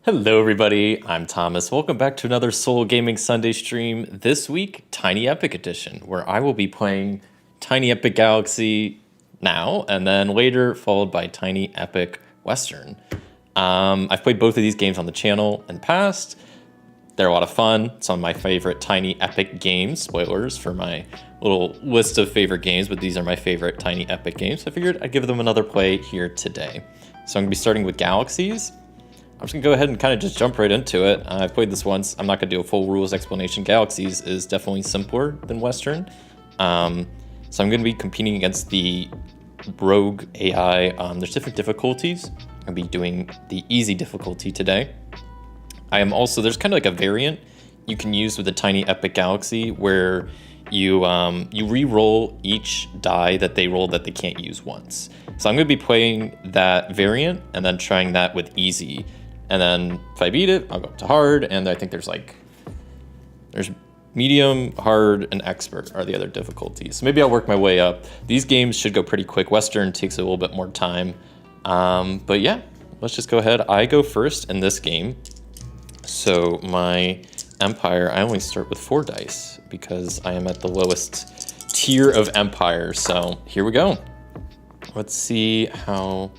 Hello everybody, I'm Thomas. Welcome back to another Soul Gaming Sunday stream. This week, Tiny Epic Edition, where I will be playing Tiny Epic Galaxy now, and then later followed by Tiny Epic Western. I've played both of these games on the channel in the past. They're a lot of fun. Some of my favorite Tiny Epic games. Spoilers for my little list of favorite games, but these are my favorite Tiny Epic games. So I figured I'd give them another play here today. So I'm going to be starting with Galaxies. I'm just going to go ahead and kind of just jump right into it. I've played this once. I'm not going to do a full rules explanation. Galaxies is definitely simpler than Western. So I'm going to be competing against the Rogue AI. There's different difficulties. I'm going to be doing the easy difficulty today. I am also, there's kind of like a variant you can use with the Tiny Epic Galaxy where you re-roll each die that they roll that they can't use once. So I'm going to be playing that variant and then trying that with easy. And then if I beat it, I'll go up to hard, and I think there's medium, hard, and expert are the other difficulties. So maybe I'll work my way up. These games should go pretty quick. Western takes a little bit more time. But yeah, let's just go ahead. I go first in this game. So my Empire, I only start with 4 dice because I am at the lowest tier of Empire. So here we go. Let's see how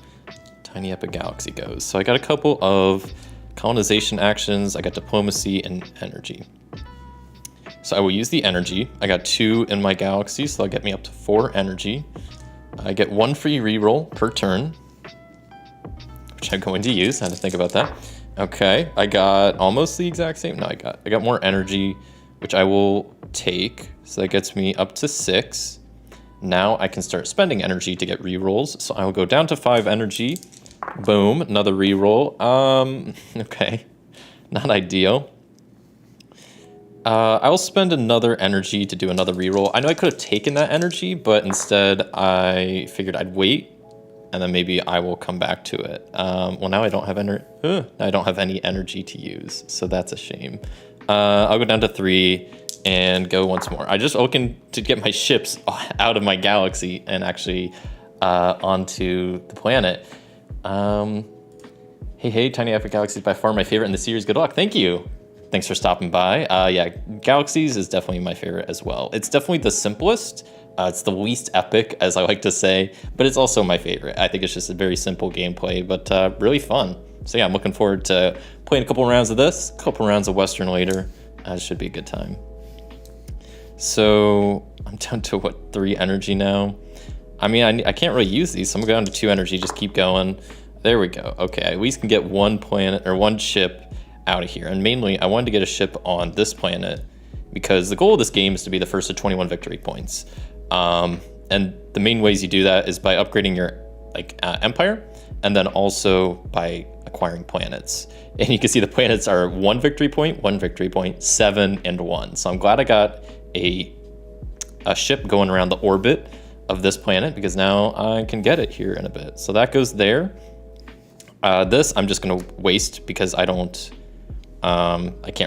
Tiny Epic Galaxy goes. So I got a couple of colonization actions. I got diplomacy and energy. So I will use the energy. I got 2 in my galaxy, so that'll get me up to 4 energy. I get 1 free reroll per turn, which I'm going to use. I had to think about that. Okay, I got almost the exact same. No, I got more energy, which I will take. So that gets me up to 6. Now I can start spending energy to get rerolls. So I will go down to 5 energy. Boom, another reroll. Okay, not ideal. I will spend another energy to do another reroll. I know I could have taken that energy, but instead I figured I'd wait, and then maybe I will come back to it. Well, now I don't have I don't have any energy to use, so that's a shame. I'll go down to 3 and go once more. I just looking to get my ships out of my galaxy and actually onto the planet. Hey, Tiny Epic Galaxy is by far my favorite in the series. Good luck. Thank you. Thanks for stopping by. Yeah, Galaxies is definitely my favorite as well. It's definitely the simplest. It's the least epic, as I like to say, but it's also my favorite. I think it's just a very simple gameplay, but really fun. So yeah, I'm looking forward to playing a couple rounds of this, a couple rounds of Western later. It should be a good time. So I'm down to, what, 3 energy now? I mean, I can't really use these, so I'm going to go down to 2 energy, just keep going. There we go. Okay, I at least can get 1 planet, or 1 ship out of here. And mainly, I wanted to get a ship on this planet, because the goal of this game is to be the first to 21 victory points. And the main ways you do that is by upgrading your empire, and then also by acquiring planets. And you can see the planets are 1 victory point, 1 victory point, 7, and 1. So I'm glad I got a ship going around the orbit of this planet, because now I can get it here in a bit. So that goes there. This I'm just gonna waste because I can't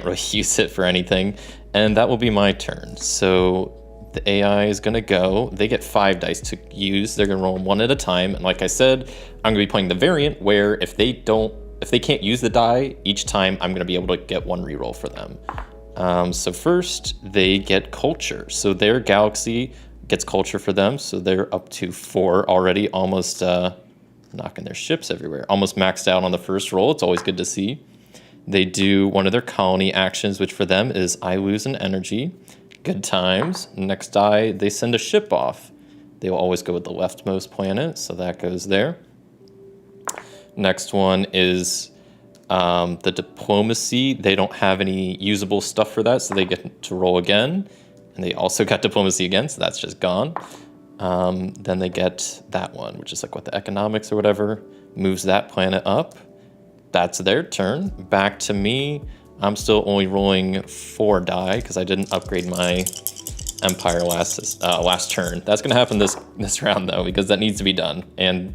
really use it for anything, and that will be my turn. So the AI is gonna go. They get 5 dice to use. They're gonna roll them 1 at a time, and like I said, I'm gonna be playing the variant where if they can't use the die each time, I'm gonna be able to get 1 reroll for them. So first they get culture. So their galaxy gets culture for them, so they're up to 4 already, almost knocking their ships everywhere. Almost maxed out on the first roll. It's always good to see. They do one of their colony actions, which for them is I lose an energy. Good times. Next die, they send a ship off. They will always go with the leftmost planet, so that goes there. Next one is the diplomacy. They don't have any usable stuff for that, so they get to roll again. And they also got diplomacy again, so that's just gone. Then they get that one, which is like what, the economics or whatever, moves that planet up. That's their turn. Back to me. I'm still only rolling 4 die because I didn't upgrade my empire last turn. That's gonna happen this round though, because that needs to be done. And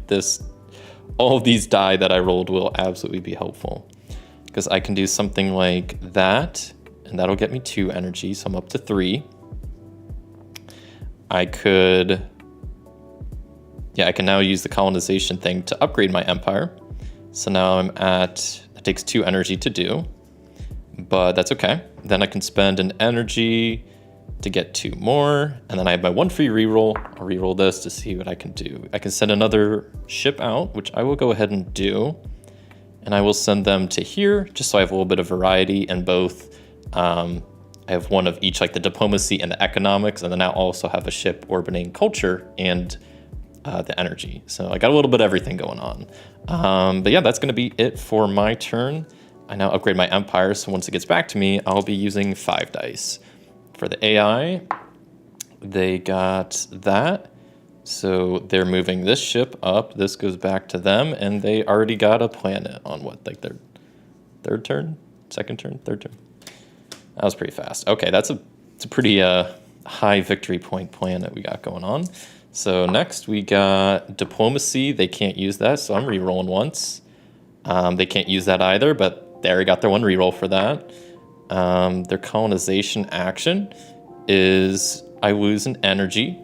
all of these die that I rolled will absolutely be helpful, because I can do something like that, and that'll get me 2 energy, so I'm up to 3. I can now use the colonization thing to upgrade my empire. So now I'm at takes 2 energy to do, but that's okay. Then I can spend an energy to get 2 more, and then I have my 1 free reroll. I'll reroll this to see what I can do. I can send another ship out, which I will go ahead and do, and I will send them to here just so I have a little bit of variety in both. I have one of each, like the diplomacy and the economics, and then I also have a ship orbiting culture and the energy. So I got a little bit of everything going on. But yeah, that's going to be it for my turn. I now upgrade my empire, so once it gets back to me, I'll be using 5 dice. For the AI, they got that. So they're moving this ship up. This goes back to them, and they already got a planet on what, like their third turn? Second turn? Third turn? That was pretty fast. Okay, it's a pretty high victory point planet we got going on. So next we got diplomacy. They can't use that, so I'm re-rolling once. They can't use that either, but they already got their 1 re-roll for that. Their colonization action is I lose an energy.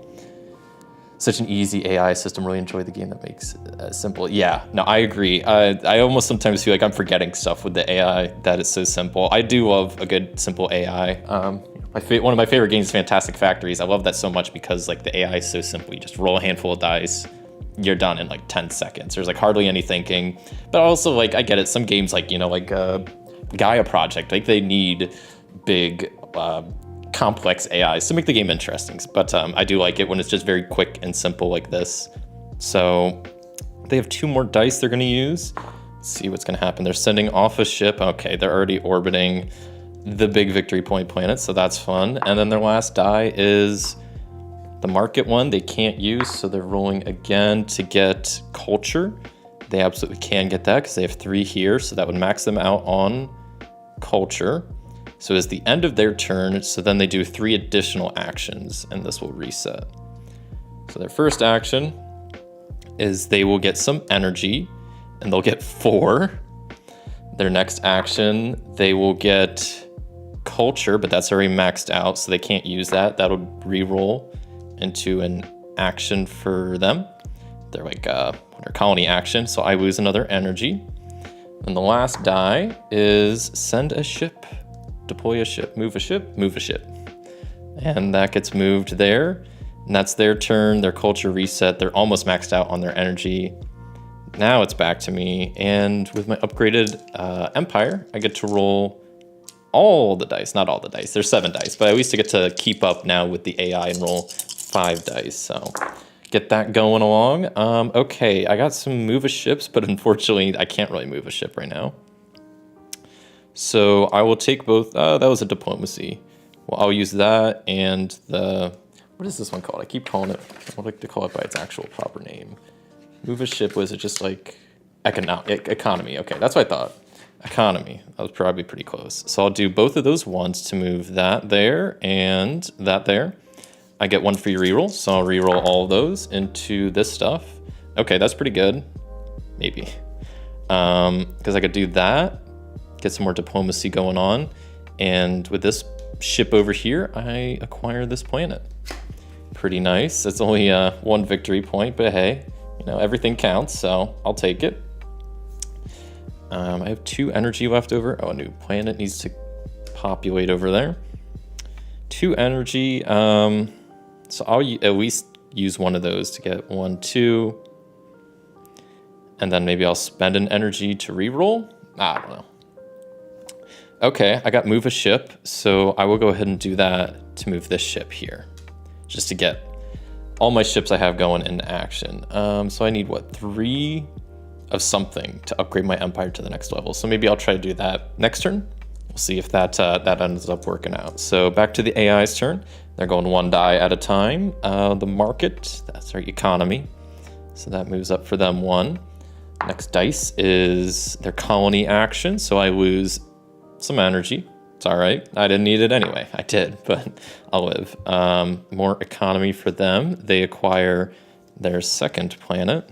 Such an easy AI system. Really enjoy the game that makes it simple. Yeah, no, I agree. I almost sometimes feel like I'm forgetting stuff with the AI that is so simple. I do love a good simple AI. One of my favorite games is Fantastic Factories. I love that so much because like the AI is so simple. You just roll a handful of dice, you're done in like 10 seconds. There's like hardly any thinking. But also like I get it. Some games like Gaia Project, like they need big complex AIs to make the game interesting, but I do like it when it's just very quick and simple like this. So they have 2 more dice they're going to use. Let's see what's going to happen. They're sending off a ship. Okay, they're already orbiting the big victory point planet, so that's fun. And then their last die is the market one they can't use, so they're rolling again to get culture. They absolutely can get that because they have 3 here, so that would max them out on culture. So it's the end of their turn, so then they do 3 additional actions, and this will reset. So their first action is they will get some energy, and they'll get 4. Their next action, they will get culture, but that's already maxed out, so they can't use that. That'll re-roll into an action for them. They're like their colony action, so I lose another energy. And the last die is send a ship. Deploy a ship, move a ship, move a ship. And that gets moved there. And that's their turn, their culture reset. They're almost maxed out on their energy. Now it's back to me. And with my upgraded empire, I get to roll all the dice. Not all the dice, there's 7 dice, but at least I get to keep up now with the AI and roll 5 dice. So get that going along. Okay, I got some move a ships, but unfortunately I can't really move a ship right now. So I will take both. That was a diplomacy. Well, I'll use that and the, what is this one called? I keep calling it, I would like to call it by its actual proper name. Move a ship, was it just like economy? Okay, that's what I thought. Economy, that was probably pretty close. So I'll do both of those once to move that there and that there. I get 1 free reroll, so I'll reroll all of those into this stuff. Okay, that's pretty good, maybe. Because I could do that, get some more diplomacy going on, and with this ship over here, I acquire this planet. Pretty nice. It's only 1 victory point, but hey, you know, everything counts, so I'll take it. I have 2 energy left over. Oh, a new planet needs to populate over there. 2 energy, so I'll at least use one of those to get 1, 2, and then maybe I'll spend an energy to reroll. I don't know. Okay, I got move a ship, so I will go ahead and do that to move this ship here, just to get all my ships I have going into action. So I need, what, 3 of something to upgrade my empire to the next level. So maybe I'll try to do that next turn. We'll see if that ends up working out. So back to the AI's turn. They're going 1 die at a time. The market, that's our economy. So that moves up for them 1. Next dice is their colony action, so I lose some energy. It's all right. I didn't need it anyway. I did, but I'll live. More economy for them. They acquire their second planet.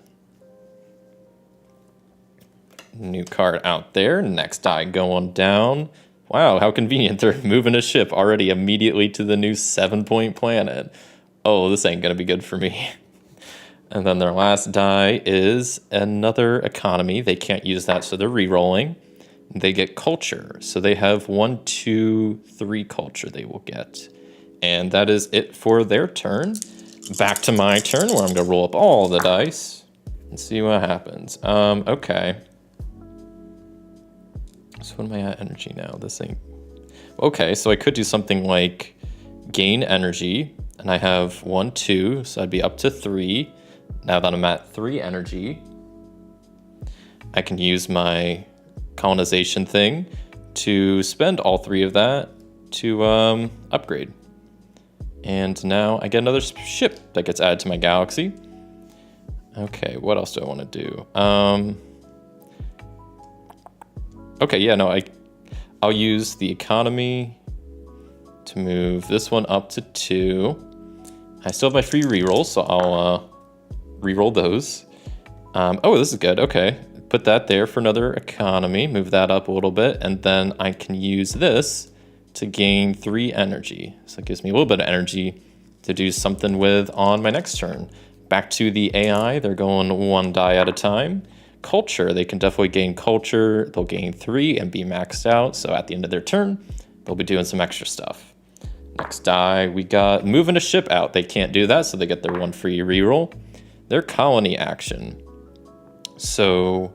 New card out there. Next die going down. Wow, how convenient. They're moving a ship already immediately to the new 7-point planet. Oh, this ain't gonna be good for me. And then their last die is another economy. They can't use that, so they're re-rolling. they get culture. So they have 1, 2, 3 culture they will get. And that is it for their turn. Back to my turn, where I'm gonna roll up all the dice and see what happens. Okay. So what am I at energy now? This thing. Okay, so I could do something like gain energy, and I have 1, 2, so I'd be up to 3. Now that I'm at 3 energy, I can use my colonization thing to spend all 3 of that to upgrade. And now I get another ship that gets added to my galaxy. Okay, what else do I want to do? Okay, yeah, no, I'll use the economy to move this one up to 2. I still have my free rerolls, so I'll reroll those. Oh, this is good. Okay, put that there for another economy. Move that up a little bit, and then I can use this to gain 3 energy. So it gives me a little bit of energy to do something with on my next turn. Back to the AI, they're going 1 die at a time. Culture, they can definitely gain culture. They'll gain 3 and be maxed out. So at the end of their turn, they'll be doing some extra stuff. Next die, we got moving a ship out. They can't do that, so they get their 1 free reroll. Their colony action. So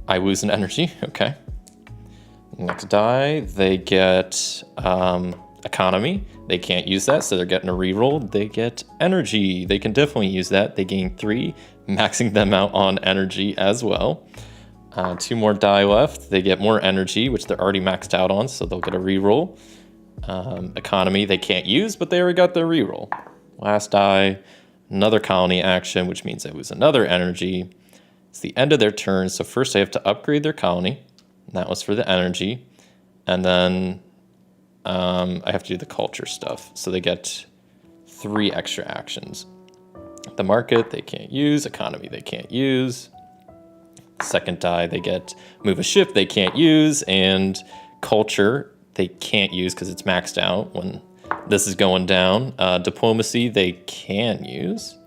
I lose an energy, okay. Next die, they get economy. They can't use that, so they're getting a reroll. They get energy. They can definitely use that. They gain 3, maxing them out on energy as well. 2 more die left. They get more energy, which they're already maxed out on, so they'll get a reroll. Economy, they can't use, but they already got their reroll. Last die, another colony action, which means I lose another energy. It's the end of their turn, so first I have to upgrade their colony. And that was for the energy. And then I have to do the culture stuff. So they get 3 extra actions. The market, they can't use. Economy, they can't use. Second die, they get move a ship, they can't use. And culture, they can't use because it's maxed out when this is going down. Diplomacy, they can use.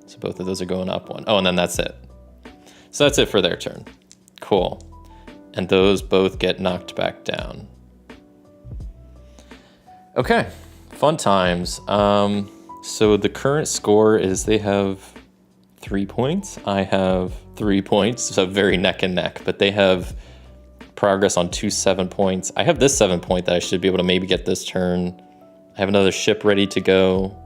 So both of those are going up 1. Oh, and then that's it. So that's it for their turn. Cool. And those both get knocked back down. Okay, fun times. So the current score is they have 3 points. I have 3 points, so very neck and neck, but they have progress on 2 7 points. I have this 7 point that I should be able to maybe get this turn. I have another ship ready to go.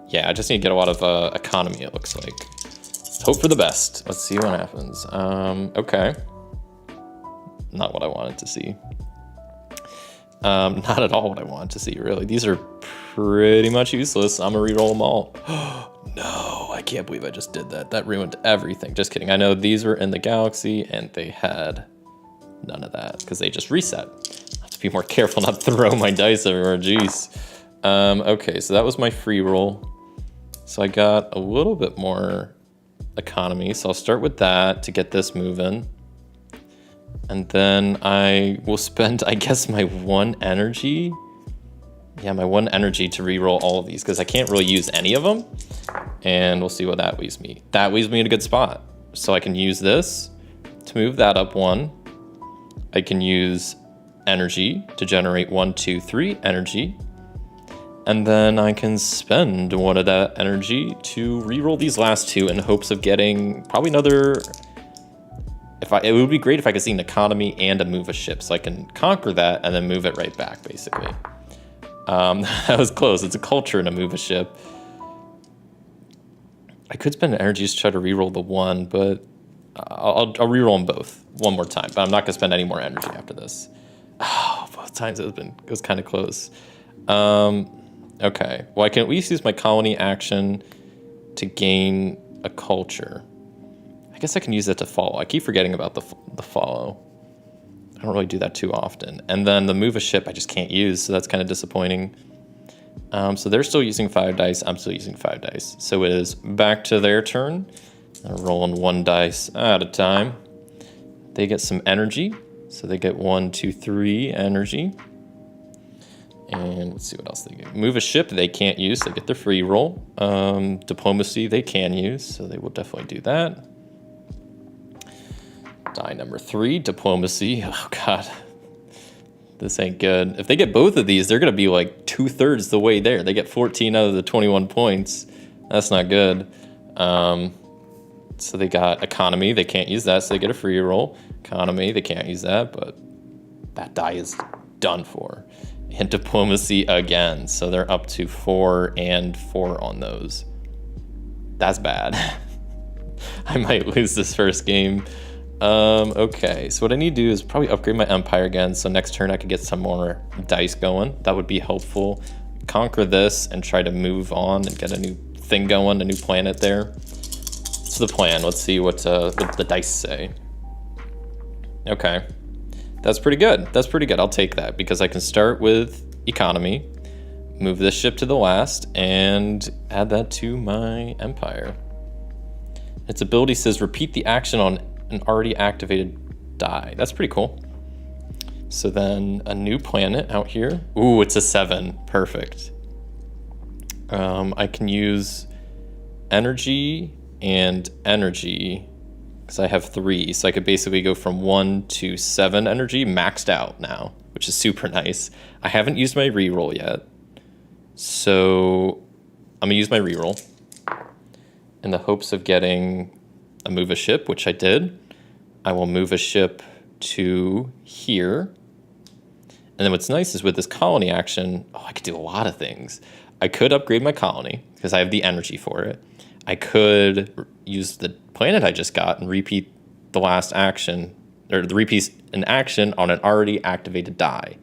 Yeah, I just need to get a lot of economy, it looks like. Let's hope for the best. Let's see what happens. Okay. Not what I wanted to see. Not at all what I wanted to see, really. These are pretty much useless. I'm gonna reroll them all. No, I can't believe I just did that. That ruined everything. Just kidding. I know these were in the Galaxy and they had none of that because they just reset. I have to be more careful not to throw my dice everywhere, jeez. Okay, so that was my free roll. So I got a little bit more economy. So I'll start with that to get this moving. And then I will spend, I guess, my 1 energy. Yeah, my 1 energy to reroll all of these because I can't really use any of them. And we'll see what that leaves me. That leaves me in a good spot. So I can use this to move that up 1. I can use energy to generate 1, 2, 3 energy. And then I can spend 1 of that energy to reroll these last 2 in hopes of getting probably another... It would be great if I could see an economy and a move a ship, so I can conquer that and then move it right back, basically. That was close. It's a culture and a move a ship. I could spend energy to try to reroll the 1, but I'll reroll them both 1 more time. But I'm not gonna spend any more energy after this. Oh, both times it was kind of close. Okay. Well, I can at least use my colony action to gain a culture. I guess I can use that to follow. I keep forgetting about the follow. I don't really do that too often. And then the move a ship I just can't use, so that's kind of disappointing. So they're still using 5 dice. I'm still using 5 dice. So it is back to their turn. They're rolling 1 dice at a time. They get some energy. So they get 1, 2, 3 energy. And let's see what else they get. Move a ship they can't use. They get their free roll. Diplomacy they can use, so they will definitely do that. Die number 3, diplomacy. Oh god, this ain't good. If they get both of these, they're gonna be like 2/3 the way there. They get 14 out of the 21 points. That's not good. So they got economy, they can't use that, so they get a free roll. Economy, they can't use that, but that die is done for. And diplomacy again, so they're up to 4 and 4 on those. That's bad. I might lose this first game. Okay, so what I need to do is probably upgrade my empire again, so next turn I could get some more dice going. That would be helpful. Conquer this and try to move on and get a new thing going, a new planet there. That's the plan. Let's see what the dice say. Okay, that's pretty good. That's pretty good. I'll take that because I can start with economy, move this ship to the last, and add that to my empire. Its ability says repeat the action on an already activated die. That's pretty cool. So then a new planet out here. Ooh, it's a 7. Perfect. I can use energy and energy because I have 3. So I could basically go from 1 to 7 energy maxed out now, which is super nice. I haven't used my reroll yet. So I'm gonna use my reroll in the hopes of getting a move a ship, which I did. I will move a ship to here. And then what's nice is with this colony action, I could do a lot of things. I could upgrade my colony because I have the energy for it. I could use the planet I just got and repeat the last action, or the repeat an action on an already activated die.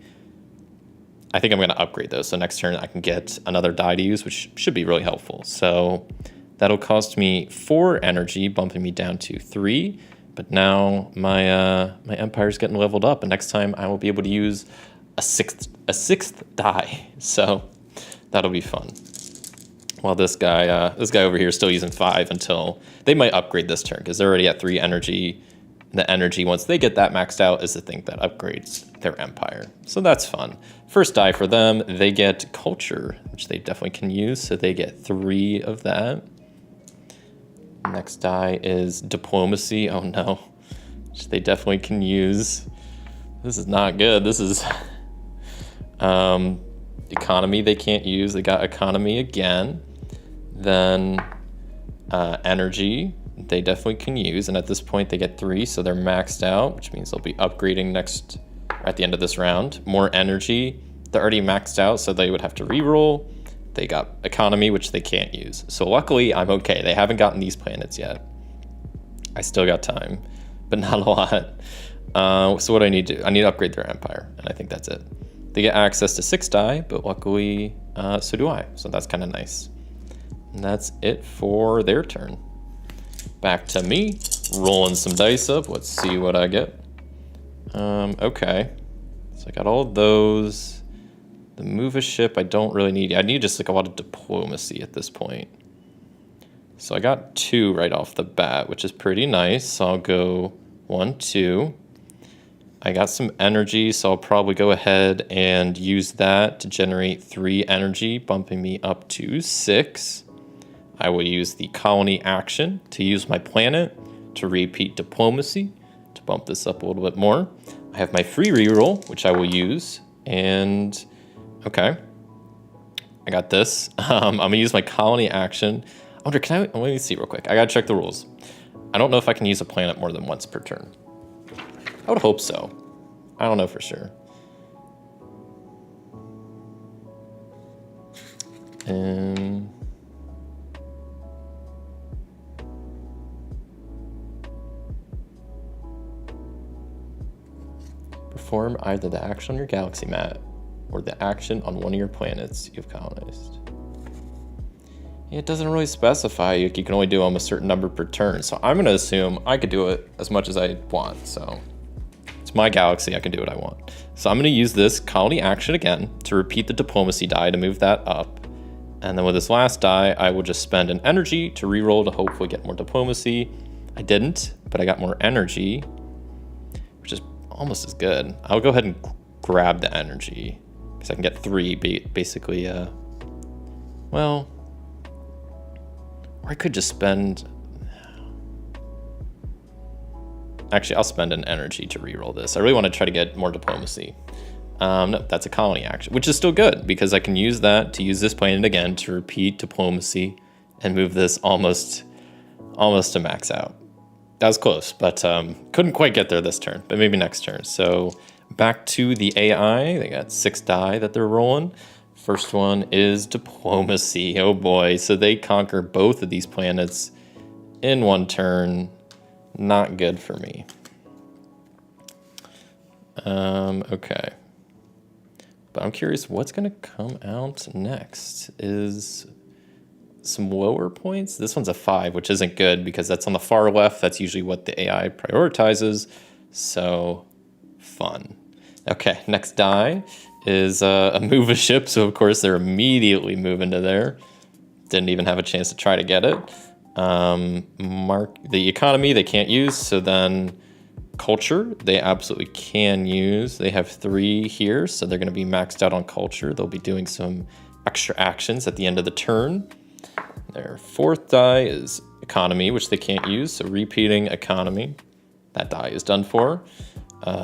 I think I'm going to upgrade those. So next turn I can get another die to use, which should be really helpful. So that'll cost me 4 energy, bumping me down to 3. But now my my empire's getting leveled up, and next time I will be able to use a sixth die. So that'll be fun. While this guy over here is still using 5 until they might upgrade this turn because they're already at 3 energy. The energy, once they get that maxed out, is the thing that upgrades their empire. So that's fun. First die for them, they get culture, which they definitely can use. So they get 3 of that. Next die is diplomacy. Oh no, which they definitely can use. This is not good. This is economy they can't use. They got economy again. Then energy they definitely can use, and at this point they get 3, so they're maxed out, which means they'll be upgrading next at the end of this round. More energy, they're already maxed out, so they would have to reroll. They got economy, which they can't use. So luckily I'm okay. They haven't gotten these planets yet. I still got time, but not a lot. So what do I need to do? I need to upgrade their empire, and I think that's it. They get access to 6 die, but luckily so do I. So that's kind of nice. And that's it for their turn. Back to me, rolling some dice up. Let's see what I get. Okay, so I got all of those. The move a ship I don't really need. I need just like a lot of diplomacy at this point. So I got 2 right off the bat, which is pretty nice. So I'll go 1, 2. I got some energy, so I'll probably go ahead and use that to generate 3 energy, bumping me up to 6. I will use the colony action to use my planet to repeat diplomacy to bump this up a little bit more. I have my free reroll, which I will use, and okay, I got this. I'm gonna use my colony action. I wonder, let me see real quick. I gotta check the rules. I don't know if I can use a planet more than once per turn. I would hope so. I don't know for sure. Perform either the action on your galaxy map or the action on one of your planets you've colonized. It doesn't really specify you can only do them a certain number per turn, so I'm going to assume I could do it as much as I want. So it's my galaxy, I can do what I want. So I'm going to use this colony action again to repeat the diplomacy die to move that up. And then with this last die, I will just spend an energy to reroll to hopefully get more diplomacy. I didn't, but I got more energy, which is almost as good. I'll go ahead and grab the energy because I can get 3 basically. Well, or I could just spend. Actually, I'll spend an energy to reroll this. I really want to try to get more diplomacy. No, that's a colony action, which is still good because I can use that to use this planet again to repeat diplomacy and move this almost to max out. That was close, but couldn't quite get there this turn, but maybe next turn. So back to the AI. They got 6 die that they're rolling. First one is diplomacy. Oh boy, so they conquer both of these planets in one turn. Not good for me. Okay. But I'm curious what's going to come out next. Is some lower points? This one's a 5, which isn't good because that's on the far left. That's usually what the AI prioritizes. So fun. Okay, next die is a move a ship. So of course they're immediately moving to there. Didn't even have a chance to try to get it. Mark the economy they can't use. So then culture, they absolutely can use. They have 3 here, so they're going to be maxed out on culture. They'll be doing some extra actions at the end of the turn. Their 4th die is economy, which they can't use, so repeating economy. That die is done for.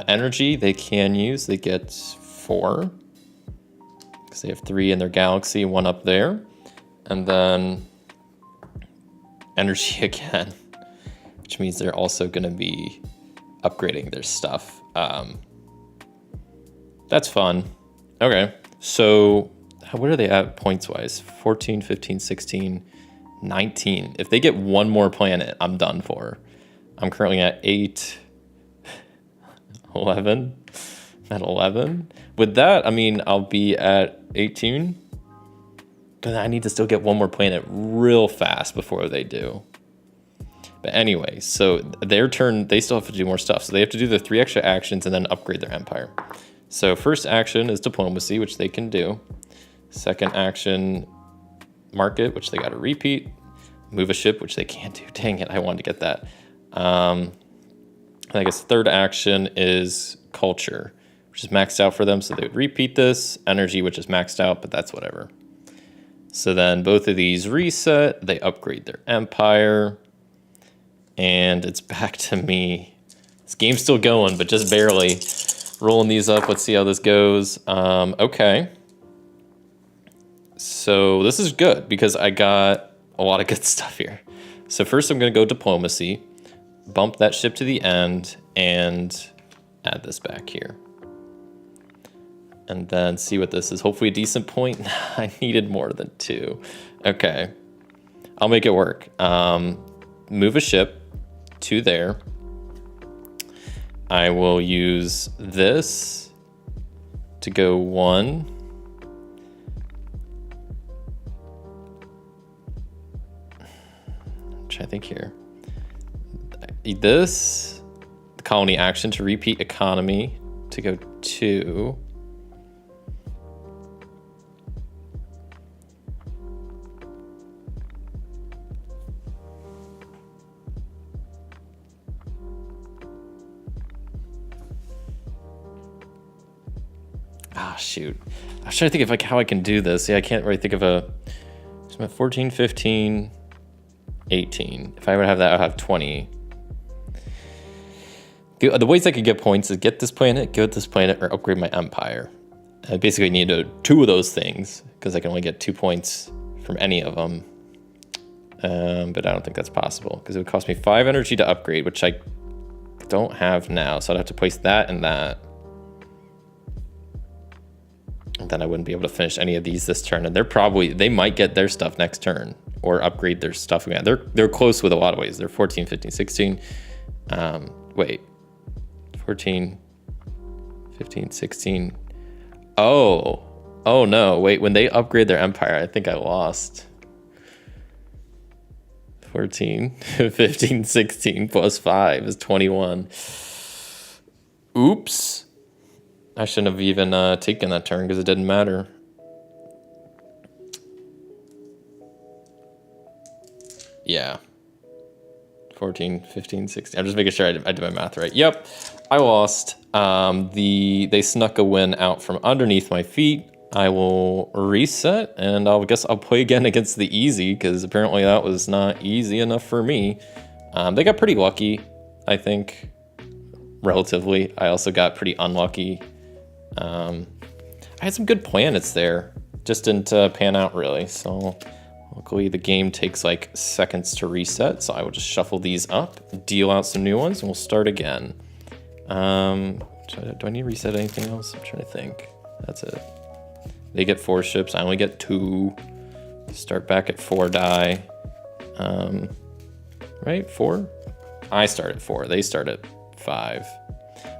Energy, they can use. They get 4, because they have 3 in their galaxy, 1 up there. And then energy again, which means they're also going to be upgrading their stuff. That's fun. Okay, so what are they at points wise? 14, 15, 16, 19. If they get one more planet, I'm done for. I'm currently at 8, 11. At 11. With that, I mean, I'll be at 18. But I need to still get one more planet real fast before they do. But anyway, so their turn, they still have to do more stuff. So they have to do the 3 extra actions and then upgrade their empire. So first action is diplomacy, which they can do. Second action, market, which they got to repeat. Move a ship, which they can't do. Dang it, I wanted to get that. I guess third action is culture, which is maxed out for them. So they would repeat this. Energy, which is maxed out, but that's whatever. So then both of these reset. They upgrade their empire. And it's back to me. This game's still going, but just barely. Rolling these up. Let's see how this goes. Okay. So this is good because I got a lot of good stuff here. So first I'm going to go diplomacy. Bump that ship to the end and add this back here. And then see what this is. Hopefully a decent point. I needed more than 2. Okay. I'll make it work. Move a ship to there. I will use this to go 1. I'm trying to think here. This, the colony action to repeat economy to go 2. Ah, shoot. I was trying to think of like how I can do this. Yeah, I can't really think of a... So I'm at 14, 15, 18. If I would have that, I'd have 20. The ways I could get points is get this planet, or upgrade my empire. I basically need 2 of those things because I can only get 2 points from any of them. But I don't think that's possible because it would cost me 5 energy to upgrade, which I don't have now. So I'd have to place that and that. And then I wouldn't be able to finish any of these this turn. And they might get their stuff next turn or upgrade their stuff again. They're close with a lot of ways. They're 14, 15, 16. Wait, 14, 15, 16. Oh no, wait, when they upgrade their empire, I think I lost. 14, 15, 16 plus 5 is 21. Oops. I shouldn't have even taken that turn because it didn't matter. Yeah. 14, 15, 16. I'm just making sure I did my math right. Yep, I lost. They snuck a win out from underneath my feet. I will reset, and I guess I'll play again against the easy because apparently that was not easy enough for me. They got pretty lucky, I think. relatively. I also got pretty unlucky. I had some good planets there, just didn't pan out really. So luckily the game takes like seconds to reset, so I will just shuffle these up, deal out some new ones, and we'll start again. Do I need to reset anything else? I'm trying to think. That's it. They get 4 ships, I only get 2. Start back at 4 die. Right, 4? I start at 4, they start at 5.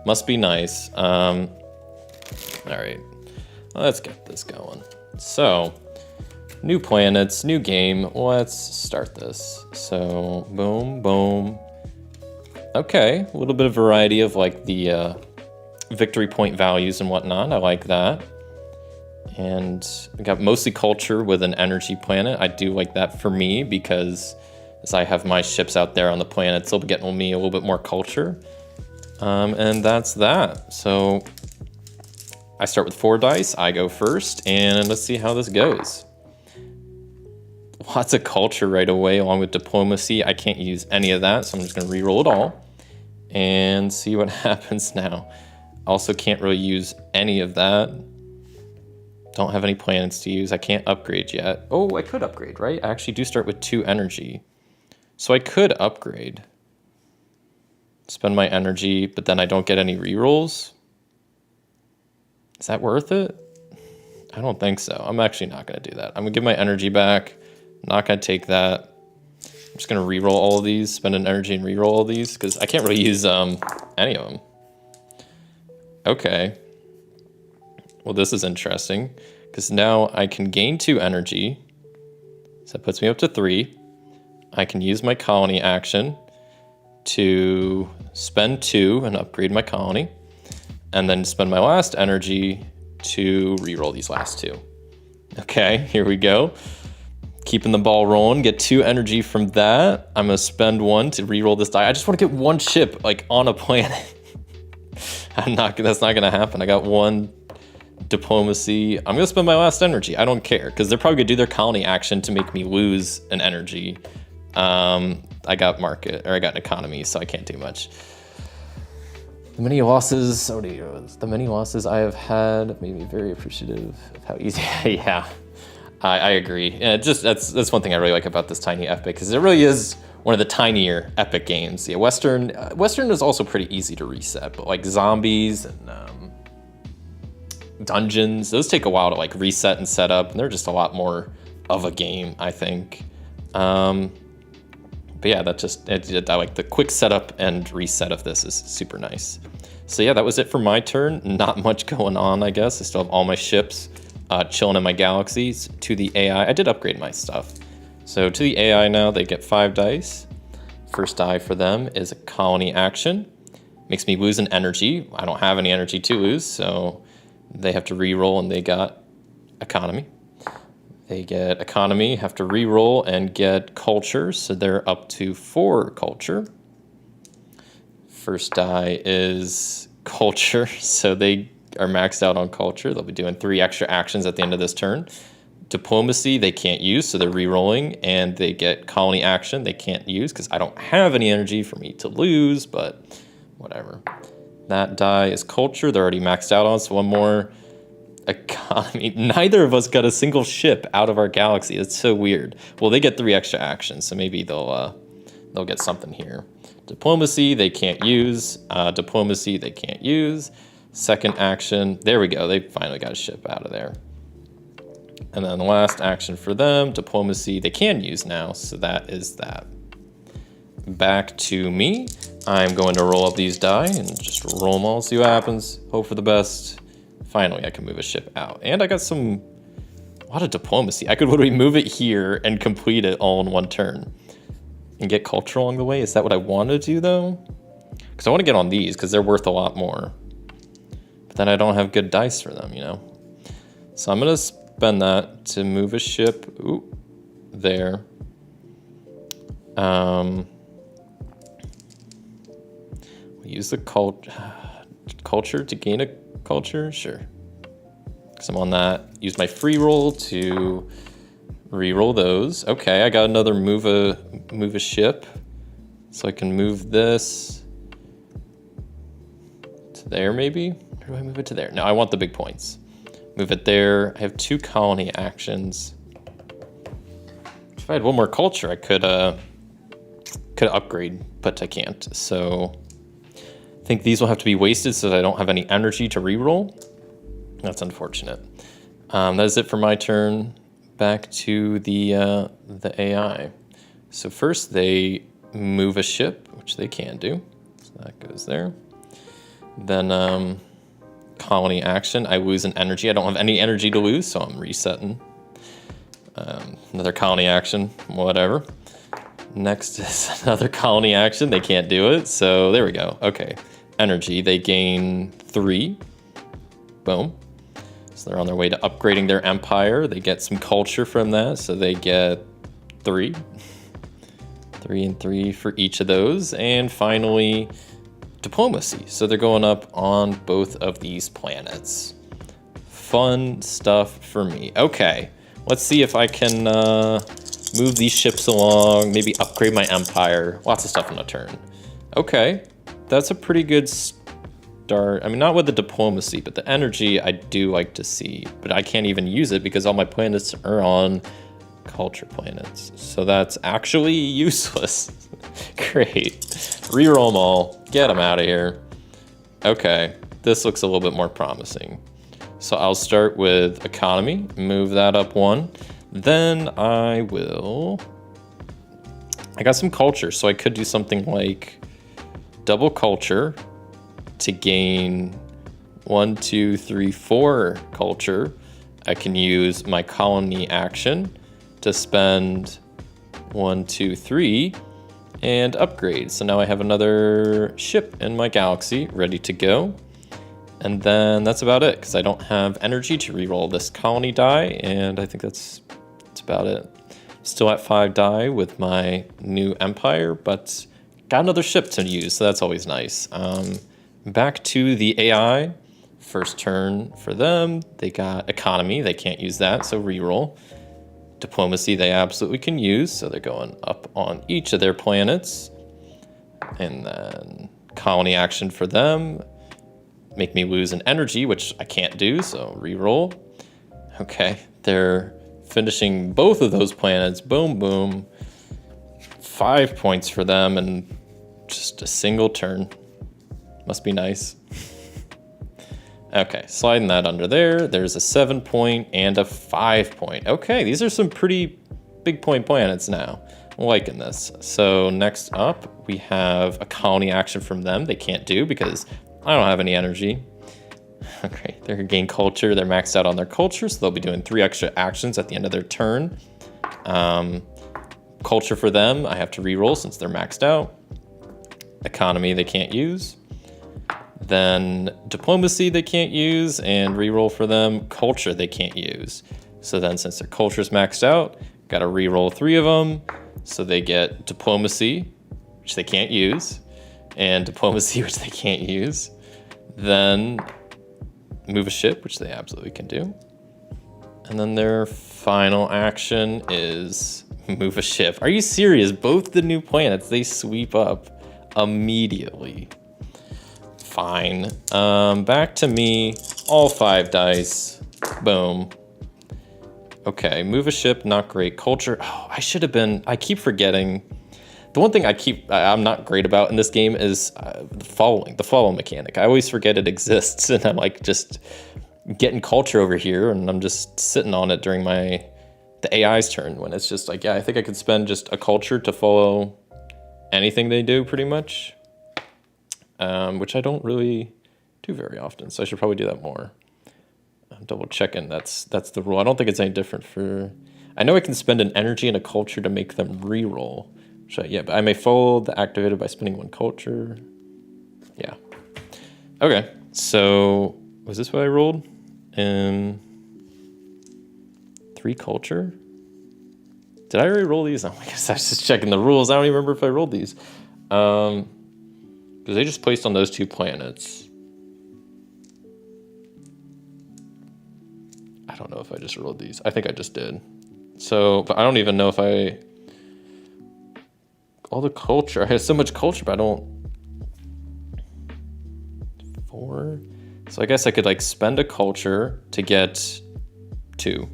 Must be nice. All right, let's get this going. So, new planets, new game. Let's start this. So, boom, boom. Okay, a little bit of variety of like the victory point values and whatnot. I like that. And I got mostly culture with an energy planet. I do like that for me because as I have my ships out there on the planets, they'll be getting me a little bit more culture. And that's that. So I start with 4 dice. I go first, and let's see how this goes. Lots of culture right away, along with diplomacy. I can't use any of that, so I'm just going to re-roll it all and see what happens now. Also can't really use any of that. Don't have any planets to use. I can't upgrade yet. Oh, I could upgrade, right? I actually do start with 2 energy. So I could upgrade. Spend my energy, but then I don't get any rerolls. Is that worth it? I don't think so. I'm actually not going to do that. I'm going to give my energy back. I'm not going to take that. I'm just going to reroll all of these, spend an energy and reroll all these, because I can't really use any of them. Okay. Well, this is interesting, because now I can gain 2 energy. So that puts me up to 3. I can use my colony action to spend 2 and upgrade my colony, and then spend my last energy to reroll these last 2. Okay, here we go. Keeping the ball rolling, get 2 energy from that. I'm gonna spend 1 to reroll this die. I just want to get 1 ship like on a planet. That's not gonna happen. I got 1 diplomacy. I'm gonna spend my last energy. I don't care, because they're probably gonna do their colony action to make me lose an energy. I got market, or I got an economy, so I can't do much. The many losses, the many losses I have had made me very appreciative of how easy. Yeah, I agree. And that's one thing I really like about this tiny epic, because it really is one of the tinier epic games. Yeah, Western is also pretty easy to reset, but like zombies and dungeons, those take a while to like reset and set up, and they're just a lot more of a game, I think. But yeah, I like the quick setup and reset of this is super nice. So yeah, that was it for my turn. Not much going on, I guess. I still have all my ships chilling in my galaxies. To the AI, I did upgrade my stuff. So to the AI now, they get 5 dice. First die for them is a colony action. Makes me lose an energy. I don't have any energy to lose, so they have to re-roll, and they got economy. They get economy, have to re-roll and get culture, so they're up to 4 culture. First die is culture, so they are maxed out on culture. They'll be doing 3 extra actions at the end of this turn. Diplomacy, they can't use, so they're re-rolling, and they get colony action they can't use, because I don't have any energy for me to lose, but whatever. That die is culture, they're already maxed out on, so 1 more. Economy. Neither of us got a single ship out of our galaxy. It's so weird. Well, they get 3 extra actions, so maybe they'll get something here. Diplomacy, they can't use. Diplomacy, they can't use. Second action, there we go. They finally got a ship out of there. And then the last action for them, diplomacy, they can use now, so that is that. Back to me. I'm going to roll up these die and just roll them all, see what happens. Hope for the best. Finally, I can move a ship out. And I got a lot of diplomacy. I could literally move it here and complete it all in 1 turn. And get culture along the way. Is that what I want to do, though? Because I want to get on these, because they're worth a lot more. But then I don't have good dice for them, you know? So I'm going to spend that to move a ship. Ooh, there. We'll use the culture to gain a culture, sure. Because I'm on that. Use my free roll to re-roll those. Okay, I got another move a ship, so I can move this. there maybe? Or do I move it to there? No, I want the big points. Move it there. I have 2 colony actions. If I had one more culture, I could upgrade, but I can't. So I think these will have to be wasted so that I don't have any energy to reroll. That's unfortunate. That is it for my turn. Back to the AI. So first they move a ship, which they can do. So that goes there. Then colony action. I lose an energy. I don't have any energy to lose, so I'm resetting. Another colony action, whatever. Next is another colony action. They can't do it, so there we go. Okay, energy. They gain 3. Boom. So they're on their way to upgrading their empire. They get some culture from that, so they get 3. 3 and 3 for each of those. And finally, diplomacy. So they're going up on both of these planets. Fun stuff for me. Okay, let's see if I can move these ships along, maybe upgrade my empire. Lots of stuff in a turn. Okay, that's a pretty good start. I mean, not with the diplomacy, but the energy I do like to see. But I can't even use it because all my planets are on culture planets. So that's actually useless. Great. Reroll them all. Get them out of here. Okay, this looks a little bit more promising. So I'll start with economy, move that up 1. Then I got some culture, so I could do something like double culture to gain 1, 2, 3, 4 culture. I can use my colony action to spend 1, 2, 3 and upgrade. So now I have another ship in my galaxy ready to go. And then that's about it, because I don't have energy to reroll this colony die, and I think that's about it. Still at 5 die with my new empire, but got another ship to use, so that's always nice. Back to the AI. First turn for them. They got economy. They can't use that, so reroll. Diplomacy they absolutely can use, so they're going up on each of their planets. And then colony action for them. Make me lose an energy, which I can't do, so reroll. Okay, they're finishing both of those planets. Boom, boom. 5 points for them and just a single turn. Must be nice. Okay, sliding that under there. There's a 7 point and a 5 point. Okay, these are some pretty big point planets now. I'm liking this. So next up, we have a colony action from them. They can't do because I don't have any energy. Okay, they're gonna gain culture. They're maxed out on their culture, so they'll be doing 3 extra actions at the end of their turn. Culture for them, I have to reroll since they're maxed out. Economy they can't use. Then diplomacy they can't use, and reroll for them. Culture they can't use. So then since their culture's maxed out, gotta reroll 3 of them. So they get diplomacy, which they can't use, and diplomacy, which they can't use. Then move a ship, which they absolutely can do. And then their final action is move a ship. Are you serious? Both the new planets, they sweep up immediately. Fine. Back to me. All 5 dice. Boom. Okay, move a ship, not great. Culture. Oh, I should have been. I keep forgetting. The one thing I'm not great about in this game is the follow mechanic. I always forget it exists, and I'm like just getting culture over here, and I'm just sitting on it during the AI's turn, when it's just like, yeah, I think I could spend just a culture to follow anything they do pretty much, which I don't really do very often, so I should probably do that more. I'm double checking, that's the rule. I don't think it's any different for, I know I can spend an energy and a culture to make them reroll. Yeah, but I may follow the activated by spending 1 culture. Yeah. Okay, so was this what I rolled? 3 culture? Did I already roll these? Oh my gosh, I was just checking the rules. I don't even remember if I rolled these. Because they just placed on those 2 planets. I don't know if I just rolled these. I think I just did. So, but I don't even know if I... All the culture. I have so much culture, but I don't... 4. So I guess I could like spend a culture to get 2.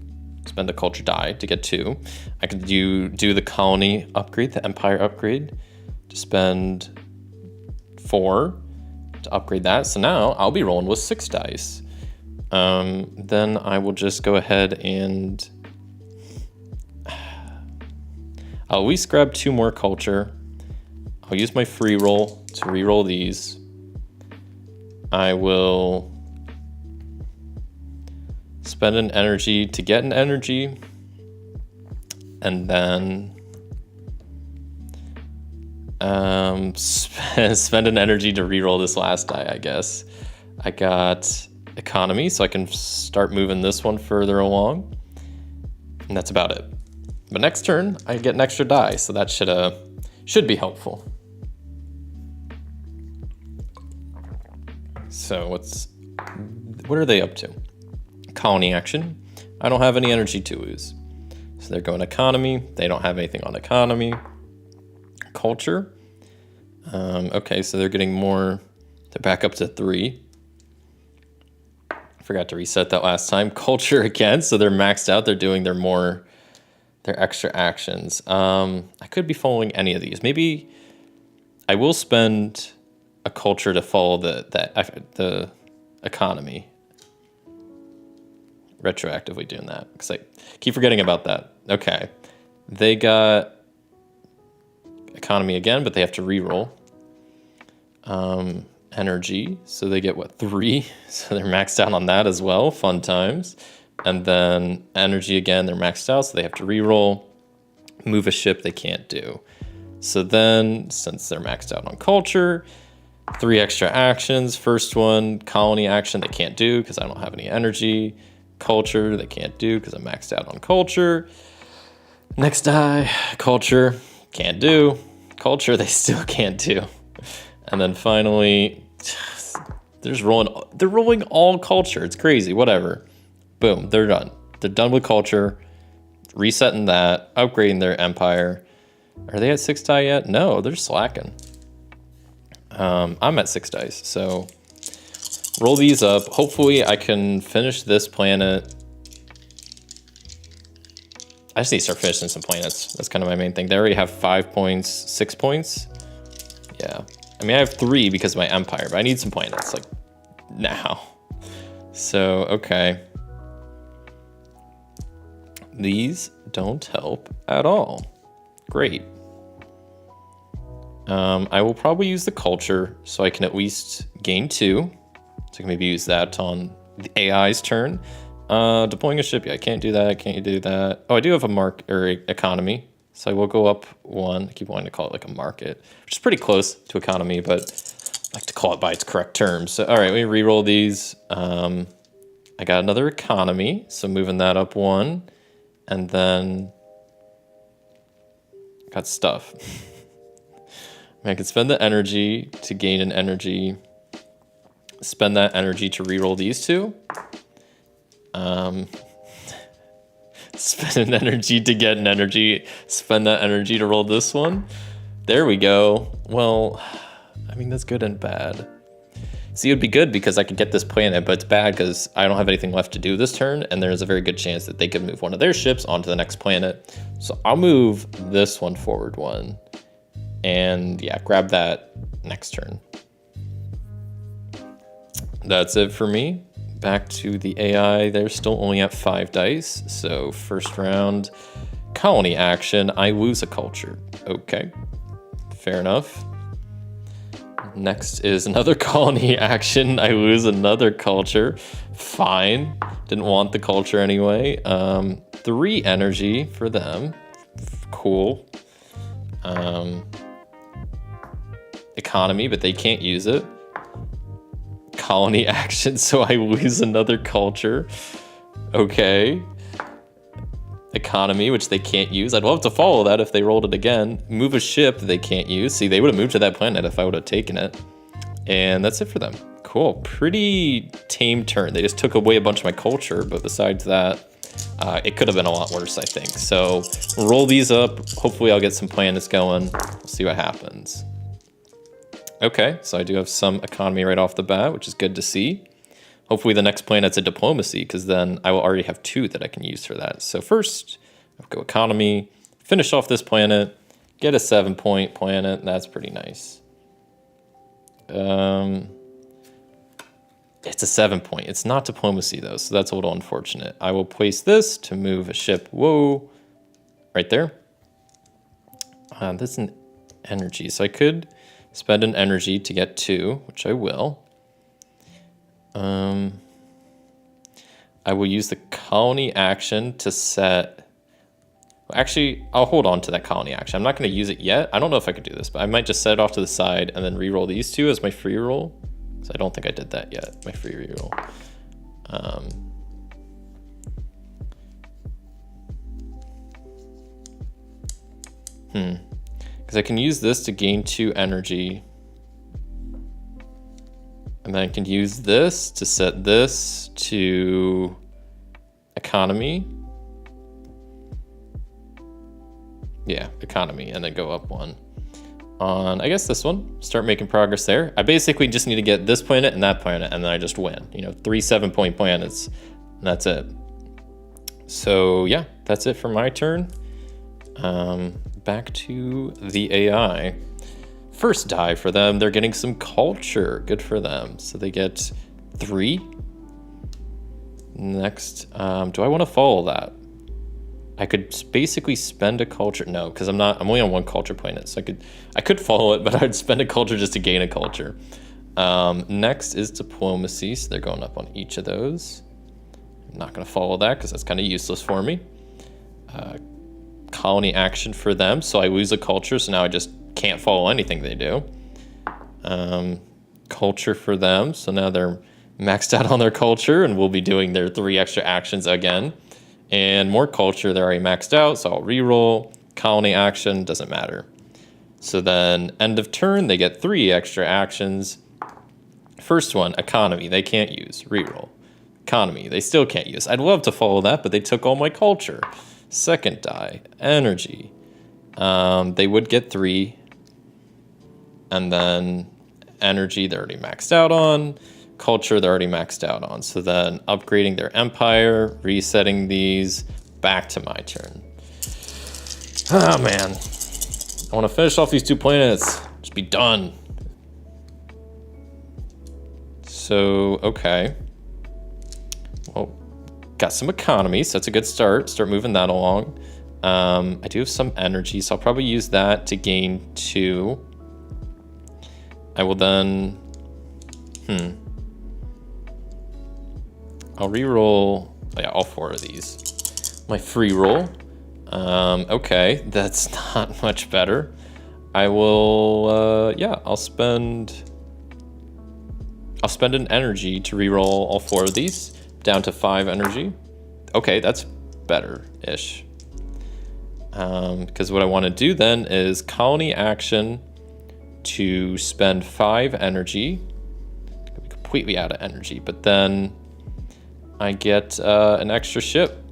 Spend a culture die to get 2. I could do the colony upgrade, the empire upgrade, to spend 4 to upgrade that. So now I'll be rolling with 6 dice. Then I will just go ahead and I'll at least grab 2 more culture. I'll use my free roll to reroll these. I will spend an energy to get an energy, and then spend an energy to reroll this last die, I guess. I got economy, so I can start moving this one further along, and that's about it. But next turn, I get an extra die, so that should be helpful. So what are they up to? Colony action. I don't have any energy to lose. So they're going economy. They don't have anything on economy. Culture. Okay, so they're getting more. They're back up to 3. Forgot to reset that last time. Culture again, so they're maxed out. They're doing their extra actions. I could be following any of these. Maybe I will spend a culture to follow the economy. Retroactively doing that because I keep forgetting about that. Okay, they got economy again, but they have to reroll. Energy, so they get 3, so they're maxed out on that as well. Fun times. And then energy again, they're maxed out, so they have to reroll. Move a ship they can't do. So then, since they're maxed out on culture, 3 extra actions. First one, colony action, they can't do because I don't have any energy. Culture, they can't do because I'm maxed out on culture. Next die, culture, can't do. Culture, they still can't do. And then finally, they're rolling all culture. It's crazy, whatever. Boom, they're done. They're done with culture, resetting that, upgrading their empire. Are they at 6 die yet? No, they're slacking. I'm at 6 dice, so roll these up. Hopefully I can finish this planet. I just need to start finishing some planets. That's kind of my main thing. They already have 5 points, 6 points. Yeah. I mean, I have 3 because of my empire, but I need some planets, like, now. So, okay. These don't help at all. Great. I will probably use the culture so I can at least gain 2. So I can maybe use that on the AI's turn. Deploying a ship, yeah, I can't do that, can't do that. Oh, I do have a economy, so I will go up 1. I keep wanting to call it like a market, which is pretty close to economy, but I like to call it by its correct terms. So, all right, let me re-roll these. I got another economy, so moving that up 1, and then got stuff. I can spend the energy to gain an energy, spend that energy to re-roll these 2. Spend an energy to get an energy, spend that energy to roll this one. There we go. Well, I mean, that's good and bad. See, it would be good because I could get this planet, but it's bad because I don't have anything left to do this turn, and there's a very good chance that they could move one of their ships onto the next planet. So I'll move this one forward 1, and yeah, grab that next turn. That's it for me. Back to the AI. They're still only at 5 dice. So first round, colony action. I lose a culture. Okay, fair enough. Next is another colony action. I lose another culture. Fine. Didn't want the culture anyway. 3 energy for them. Cool. Economy, but they can't use it. Colony action, so I lose another culture. Okay. Economy, which they can't use. I'd love to follow that if they rolled it again. Move a ship they can't use. See, they would have moved to that planet if I would have taken it. And that's it for them. Cool. Pretty tame turn. They just took away a bunch of my culture, but besides that, it could have been a lot worse, I think. So roll these up. Hopefully I'll get some planets going. We'll see what happens. Okay, so I do have some economy right off the bat, which is good to see. Hopefully the next planet's a diplomacy, because then I will already have 2 that I can use for that. So first, I'll go economy, finish off this planet, get a 7-point planet. That's pretty nice. It's a 7-point. It's not diplomacy, though, so that's a little unfortunate. I will place this to move a ship. Whoa. Right there. That's an energy, so I could spend an energy to get 2, which I will. I will use the colony action to set... Actually, I'll hold on to that colony action. I'm not going to use it yet. I don't know if I could do this, but I might just set it off to the side and then re-roll these 2 as my free roll. So I don't think I did that yet, my free re-roll. Because I can use this to gain 2 energy. And then I can use this to set this to economy. Yeah, economy, and then go up 1. On, I guess this one, start making progress there. I basically just need to get this planet and that planet, and then I just win. 3 7-point planets, and that's it. So yeah, that's it for my turn. Back to the AI. First die for them, they're getting some culture. Good for them. So they get 3. Next, do I want to follow that? I could basically spend a culture. No, because I'm only on 1 culture planet, so I could follow it, but I'd spend a culture just to gain a culture. Next is diplomacy, so they're going up on each of those. I'm not going to follow that because that's kind of useless for me. Colony action for them, so I lose a culture, so now I just can't follow anything they do. Culture for them, so now they're maxed out on their culture, and we'll be doing their 3 extra actions again. And more culture, they're already maxed out, so I'll reroll. Colony action, doesn't matter. So then, end of turn, they get 3 extra actions. First one, economy, they can't use. Reroll. Economy, they still can't use. I'd love to follow that, but they took all my culture. Second die, energy. They would get 3. And then energy, they're already maxed out on. Culture, they're already maxed out on. So then upgrading their empire, resetting these, back to my turn. Oh man, I want to finish off these 2 planets. Just be done. So, okay. Well, got some economy, so that's a good start. Start moving that along. I do have some energy, so I'll probably use that to gain 2. I will then, I'll re-roll, all 4 of these. My free roll. Okay, that's not much better. I will, I'll spend an energy to re-roll all 4 of these, down to 5 energy. Okay, that's better-ish. Because what I want to do then is colony action to spend 5 energy. I'm completely out of energy, but then I get an extra ship.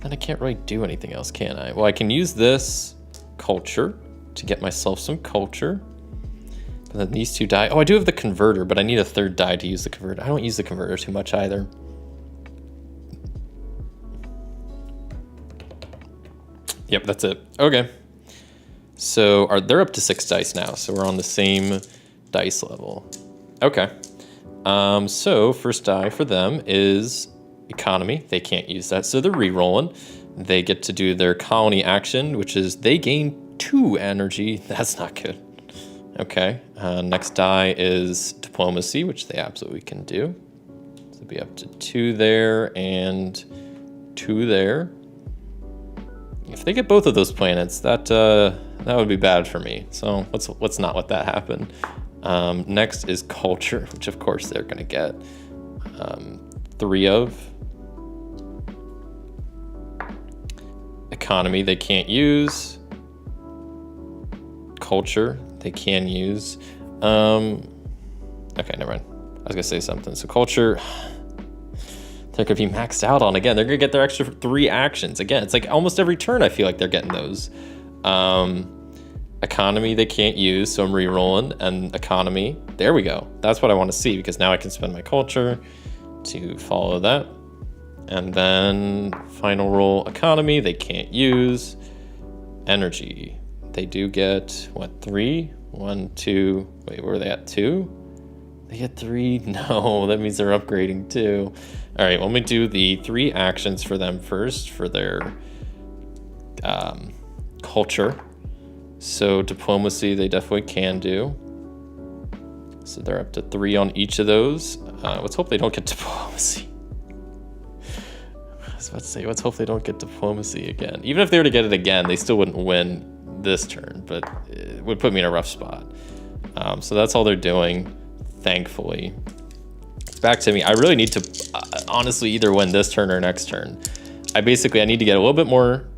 Then I can't really do anything else, can I? Well, I can use this culture to get myself some culture. But then these 2 die. Oh, I do have the converter, but I need a 3rd die to use the converter. I don't use the converter too much either. Yep, that's it. Okay. So they're up to 6 dice now, so we're on the same dice level. Okay. So first die for them is economy. They can't use that, so they're re-rolling. They get to do their colony action, which is they gain 2 energy. That's not good. Okay. Next die is diplomacy, which they absolutely can do. So it'll be up to 2 there and 2 there. If they get both of those planets, that would be bad for me. So let's not let that happen. Next is culture, which of course they're gonna get 3 of. Economy they can't use. Culture they can use. Okay, never mind. I was gonna say something. So culture, they're gonna be maxed out on again. They're gonna get their extra 3 actions again. It's like almost every turn I feel like they're getting those. Economy they can't use, so I'm re-rolling, and economy. There we go. That's what I want to see, because now I can spend my culture to follow that. And then final roll, economy they can't use. Energy. They do get, what, 3? 1, 2, wait, where are they at? 2? They get 3? No, that means they're upgrading too. All right, let me do the 3 actions for them first for their culture. So diplomacy, they definitely can do. So they're up to 3 on each of those. Let's hope they don't get diplomacy. I was about to say, let's hope they don't get diplomacy again. Even if they were to get it again, they still wouldn't win this turn, but it would put me in a rough spot. So that's all they're doing, thankfully. Back to me. I really need to honestly either win this turn or next turn. I need to get a little bit more.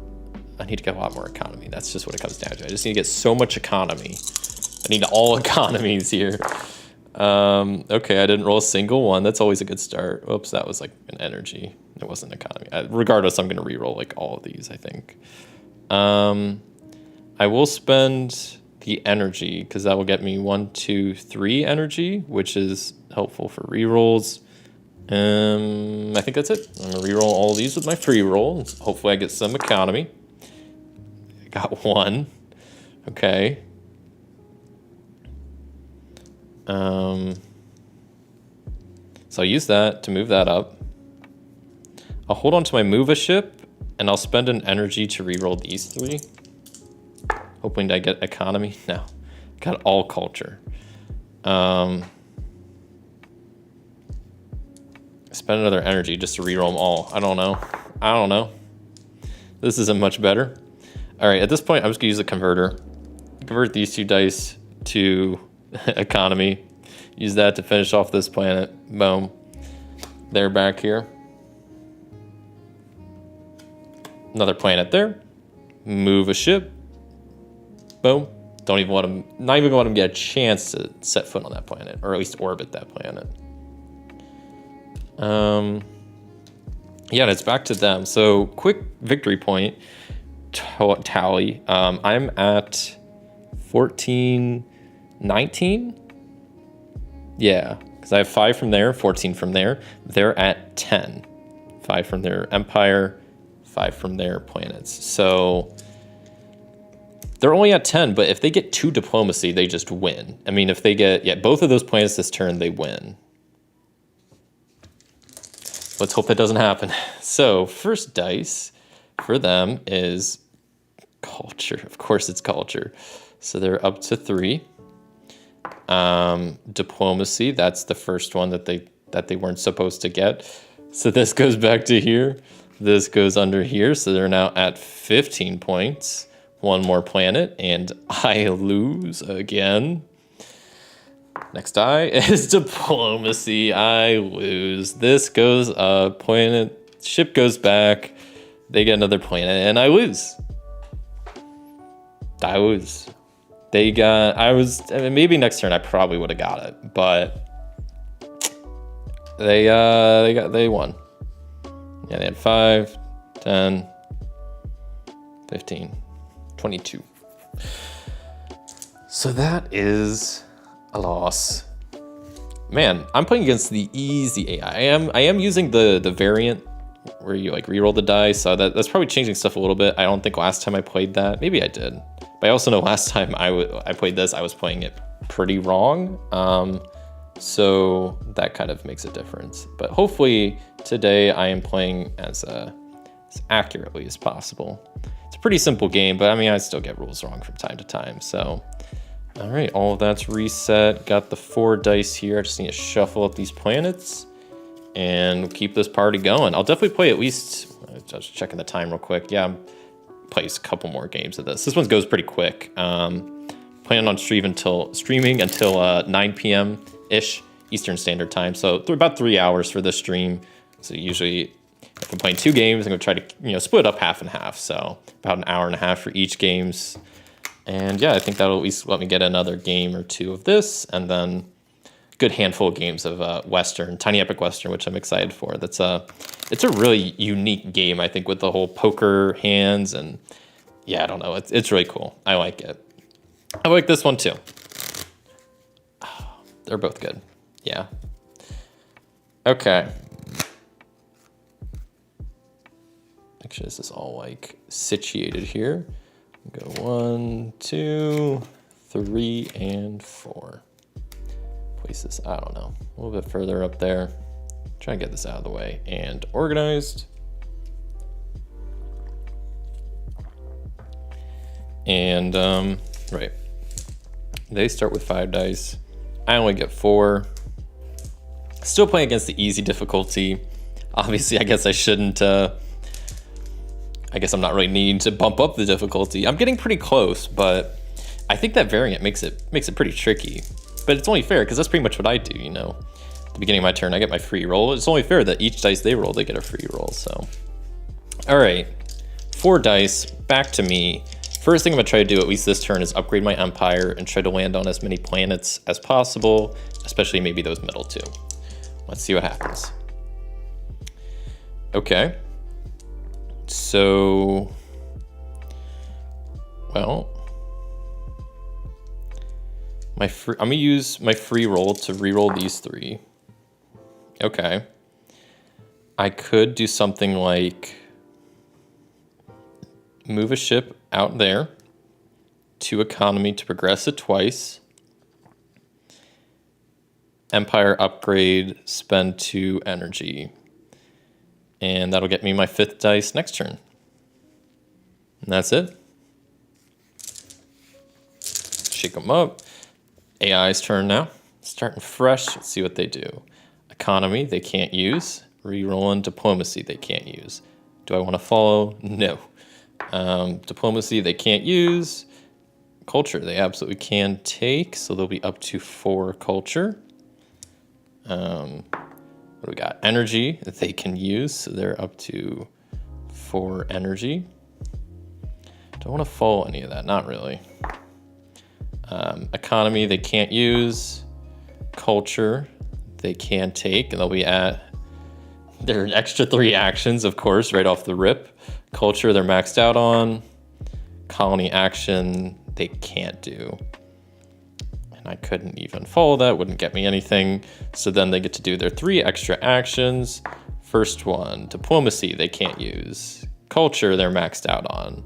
I need to get a lot more economy. That's just what it comes down to. I just need to get so much economy. I need all economies here. Okay, I didn't roll a single one. That's always a good start. Oops, that was like an energy. It wasn't economy. Regardless, I'm going to re-roll like all of these, I think. I will spend the energy because that will get me 1, 2, 3 energy, which is helpful for re-rolls. I think that's it. I'm going to re-roll all of these with my free roll. Hopefully I get some economy. I got 1. Okay. So I'll use that to move that up. I'll hold on to my move a ship, and I'll spend an energy to reroll these 3. Hoping I get economy. No, got all culture. Spend another energy just to reroll them all. I don't know. This isn't much better. All right, at this point, I'm just gonna use a converter. Convert these 2 dice to economy. Use that to finish off this planet. Boom. They're back here. Another planet there. Move a ship. Boom. Don't even let them, not even let them get a chance to set foot on that planet, or at least orbit that planet. Yeah, and it's back to them. So quick victory point tally. I'm at 14, 19. Yeah, because I have 5 from there, 14 from there. They're at 10. 5 from their empire, 5 from their planets. So they're only at 10, but if they get 2 diplomacy, they just win. I mean, if they get, both of those planets this turn, they win. Let's hope that doesn't happen. So first dice for them is culture. Of course it's culture. So they're up to 3. Diplomacy, that's the first one that they weren't supposed to get. So this goes back to here. This goes under here. So they're now at 15 points. 1 more planet, and I lose again. Next die is diplomacy. I lose. This goes up. Planet, ship goes back. They get another planet, and I lose. They got. I mean, maybe next turn I probably would have got it, but they won. Yeah, they had 5, 10, 15, 22. So that is a loss. Man, I'm playing against the easy AI. I am using the variant where you like reroll the dice, so that's probably changing stuff a little bit. I don't think last time I played that. Maybe I did. But I also know last time I played this, I was playing it pretty wrong. So that kind of makes a difference. But hopefully today I am playing as accurately as possible. It's a pretty simple game, but I mean, I still get rules wrong from time to time. So, all right, all of that's reset. Got the 4 dice here. I just need to shuffle up these planets and keep this party going. I'll definitely play at least, just checking the time real quick. Yeah, play a couple more games of this. This one goes pretty quick. Planning on streaming until 9 p.m.-ish Eastern Standard Time. So about 3 hours for this stream. So usually if I'm playing 2 games, I'm gonna try to split up half and half. So about an hour and a half for each games. And yeah, I think that'll at least let me get another game or 2 of this, and then a good handful of games of Western, Tiny Epic Western, which I'm excited for. It's a really unique game, I think, with the whole poker hands, and yeah, I don't know, it's really cool. I like it. I like this one too. Oh, they're both good. Yeah. Okay. Make sure this is all like situated here. Go 1, 2, 3, and 4. Place this, I don't know, a little bit further up there. Try and get this out of the way and organized. And right, they start with 5 dice. I only get 4. Still playing against the easy difficulty. Obviously, I guess I shouldn't. I guess I'm not really needing to bump up the difficulty. I'm getting pretty close, but I think that variant makes it pretty tricky. But it's only fair because that's pretty much what I do. You know, at the beginning of my turn, I get my free roll. It's only fair that each dice they roll, they get a free roll. So, all right, 4 dice back to me. First thing I'm gonna try to do, at least this turn, is upgrade my Empire and try to land on as many planets as possible, especially maybe those middle 2. Let's see what happens. Okay. So, well, I'm gonna use my free roll to reroll these 3. Okay. I could do something like move a ship out there, 2 economy to progress it twice. Empire upgrade, spend 2 energy. And that'll get me my 5th dice next turn. And that's it. Shake them up. AI's turn now. Starting fresh. Let's see what they do. Economy, they can't use. Rerolling diplomacy, they can't use. Do I want to follow? No. Diplomacy, they can't use. Culture, they absolutely can take. So they'll be up to 4 culture. What do we got? Energy that they can use, so they're up to 4 energy. Don't want to follow any of that, not really. Economy they can't use. Culture they can take, and they'll be at their extra 3 actions, of course, right off the rip. Culture they're maxed out on. Colony action they can't do. I couldn't even follow that, wouldn't get me anything. So then they get to do their 3 extra actions. First one, diplomacy, they can't use. Culture, they're maxed out on.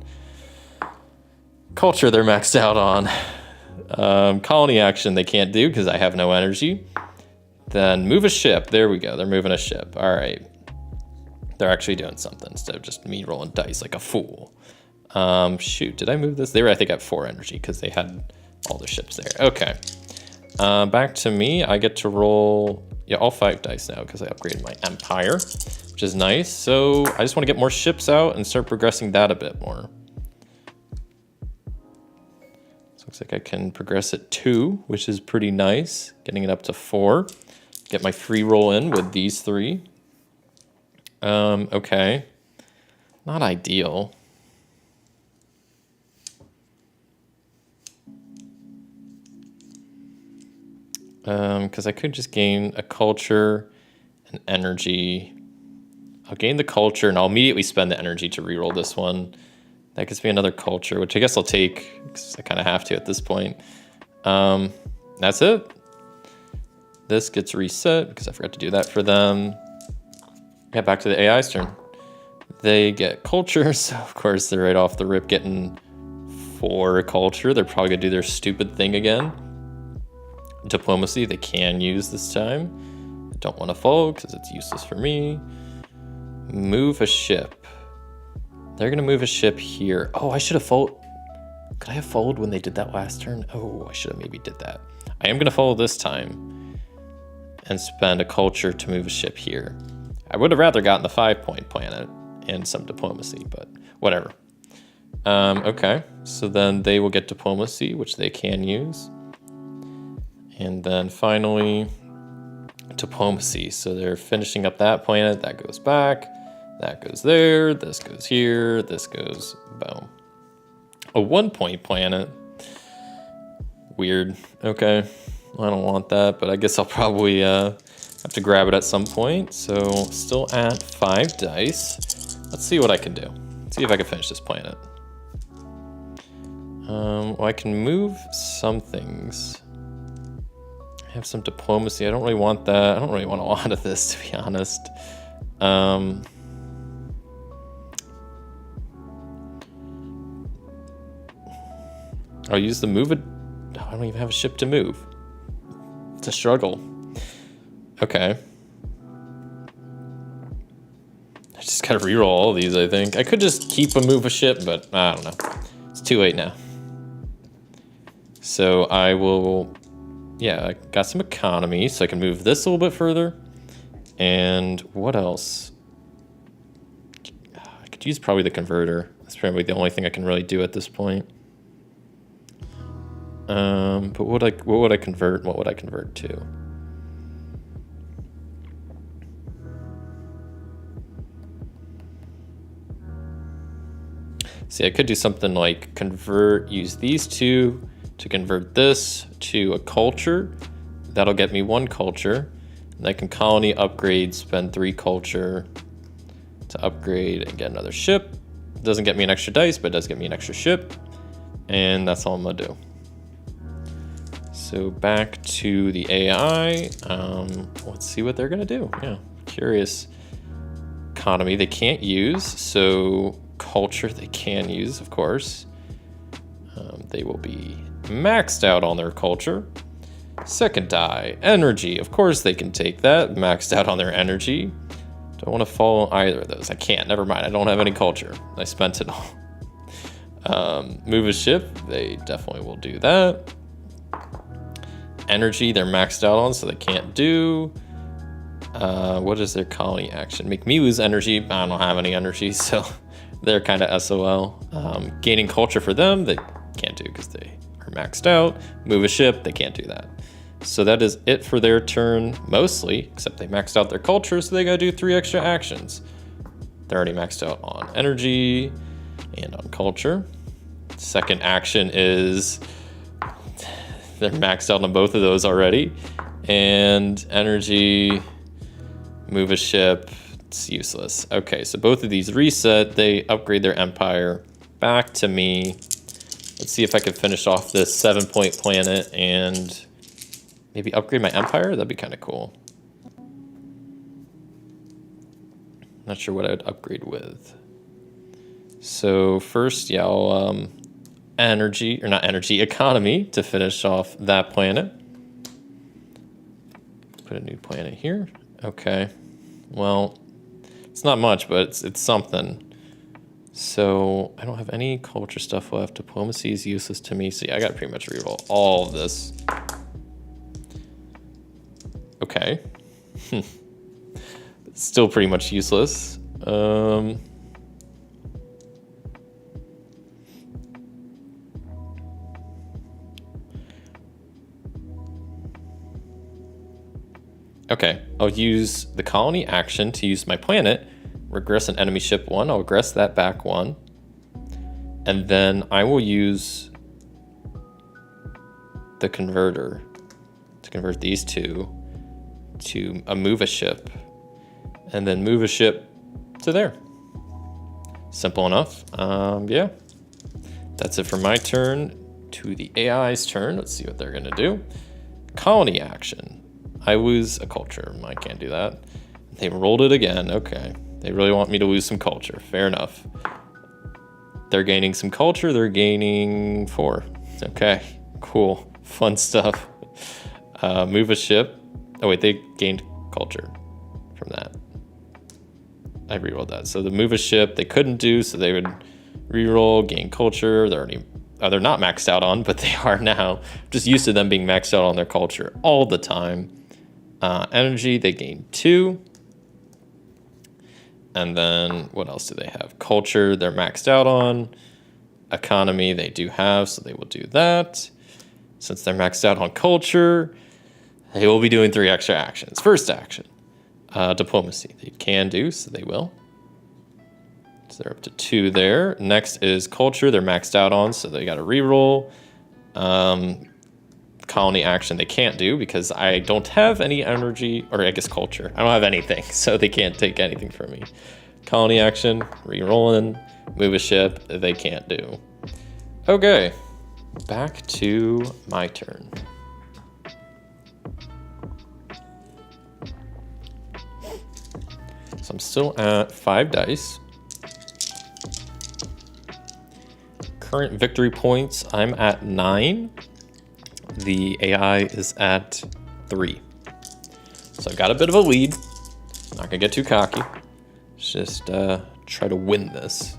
Culture, they're maxed out on. Colony action, they can't do because I have no energy. Then move a ship, there we go, they're moving a ship. All right, they're actually doing something instead of just me rolling dice like a fool. Shoot, did I move this? They were, I think, at 4 energy because they had all the ships there. Okay. Back to me. I get to roll, all 5 dice now because I upgraded my Empire, which is nice. So I just want to get more ships out and start progressing that a bit more. So looks like I can progress it 2, which is pretty nice. Getting it up to 4. Get my free roll in with these 3. Okay. Not ideal. Because I could just gain a culture and energy. I'll gain the culture and I'll immediately spend the energy to reroll this one. That gives me another culture, which I guess I'll take because I kind of have to at this point. That's it. This gets reset because I forgot to do that for them. Yeah, back to the AI's turn. They get culture, so of course they're right off the rip getting 4 culture. They're probably gonna do their stupid thing again. Diplomacy, they can use this time. I don't want to follow because it's useless for me. Move a ship. They're going to move a ship here. Oh, I should have followed. Could I have followed when they did that last turn? Oh, I should have maybe did that. I am going to follow this time and spend a culture to move a ship here. I would have rather gotten the 5-point planet and some diplomacy, but whatever. Okay, so then they will get diplomacy, which they can use. And then finally, diplomacy. So they're finishing up that planet. That goes back. That goes there. This goes here. This goes, boom. A 1-point planet. Weird. Okay. I don't want that, but I guess I'll probably have to grab it at some point. So still at 5 dice. Let's see what I can do. Let's see if I can finish this planet. Well, I can move some things. I have some diplomacy. I don't really want that. I don't really want a lot of this, to be honest. I'll use the move it. Oh, I don't even have a ship to move. It's a struggle. Okay. I just gotta reroll all of these, I think. I could just keep a move a ship, but I don't know. It's too late now. So I will, yeah, I got some economy, so I can move this a little bit further. And what else? I could use probably the converter. That's probably the only thing I can really do at this point. But what would I convert? What would I convert to? See, I could do something like use these two to convert this to a culture. That'll get me 1 culture. And I can colony upgrade, spend 3 culture to upgrade and get another ship. It doesn't get me an extra dice, but it does get me an extra ship. And that's all I'm gonna do. So back to the AI. Let's see what they're gonna do. Yeah, curious. Economy they can't use, so culture they can use, of course. They will be maxed out on their culture. Second die, energy. Of course they can take that, maxed out on their energy. Don't want to follow either of those. I can't, never mind. I don't have any culture. I spent it all. Move a ship, they definitely will do that. Energy, they're maxed out on, so they can't do. What is their colony action? Make me lose energy. I don't have any energy, so they're kind of SOL. Gaining culture for them, they can't do because they are maxed out. Move a ship, they can't do that. So that is it for their turn, mostly, except they maxed out their culture, so they gotta do 3 extra actions. They're already maxed out on energy and on culture. Second action is they're maxed out on both of those already. And energy, move a ship, it's useless. Okay, so both of these reset, they upgrade their empire back to me. Let's see if I can finish off this 7-point planet and maybe upgrade my empire. That'd be kind of cool. Not sure what I would upgrade with. So first, yeah, I'll economy to finish off that planet. Put a new planet here. Okay. Well, it's not much, but it's something. So I don't have any culture stuff left. Diplomacy is useless to me. So yeah, I got to pretty much reroll all of this. Okay. Still pretty much useless. Okay, I'll use the colony action to use my planet, regress an enemy ship 1, I'll regress that back 1, and then I will use the converter to convert these 2 to move a ship, and then move a ship to there. Simple enough. Yeah, that's it for my turn. To the AI's turn, let's see what they're gonna do. Colony action. I lose a culture. I can't do that. They rolled it again. Okay. They really want me to lose some culture. Fair enough. They're gaining some culture. They're gaining 4. Okay. Cool. Fun stuff. Move a ship. Oh, wait. They gained culture from that. I rerolled that. So the move a ship they couldn't do, so they would reroll, gain culture. They're already... they're not maxed out on, but they are now. Just used to them being maxed out on their culture all the time. Energy, they gain 2. And then what else do they have? Culture, they're maxed out on. Economy, they do have, so they will do that. Since they're maxed out on culture, they will be doing 3 extra actions. First action, diplomacy, they can do, so they will. So they're up to 2 there. Next is culture, they're maxed out on, so they got to reroll. Colony action they can't do because I don't have any energy, or I guess culture. I don't have anything, so they can't take anything from me. Colony action, re-rolling, move a ship, they can't do. Okay, back to my turn. So I'm still at 5 dice. Current victory points, I'm at 9. The AI is at 3. So I got a bit of a lead. Not gonna get too cocky. Just try to win this.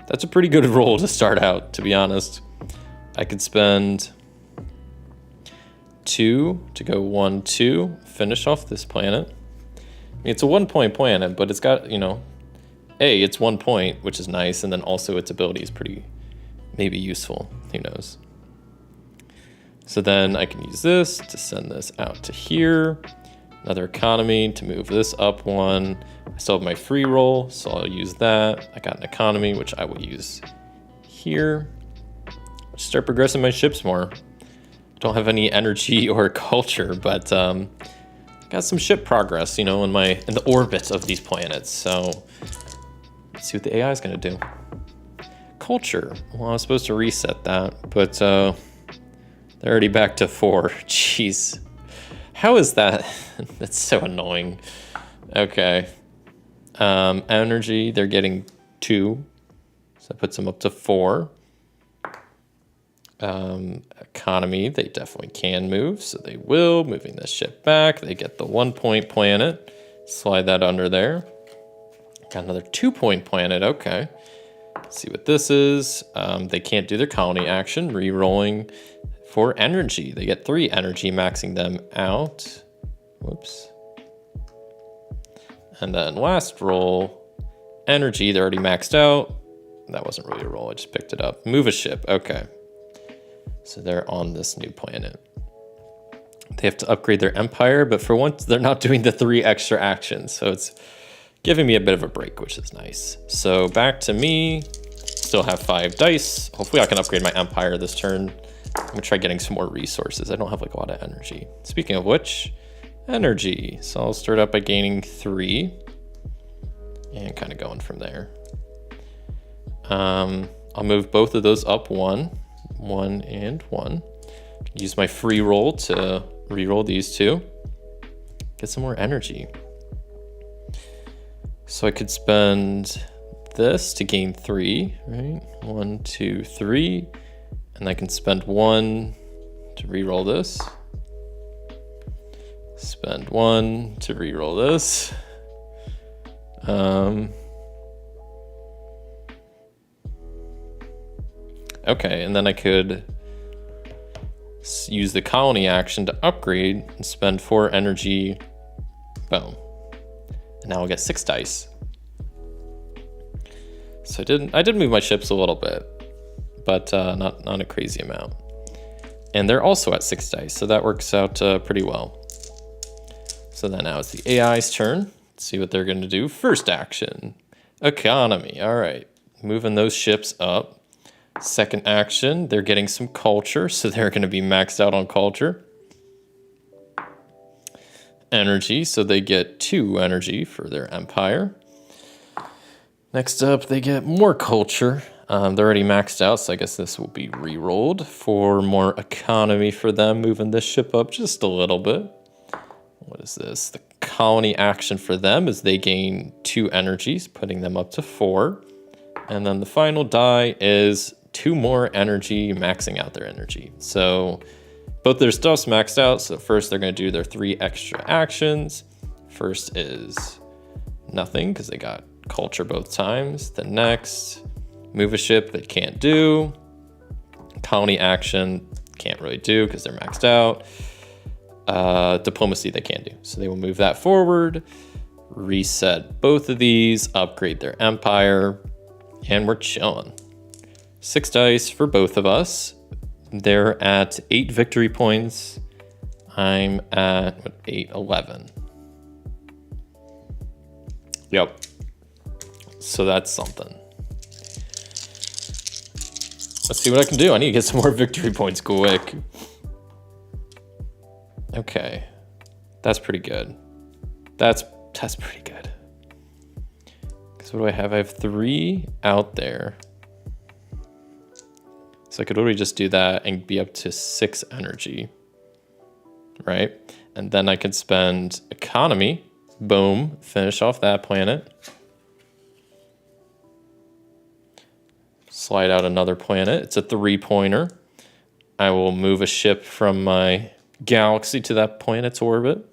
That's a pretty good roll to start out, to be honest. I could spend 2 to go 1, 2, finish off this planet. I mean, it's a 1-point planet, but it's got, it's 1 point, which is nice, and then also its ability is pretty, maybe useful. Who knows? So then I can use this to send this out to here. Another economy to move this up 1. I still have my free roll, so I'll use that. I got an economy, which I will use here. Start progressing my ships more. Don't have any energy or culture, but got some ship progress, in the orbit of these planets. So let's see what the AI is gonna do. Culture. Well, I was supposed to reset that, but they're already back to 4. Jeez. How is that? That's so annoying. Okay. Energy, they're getting 2. So that puts them up to 4. Economy, they definitely can move, so they will. Moving this ship back, they get the 1-point planet. Slide that under there. Got another 2-point planet, okay. Let's see what this is. They can't do their colony action. Re-rolling for energy. They get 3 energy, maxing them out. Whoops. And then last roll, energy, they're already maxed out. That wasn't really a roll, I just picked it up. Move a ship, okay. So they're on this new planet. They have to upgrade their empire, but for once, they're not doing the 3 extra actions. So it's giving me a bit of a break, which is nice. So back to me, still have 5 dice. Hopefully I can upgrade my empire this turn. I'm gonna try getting some more resources. I don't have a lot of energy. Speaking of which, energy. So I'll start out by gaining 3 and kind of going from there. I'll move both of those up 1 and 1. Use my free roll to re-roll these 2. Get some more energy. So I could spend this to gain 3, right? 1, 2, 3. And I can spend 1 to re-roll this. Spend 1 to re-roll this. Okay, and then I could use the colony action to upgrade and spend 4 energy. Boom. And now I'll get 6 dice. So I did move my ships a little bit, but not a crazy amount. And they're also at 6 dice, so that works out pretty well. So then now it's the AI's turn. Let's see what they're going to do. First action, economy. All right, moving those ships up. Second action, they're getting some culture, so they're going to be maxed out on culture. Energy, so they get 2 energy for their empire. Next up, they get more culture. They're already maxed out, so I guess this will be re-rolled for more economy for them, moving this ship up just a little bit. What is this? The colony action for them is they gain 2 energies, putting them up to 4. And then the final die is 2 more energy, maxing out their energy. So both their stuff's maxed out. So first they're going to do their 3 extra actions. First is nothing because they got culture both times. The next, move a ship they can't do. Colony action can't really do because they're maxed out. Diplomacy they can do. So they will move that forward, reset both of these, upgrade their empire, and we're chilling. 6 dice for both of us. They're at 8 victory points. I'm at 8, 11. Yep. So that's something. Let's see what I can do. I need to get some more victory points quick. Okay. That's pretty good. That's pretty good. Because what do I have? I have 3 out there. So I could literally just do that and be up to 6 energy, right? And then I could spend economy, boom, finish off that planet. Slide out another planet. It's a 3-pointer. I will move a ship from my galaxy to that planet's orbit.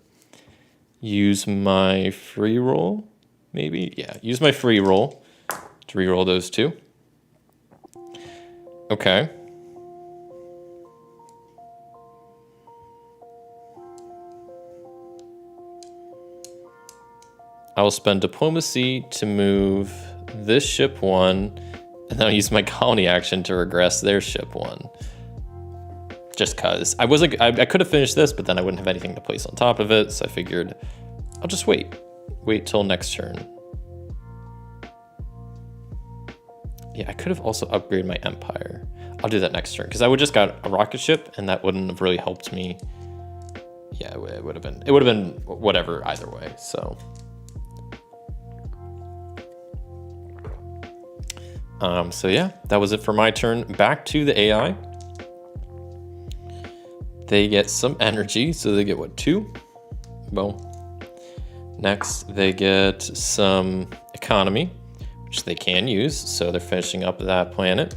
Use my free roll, maybe? Yeah, use my free roll to reroll those 2. Okay. I will spend diplomacy to move this ship 1, and then I'll use my colony action to regress their ship 1. Just cause I could have finished this, but then I wouldn't have anything to place on top of it. So I figured I'll just wait till next turn. Yeah, I could have also upgraded my empire. I'll do that next turn because I would just got a rocket ship, and that wouldn't have really helped me. Yeah, it would have been whatever either way. So. So yeah, that was it for my turn. Back to the AI. They get some energy, so they get what, 2? Well, next they get some economy, which they can use, so they're finishing up that planet.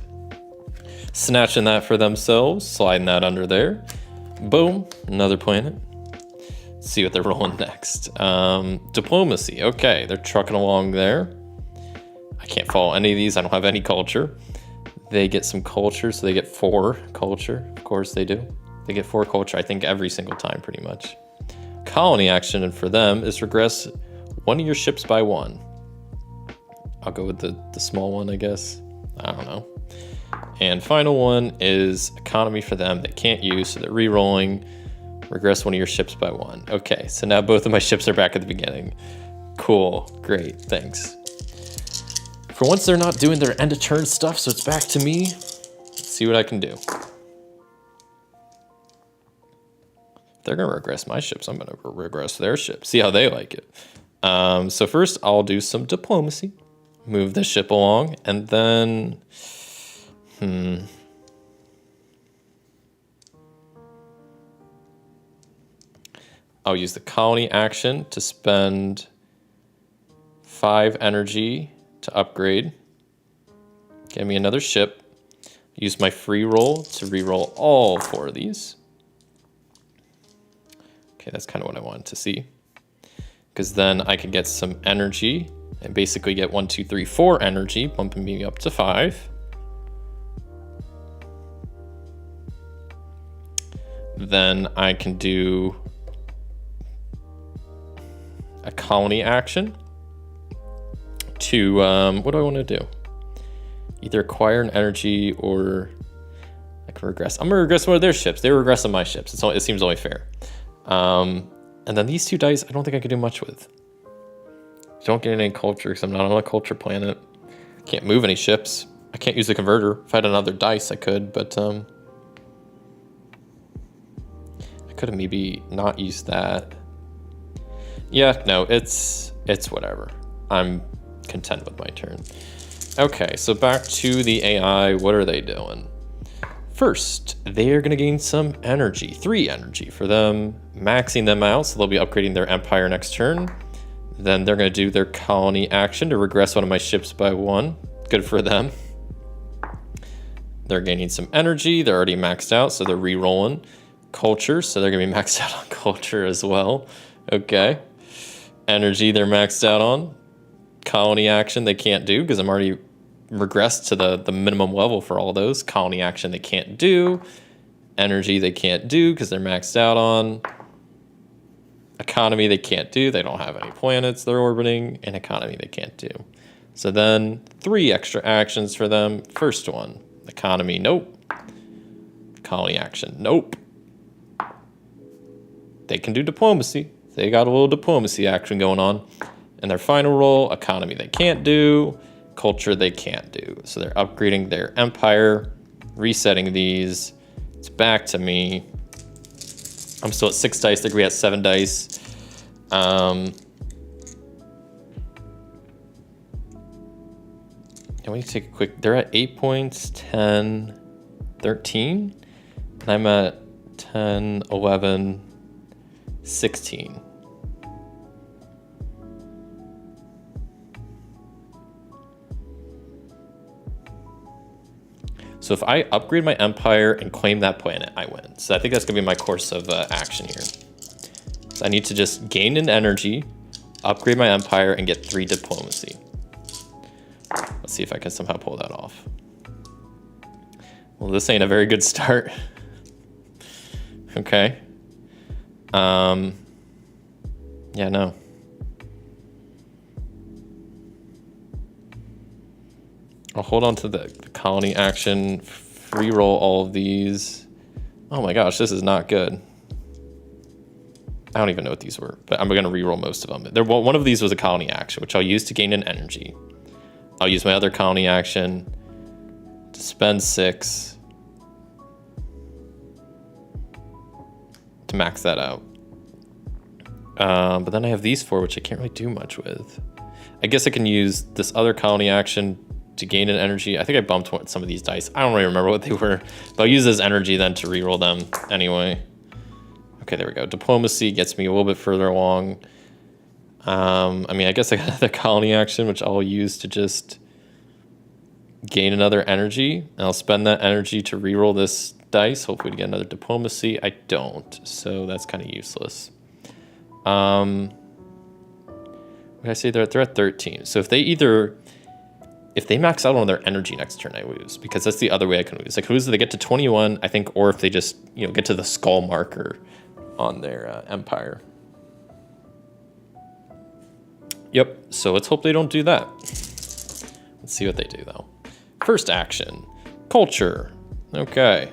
Snatching that for themselves, sliding that under there. Boom, another planet. Let's see what they're rolling next. Diplomacy, okay, they're trucking along there. I can't follow any of these, I don't have any culture. They get some culture, so they get 4 culture, of course they do. They get 4 culture, I think, every single time, pretty much. Colony action for them is regress 1 of your ships by 1. I'll go with the small one, I guess. I don't know. And final one is economy for them. They can't use, so they're re-rolling. Regress 1 of your ships by 1. Okay, so now both of my ships are back at the beginning. Cool, great, thanks. For once, they're not doing their end of turn stuff, so it's back to me. Let's see what I can do. They're gonna regress my ships. I'm gonna regress their ships. See how they like it. So first, I'll do some diplomacy. Move the ship along, and then, I'll use the colony action to spend 5 energy to upgrade. Get me another ship. Use my free roll to re-roll all 4 of these. Okay, that's kind of what I wanted to see. Because then I could get some energy and basically get 1, 2, 3, 4 energy, bumping me up to 5. Then I can do a colony action to, what do I want to do? Either acquire an energy or I can regress. I'm gonna regress one of their ships. They regress on my ships. It seems only fair. And then these 2 dice, I don't think I could do much with. Don't get any culture because I'm not on a culture planet. Can't move any ships. I can't use the converter. If I had another dice, I could, but I could have maybe not used that. Yeah, no, it's whatever. I'm content with my turn. Okay, so back to the AI. What are they doing? First, they are going to gain some energy, 3 energy for them, maxing them out, so they'll be upgrading their empire next turn. Then they're going to do their colony action to regress 1 of my ships by 1. Good for them. They're gaining some energy. They're already maxed out, so they're re-rolling. Culture, so they're going to be maxed out on culture as well. Okay. Energy, they're maxed out on. Colony action, they can't do because I'm already regressed to the minimum level for all those. Colony action, they can't do. Energy, they can't do because they're maxed out on. Economy, they can't do. They don't have any planets they're orbiting. And economy, they can't do. So then 3 extra actions for them. First one, economy, nope. Colony action, nope. They can do diplomacy. They got a little diplomacy action going on. And their final roll, economy, they can't do. Culture, they can't do. So they're upgrading their empire, resetting these. It's back to me. I'm still at 6 dice. They're gonna be at 7 dice. And we need to take a quick, they're at 8 points, 10. 13, and I'm at 10, 11, 16. So if I upgrade my empire and claim that planet, I win. So I think that's gonna be my course of action here. So I need to just gain an energy, upgrade my empire, and get 3 diplomacy. Let's see if I can somehow pull that off. Well, this ain't a very good start. Okay. Yeah, no. I'll hold on to the colony action, free roll all of these. Oh my gosh, this is not good. I don't even know what these were, but I'm gonna re-roll most of them. One of these was a colony action, which I'll use to gain an energy. I'll use my other colony action to spend 6 to max that out. But then I have these 4, which I can't really do much with. I guess I can use this other colony action to gain an energy. I think I bumped some of these dice. I don't really remember what they were, but I'll use this energy then to re-roll them anyway. Okay, there we go. Diplomacy gets me a little bit further along. I mean, I guess I got another colony action, which I'll use to just gain another energy. And I'll spend that energy to re-roll this dice, hopefully to get another diplomacy. I don't, so that's kind of useless. What did I say? They're at 13. So if they max out on their energy next turn, I lose, because that's the other way I can lose. I can lose if they get to 21, I think, or if they just, get to the skull marker on their empire. Yep, so let's hope they don't do that. Let's see what they do, though. First action, culture. Okay,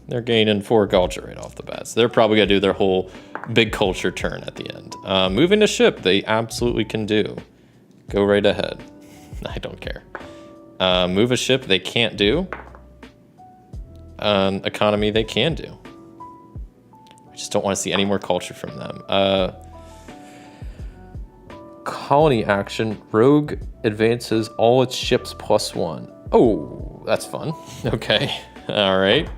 they're gaining 4 culture right off the bat. So they're probably gonna do their whole big culture turn at the end. Moving a ship, they absolutely can do. Go right ahead. I don't care. Move a ship, they can't do. Economy, they can do. I just don't want to see any more culture from them. Colony action, rogue advances all its ships +1. Oh, that's fun. Okay, all right.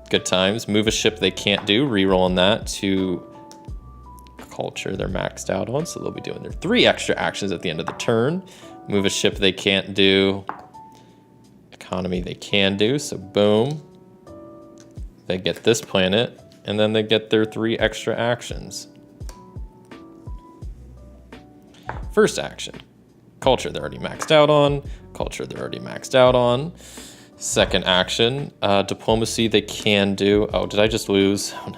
Good times. Move a ship they can't do, re-rolling that to culture they're maxed out on, so they'll be doing their 3 extra actions at the end of the turn. Move a ship they can't do. Economy they can do, so boom. They get this planet, and then they get their 3 extra actions. First action, culture they're already maxed out on. Culture they're already maxed out on. Second action, diplomacy they can do. Oh, did I just lose? Oh no.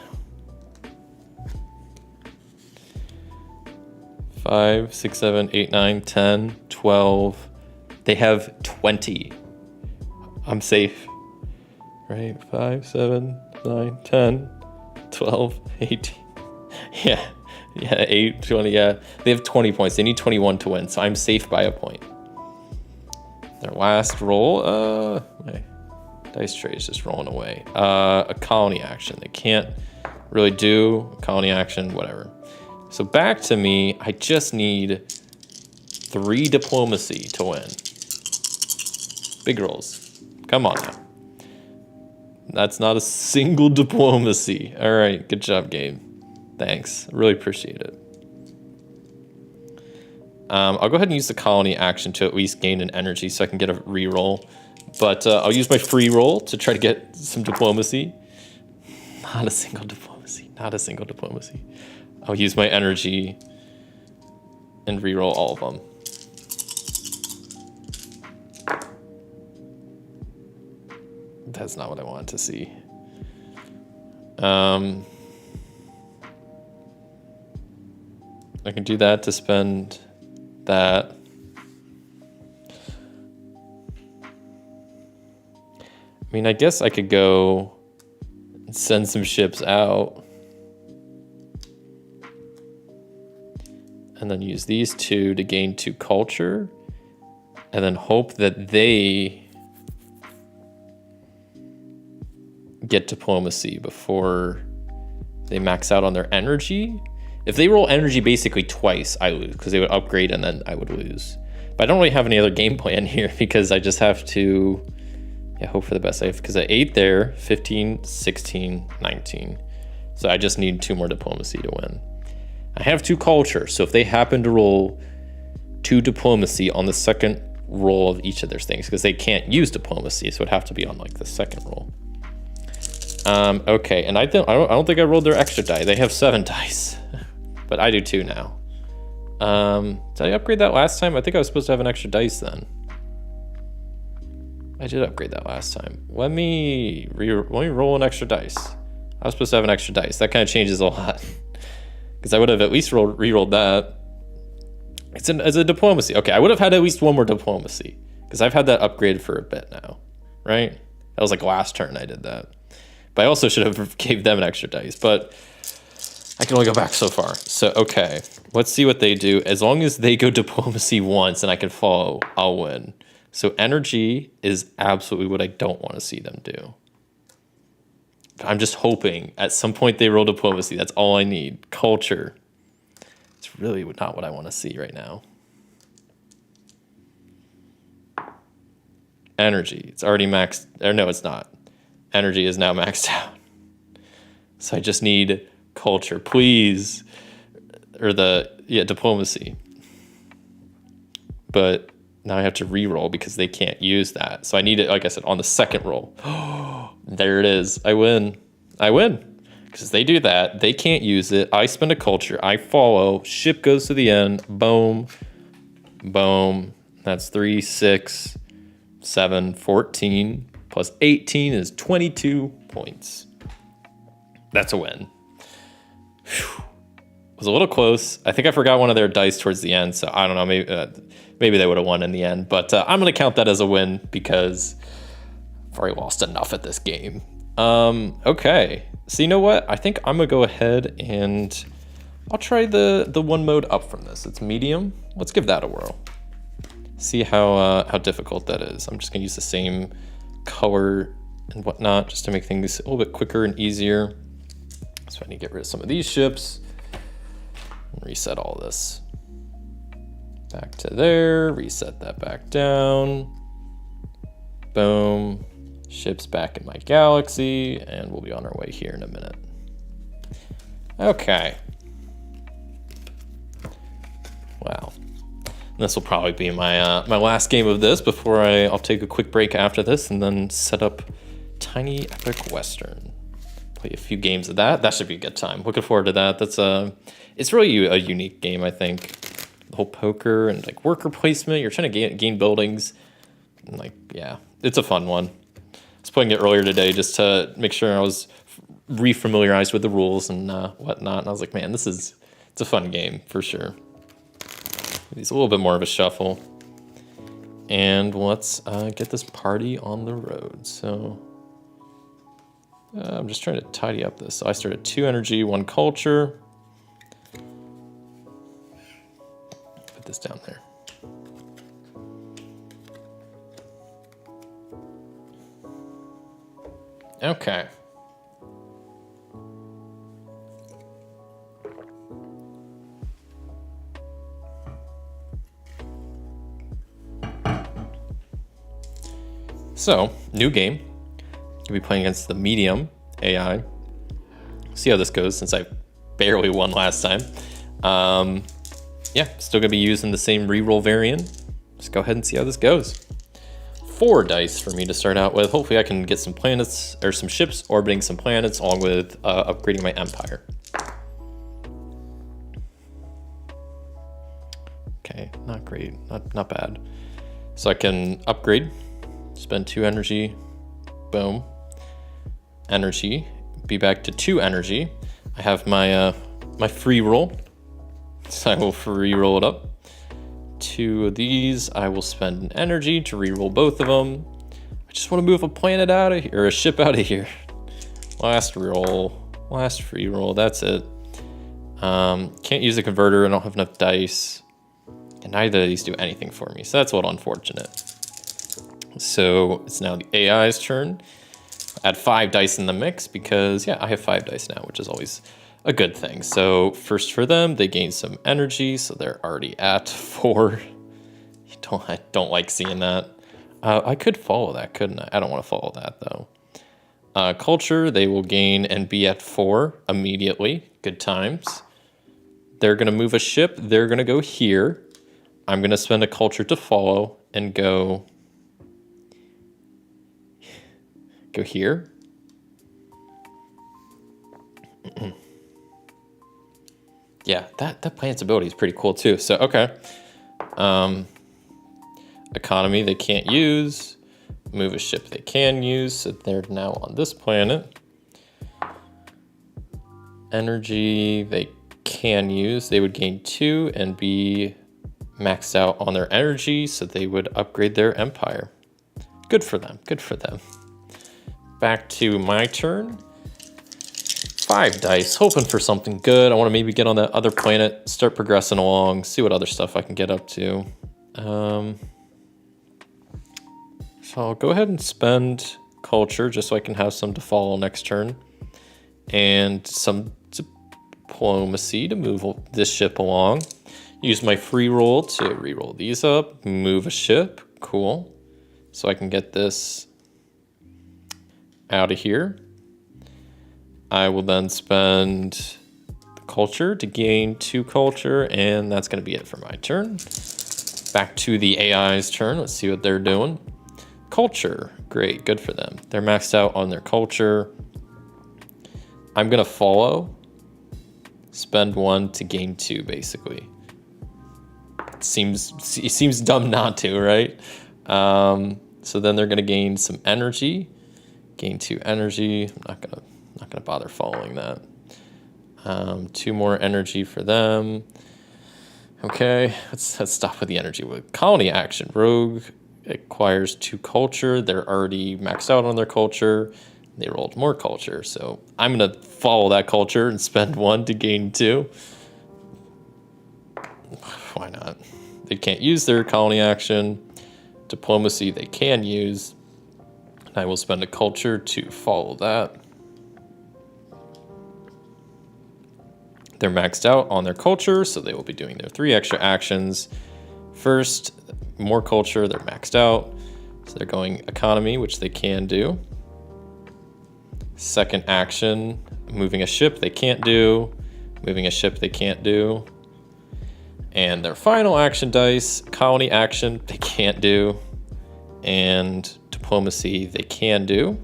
5, 6, 7, 8, 9, 10, 12. They have 20. I'm safe. Right? 5, 7, 9, 10, 12, 18. Yeah, 8, 20. Yeah, they have 20 points. They need 21 to win, so I'm safe by a point. Their last roll, my dice tray is just rolling away. A colony action. They can't really do a colony action, whatever. So back to me, I just need 3 diplomacy to win. Big rolls. Come on now. That's not a single diplomacy. All right, good job, game. Thanks, I really appreciate it. I'll go ahead and use the colony action to at least gain an energy so I can get a re-roll. But I'll use my free roll to try to get some diplomacy. Not a single diplomacy, not a single diplomacy. I'll use my energy and re-roll all of them. That's not what I wanted to see. I can do that to spend that. I mean, I guess I could go and send some ships out. And then use these 2 to gain 2 culture. And then hope that they get diplomacy before they max out on their energy. If they roll energy basically twice, I lose, because they would upgrade and then I would lose. But I don't really have any other game plan here, because I just have to Yeah, hope for the best. Because at 8 there, 15, 16, 19. So I just need 2 more diplomacy to win. I have 2 culture, so if they happen to roll 2 diplomacy on the second roll of each of their things, because they can't use diplomacy, so it'd have to be on like the second roll. Okay, and I don't think I rolled their extra die. They have 7 dice, but I do 2 now. Did I upgrade that last time? I think I was supposed to have an extra dice then. I did upgrade that last time. Let me roll an extra dice. I was supposed to have an extra dice. That kind of changes a lot. Because I would have at least re-rolled that. It's a diplomacy. Okay, I would have had at least 1 more diplomacy. Because I've had that upgraded for a bit now. Right? That was like last turn I did that. But I also should have gave them an extra dice. But I can only go back so far. So, okay. Let's see what they do. As long as they go diplomacy once and I can follow, I'll win. So energy is absolutely what I don't want to see them do. I'm just hoping at some point they roll diplomacy. That's all I need. Culture. It's really not what I want to see right now. Energy. It's already maxed. Or no, it's not. Energy is now maxed out. So I just need culture, please. Or diplomacy. But now I have to re-roll because they can't use that. So I need it, like I said, on the second roll. There it is. I win. Because they do that. They can't use it. I spend a culture. I follow. Ship goes to the end. Boom. Boom. That's 3, 6, 7, 14. Plus 18 is 22 points. That's a win. Whew. Was a little close. I think I forgot one of their dice towards the end, so I don't know. Maybe they would have won in the end, but I'm going to count that as a win because I've already lost enough at this game. Okay, so you know what? I think I'm going to go ahead and I'll try the one mode up from this. It's medium. Let's give that a whirl. See how difficult that is. I'm just going to use the same color and whatnot just to make things a little bit quicker and easier. So I need to get rid of some of these ships. Reset all this back to there, reset that back down, boom, ship's back in my galaxy, and we'll be on our way here in a minute. Okay. Wow. This will probably be my my last game of this before I'll take a quick break after this and then set up Tiny Epic Western. Play a few games of that. That should be a good time. Looking forward to that. It's really a unique game, I think. The whole poker and like worker placement. You're trying to gain buildings. And yeah, it's a fun one. I was playing it earlier today just to make sure I was re-familiarized with the rules and whatnot. And I was like, man, it's a fun game for sure. It's a little bit more of a shuffle. And let's get this party on the road. So I'm just trying to tidy up this. So I started 2 energy, 1 culture. Put this down there. Okay. So, new game. You'll be playing against the medium AI. See how this goes since I barely won last time. Yeah, still gonna be using the same reroll variant. Let's go ahead and see how this goes. 4 dice for me to start out with. Hopefully I can get some planets or some ships orbiting some planets along with upgrading my empire. Okay, not great, not bad. So I can upgrade, spend 2 energy, boom. Energy, be back to 2 energy. I have my my free roll, so I will free roll it up. 2 of these, I will spend an energy to re-roll both of them. I just want to move a planet out of here, or a ship out of here. Last roll, last free roll, that's it. Can't use a converter, I don't have enough dice. And neither of these do anything for me, so that's a little unfortunate. So it's now the AI's turn. Add 5 dice in the mix because, yeah, I have 5 dice now, which is always a good thing. So first for them, they gain some energy, so they're already at 4. I don't like seeing that. I could follow that, couldn't I? I don't want to follow that, though. Culture, they will gain and be at 4 immediately. Good times. They're going to move a ship. They're going to go here. I'm going to spend a culture to follow and go here. Yeah, that planet's ability is pretty cool too. So, okay. Economy they can't use. Move a ship they can use. So they're now on this planet. Energy they can use. They would gain 2 and be maxed out on their energy. So they would upgrade their empire. Good for them. Good for them. Back to my turn. 5 dice, hoping for something good. I want to maybe get on that other planet, start progressing along, see what other stuff I can get up to. So I'll go ahead and spend culture just so I can have some to follow next turn. And some diplomacy to move this ship along. Use my free roll to re-roll these up. Move a ship. Cool. So I can get this out of here. I will then spend culture to gain 2 culture, and that's going to be it for my turn. Back to the AI's turn. Let's see what they're doing. Culture. Great. Good for them. They're maxed out on their culture. I'm going to follow. Spend 1 to gain 2, basically. It seems dumb not to, right? So then they're going to gain some energy. Gain 2 energy. I'm not going to bother following that. 2 more energy for them. Okay, let's stop with the energy. With colony action, rogue acquires 2 culture. They're already maxed out on their culture. They rolled more culture, so I'm gonna follow that culture and spend 1 to gain 2. Why not? They can't use their colony action. Diplomacy they can use. I will spend a culture to follow that. They're maxed out on their culture, so they will be doing their 3 extra actions. First, more culture, they're maxed out. So they're going economy, which they can do. Second action, moving a ship they can't do. Moving a ship they can't do. And their final action dice, colony action they can't do. And diplomacy they can do.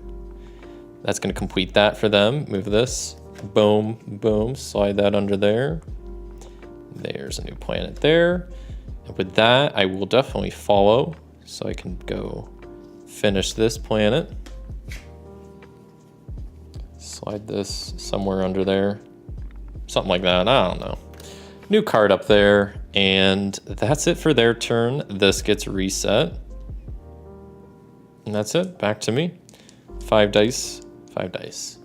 That's going to complete that for them. Move this. Boom, boom, slide that under there. There's a new planet there. And with that, I will definitely follow. So I can go finish this planet. Slide this somewhere under there. Something like that, I don't know. New card up there. And that's it for their turn. This gets reset. And that's it, back to me. 5 dice, 5 dice.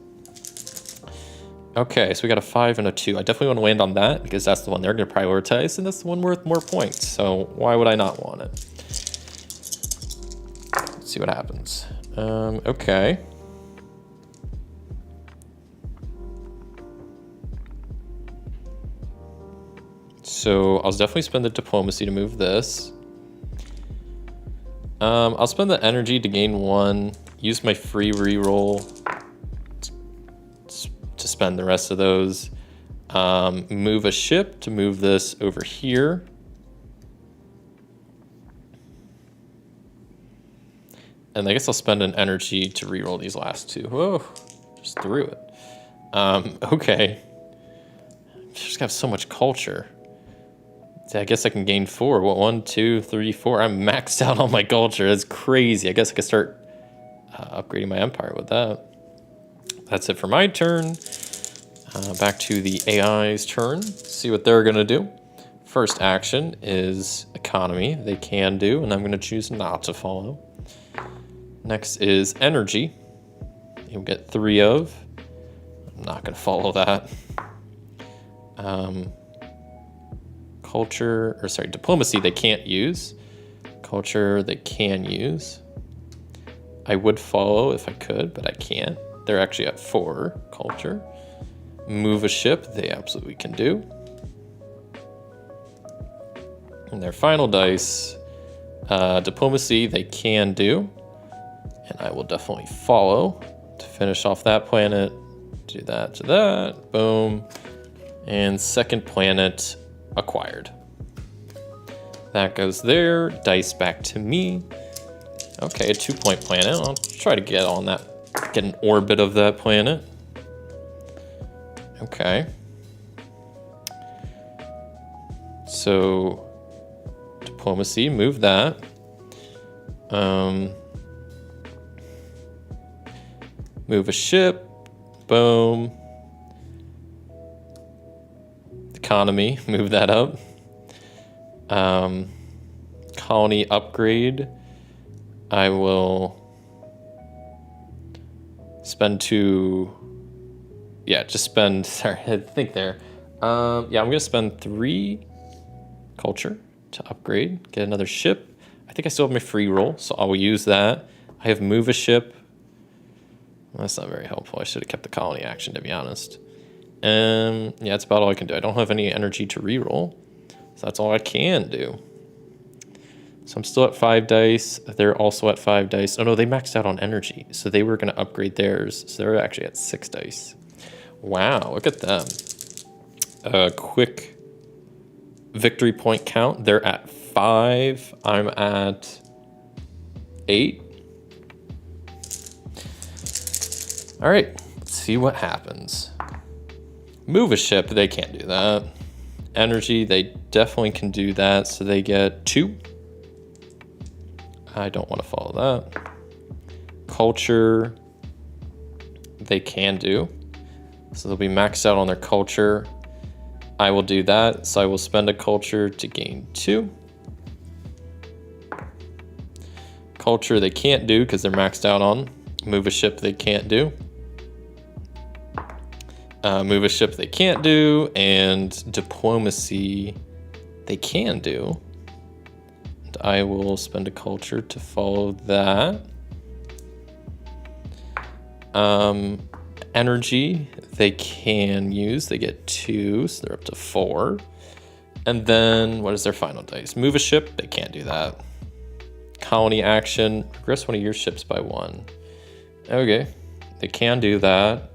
Okay, so we got a 5 and a 2. I definitely want to land on that because that's the one they're going to prioritize, and that's the one worth more points. So why would I not want it? Let's see what happens. Okay. So I'll definitely spend the diplomacy to move this. I'll spend the energy to gain 1. Use my free reroll to spend the rest of those. Move a ship to move this over here. And I guess I'll spend an energy to reroll these last 2. Whoa, just threw it. Okay. Just got so much culture. I guess I can gain 4. What, 1, 2, 3, 4? I'm maxed out on my culture. That's crazy. I guess I could start upgrading my empire with that. That's it for my turn. Back to the AI's turn. See what they're going to do. First action is economy. They can do, and I'm going to choose not to follow. Next is energy. You'll get 3 of. I'm not going to follow that. Diplomacy they can't use. Culture they can use. I would follow if I could, but I can't. They're actually at 4 culture. Move a ship they absolutely can do. And their final dice, Diplomacy, they can do. And I will definitely follow to finish off that planet. Do that to that. Boom. And second planet acquired. That goes there. Dice back to me. Okay, a 2-point planet. I'll try to get on that, get an orbit of that planet. Okay. So, diplomacy, move that. Move a ship. Boom. Economy, move that up. Colony upgrade. I will spend just spend, sorry, I think there. I'm gonna spend 3 culture to upgrade, get another ship. I think I still have my free roll, so I will use that. I have move a ship. Well, that's not very helpful. I should have kept the colony action, to be honest. That's about all I can do. I don't have any energy to reroll, so that's all I can do. So I'm still at 5 dice. They're also at 5 dice. Oh no, they maxed out on energy, so they were gonna upgrade theirs. So they're actually at 6 dice. Wow, look at them. A quick victory point count. They're at 5. I'm at 8. All right, let's see what happens. Move a ship, they can't do that. Energy, they definitely can do that, so they get 2. I don't want to follow that. Culture, they can do. So they'll be maxed out on their culture. I will do that, so I will spend a culture to gain 2. Culture, they can't do because they're maxed out on. Move a ship, they can't do. Move a ship, they can't do. And diplomacy, they can do. And I will spend a culture to follow that. Energy, they can use. They get 2, so they're up to 4. And then, what is their final dice? Move a ship, they can't do that. Colony action, progress one of your ships by 1. Okay, they can do that.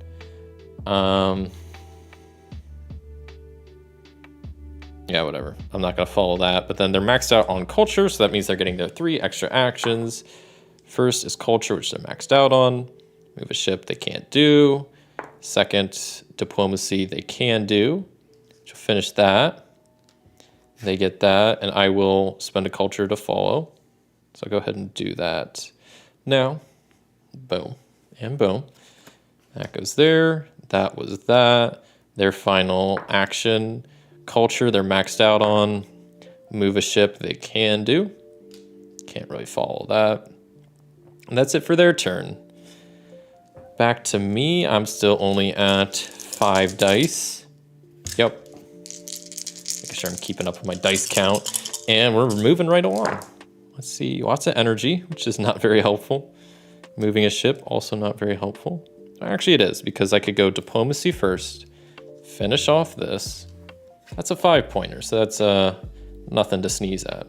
Whatever. I'm not going to follow that. But then they're maxed out on culture, so that means they're getting their 3 extra actions. First is culture, which they're maxed out on. Move a ship, they can't do. Second, diplomacy, they can do. So finish that. They get that, and I will spend a culture to follow. So I'll go ahead and do that now. Boom, and boom. That goes there. That was that. Their final action. Culture, they're maxed out on. Move a ship, they can do. Can't really follow that. And that's it for their turn. Back to me. I'm still only at 5 dice. Yep. Making sure I'm keeping up with my dice count. And we're moving right along. Let's see. Lots of energy, which is not very helpful. Moving a ship, also not very helpful. Actually, it is, because I could go diplomacy first, finish off this. That's a 5-pointer, so that's nothing to sneeze at.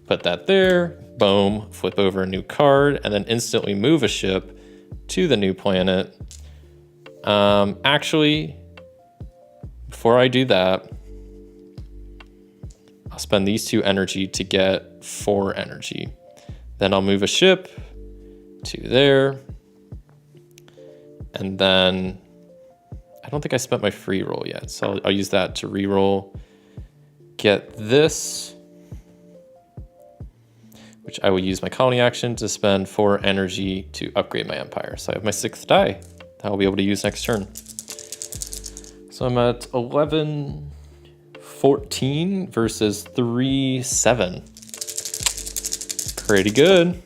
Put that there, boom, flip over a new card, and then instantly move a ship to the new planet. Actually, before I do that, I'll spend these 2 energy to get 4 energy. Then I'll move a ship to there. And then I don't think I spent my free roll yet, so I'll use that to re-roll. Get this, which I will use my colony action to spend 4 energy to upgrade my empire. So I have my 6th die that I'll be able to use next turn. So I'm at 11-14 versus 3-7. Pretty good.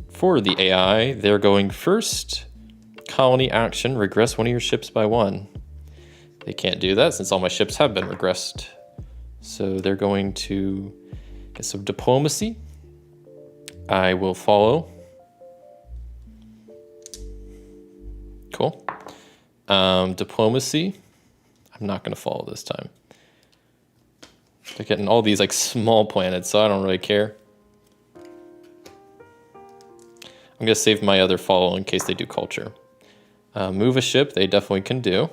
For the AI, they're going first. Colony action, regress one of your ships by 1. They can't do that since all my ships have been regressed. So they're going to get some diplomacy. I will follow. Cool. Diplomacy. I'm not going to follow this time. They're getting all these like small planets, so I don't really care. I'm gonna save my other follow in case they do culture. Move a ship, they definitely can do.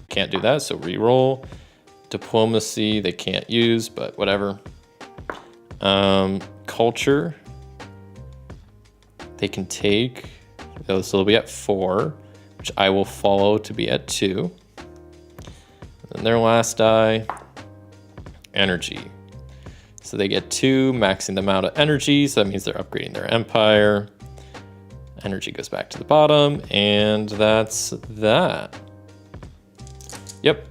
Can't do that, so reroll. Diplomacy, they can't use, but whatever. Culture, they can take. So they'll be at 4, which I will follow to be at 2. And their last die, energy. So they get 2, maxing them out of energy, so that means they're upgrading their empire. Energy goes back to the bottom, and that's that. Yep.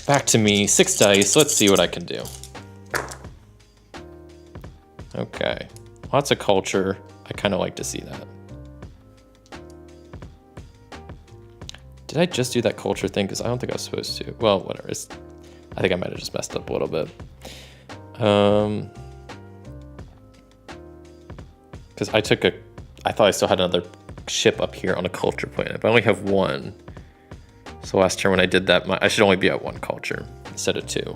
Back to me, 6 dice. Let's see what I can do. Okay, lots of culture. I kind of like to see that. Did I just do that culture thing? Because I don't think I was supposed to. Well, whatever. I think I might have just messed up a little bit. Because I thought I still had another ship up here on a culture planet, but I only have 1. So last turn when I did that, I should only be at 1 culture instead of 2.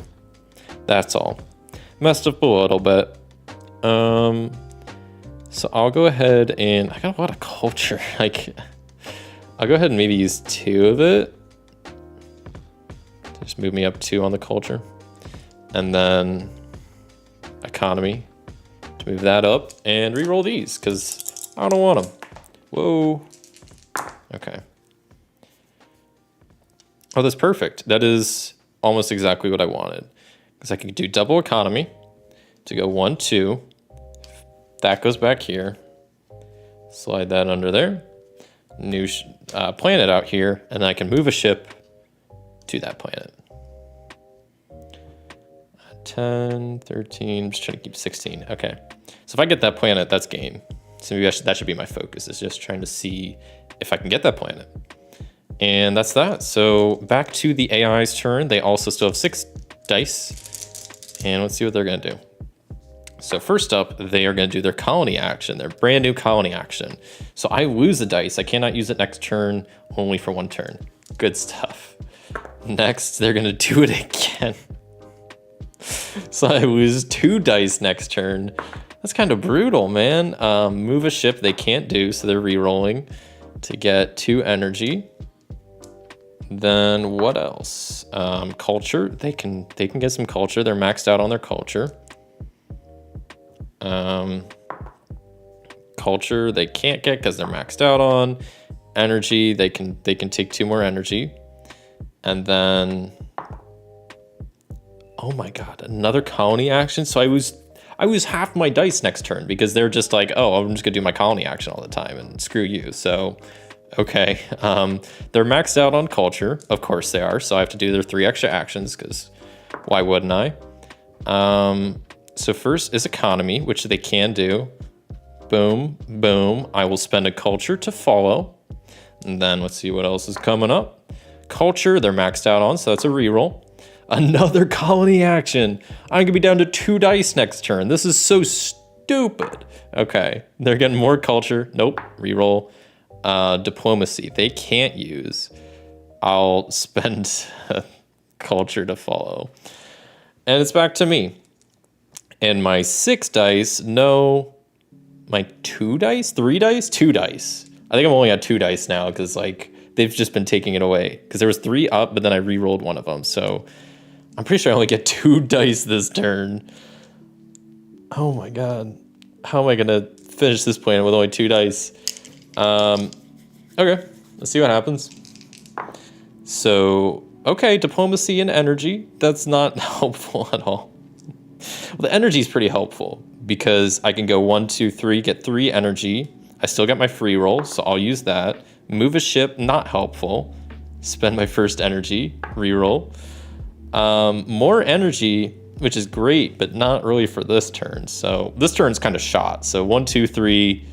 That's all. Messed up a little bit. So I'll go ahead and I got a lot of culture. Like, I'll go ahead and maybe use 2 of it. Just move me up 2 on the culture. And then economy to move that up and re-roll these because I don't want them. Whoa. Okay. Oh, that's perfect. That is almost exactly what I wanted. Because I can do double economy to go 1, 2. That goes back here. Slide that under there. New planet out here. And I can move a ship to that planet. 10, 13, just trying to keep 16. Okay. So if I get that planet, that's game. So maybe that should be my focus, is just trying to see if I can get that planet. And that's that. So back to the AI's turn. They also still have 6 dice. And let's see what they're going to do. So first up, they are going to do their colony action, their brand new colony action. So I lose a dice. I cannot use it next turn, only for 1 turn. Good stuff. Next, they're going to do it again. So I lose 2 dice next turn. That's kind of brutal, man. Move a ship they can't do, so they're re-rolling to get 2 energy. Then what else? Culture, they can get some culture. They're maxed out on their culture. Culture they can't get because they're maxed out on. Energy, they can take 2 more energy. And then, oh my god, another colony action. So I lose half my dice next turn because they're just like, oh, I'm just gonna do my colony action all the time and screw you. So okay, they're maxed out on culture. Of course they are. So I have to do their 3 extra actions because why wouldn't I? So first is economy, which they can do. Boom, boom. I will spend a culture to follow. And then let's see what else is coming up. Culture, they're maxed out on, so that's a reroll. Another colony action. I'm gonna be down to 2 dice next turn. This is so stupid. Okay, they're getting more culture. Nope, reroll. Diplomacy, they can't use. I'll spend culture to follow. And it's back to me. And my 6 dice, no, my 2 dice, 3 dice, 2 dice. I think I'm only at 2 dice now because like they've just been taking it away. Because there was 3 up, but then I re-rolled 1 of them. So I'm pretty sure I only get 2 dice this turn. Oh my god. How am I gonna finish this planet with only 2 dice? Okay, let's see what happens. So, okay, diplomacy and energy. That's not helpful at all. Well, the energy is pretty helpful because I can go 1, 2, 3, get 3 energy. I still got my free roll, so I'll use that. Move a ship, not helpful. Spend my first energy, reroll. More energy, which is great, but not really for this turn. So this turn's kind of shot. So 1, 2, 3,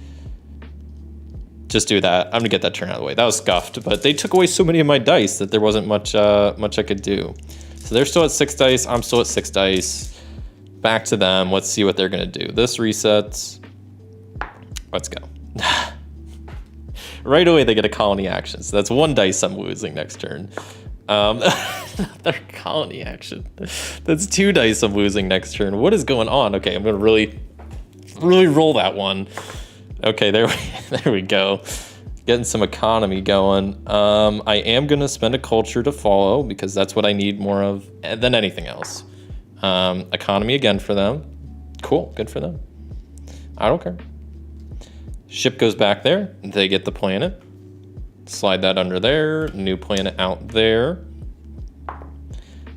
just do that. I'm gonna get that turn out of the way. That was scuffed, but they took away so many of my dice that there wasn't much I could do. So they're still at 6 dice. I'm still at 6 dice. Back to them. Let's see what they're gonna do. This resets. Let's go. Right away, they get a colony action. So that's 1 dice I'm losing next turn. Another colony action. That's 2 dice I'm losing next turn. What is going on? Okay, I'm gonna really roll that one. Okay, there we go. Getting some economy going. I am gonna spend a culture to follow because that's what I need more of than anything else. Economy again for them. Cool, good for them. I don't care. Ship goes back there. They get the planet. Slide that under there. New planet out there.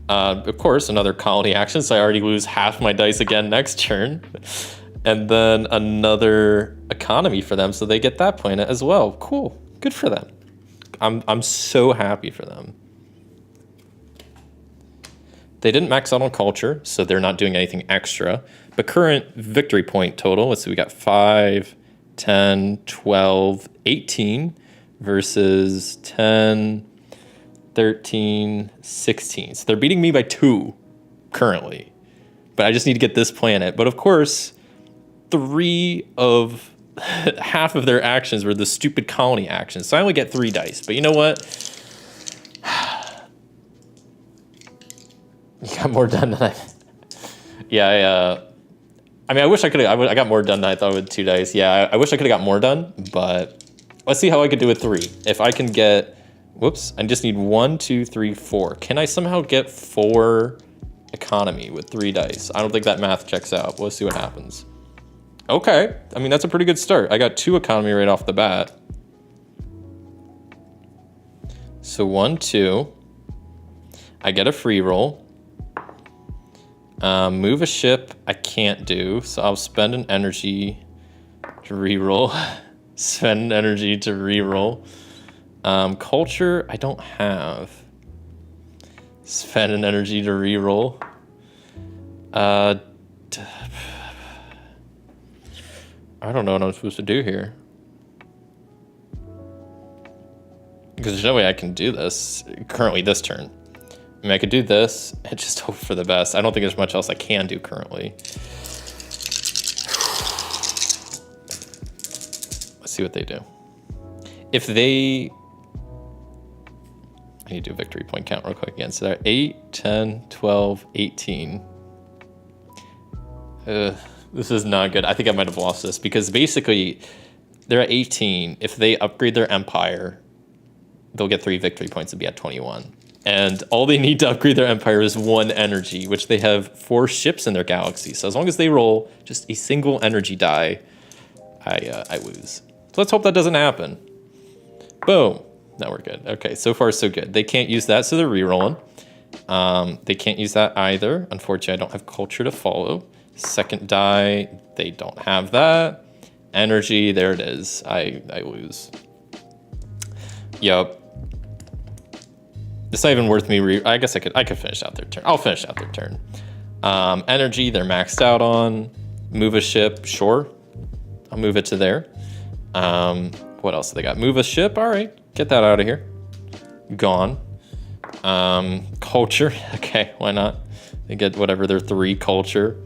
Of course, another colony action, so I already lose half my dice again next turn. And then another economy for them, so they get that planet as well. Cool, good for them. I'm so happy for them. They didn't max out on culture, so they're not doing anything extra. But current victory point total, let's see, we got 5, 10, 12, 18 versus 10, 13, 16. So they're beating me by 2 currently. But I just need to get this planet. But of course, 3 of half of their actions were the stupid colony actions. So I only get 3 dice. But you know what? You got more done than I... Yeah, I mean, I wish I could have... I got more done than I thought with 2 dice. Yeah, I wish I could have got more done. But let's see how I could do with 3. If I can get... Whoops, I just need 1, 2, 3, 4. Can I somehow get 4 economy with 3 dice? I don't think that math checks out. Let's see what happens. Okay, I mean, that's a pretty good start. I got 2 economy right off the bat. So 1, 2. I get a free roll. Move a ship, I can't do, so I'll spend an energy to reroll. Spend an energy to reroll. Culture, I don't have. Spend an energy to reroll. I don't know what I'm supposed to do here. Because there's no way I can do this currently this turn. I mean, I could do this and just hope for the best. I don't think there's much else I can do currently. Let's see what they do. If they... I need to do a victory point count real quick again. So they're 8, 10, 12, 18. This is not good. I think I might have lost this because basically they're at 18. If they upgrade their empire, they'll get 3 victory points and be at 21. And all they need to upgrade their empire is 1 energy, which they have 4 ships in their galaxy. So as long as they roll just a single energy die, I lose. So let's hope that doesn't happen. Boom. Now we're good. Okay, so far so good. They can't use that, so they're re-rolling. They can't use that either. Unfortunately, I don't have culture to follow. Second die, they don't have that. Energy, there it is. I lose. Yup. It's not even worth me I guess I could finish out their turn. I'll finish out their turn. Energy, they're maxed out on. Move a ship, sure. I'll move it to there. What else do they got? Move a ship, all right. Get that out of here. Gone. Culture, okay, why not? They get whatever their 3 culture.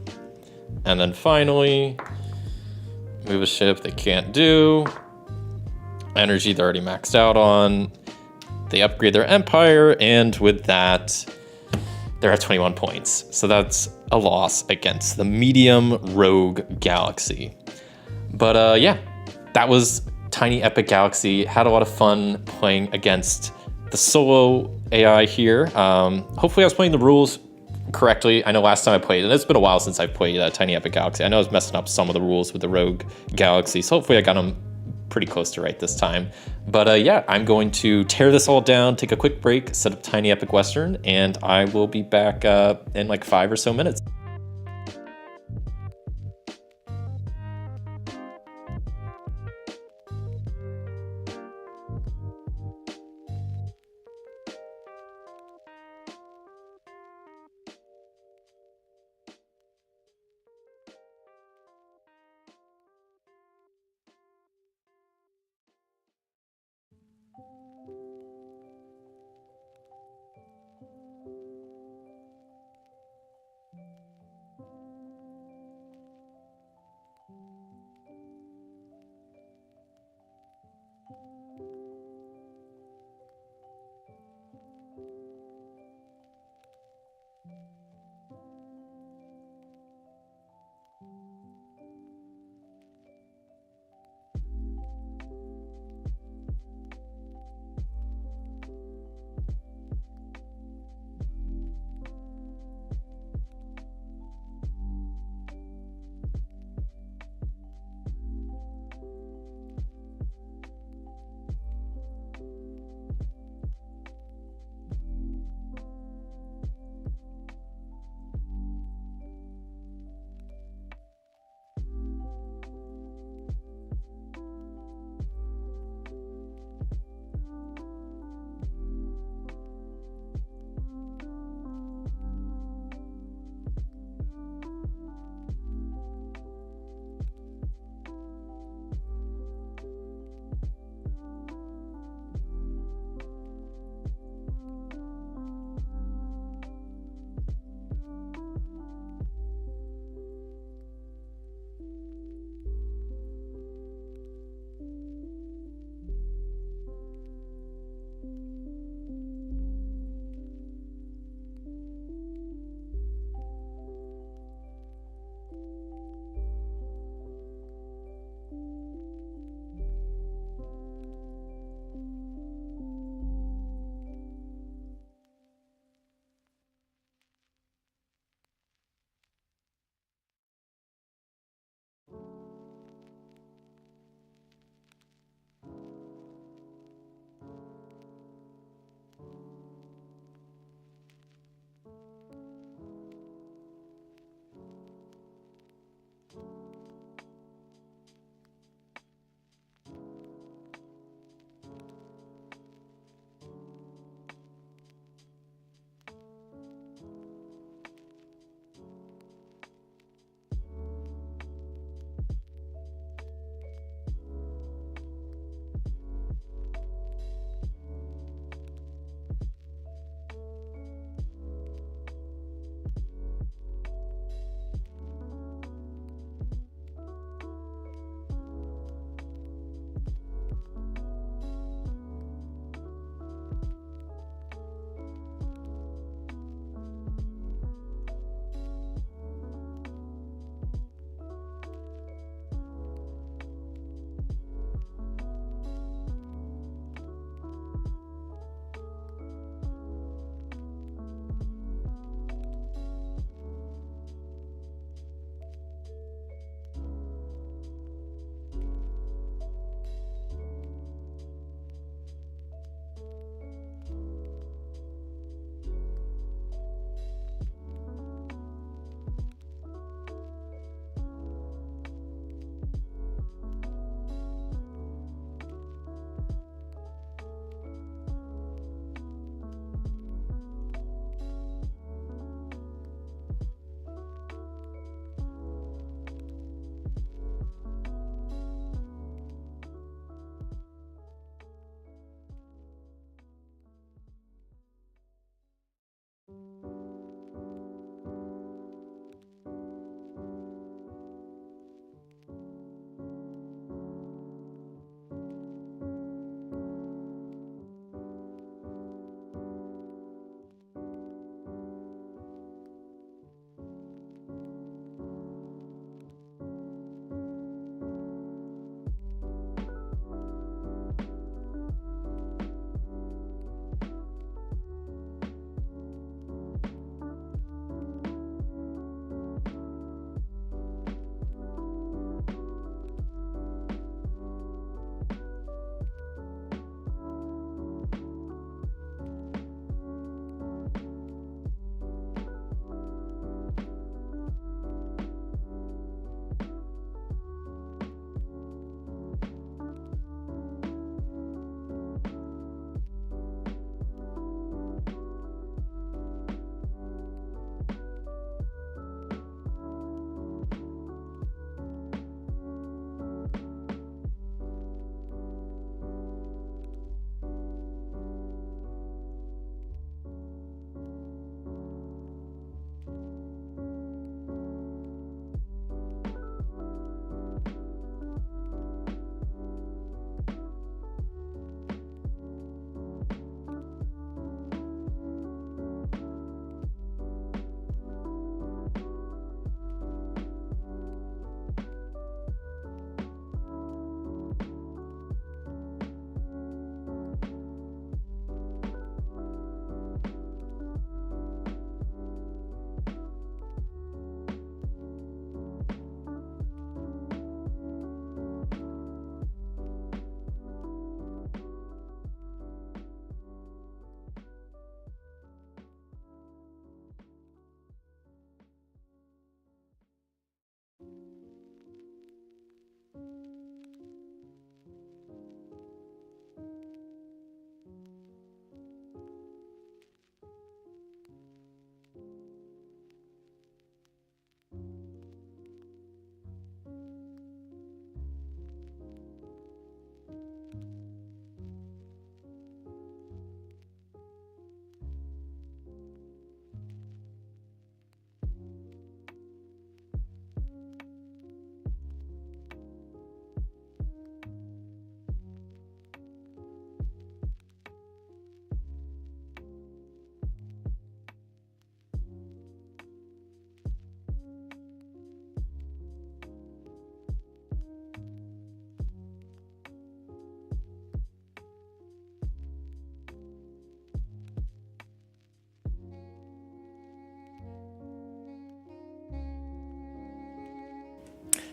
And then finally, move a ship they can't do. Energy they're already maxed out on. They upgrade their empire, and with that, they're at 21 points. So that's a loss against the medium rogue galaxy. But yeah, that was Tiny Epic Galaxy. Had a lot of fun playing against the solo AI here. Hopefully I was playing the rules correctly. I know last time I played, and it's been a while since I've played Tiny Epic Galaxy. I know I was messing up some of the rules with the rogue galaxy, so hopefully I got them pretty close to right this time. But yeah, I'm going to tear this all down, take a quick break, set up Tiny Epic Western, and I will be back in like 5 or so minutes.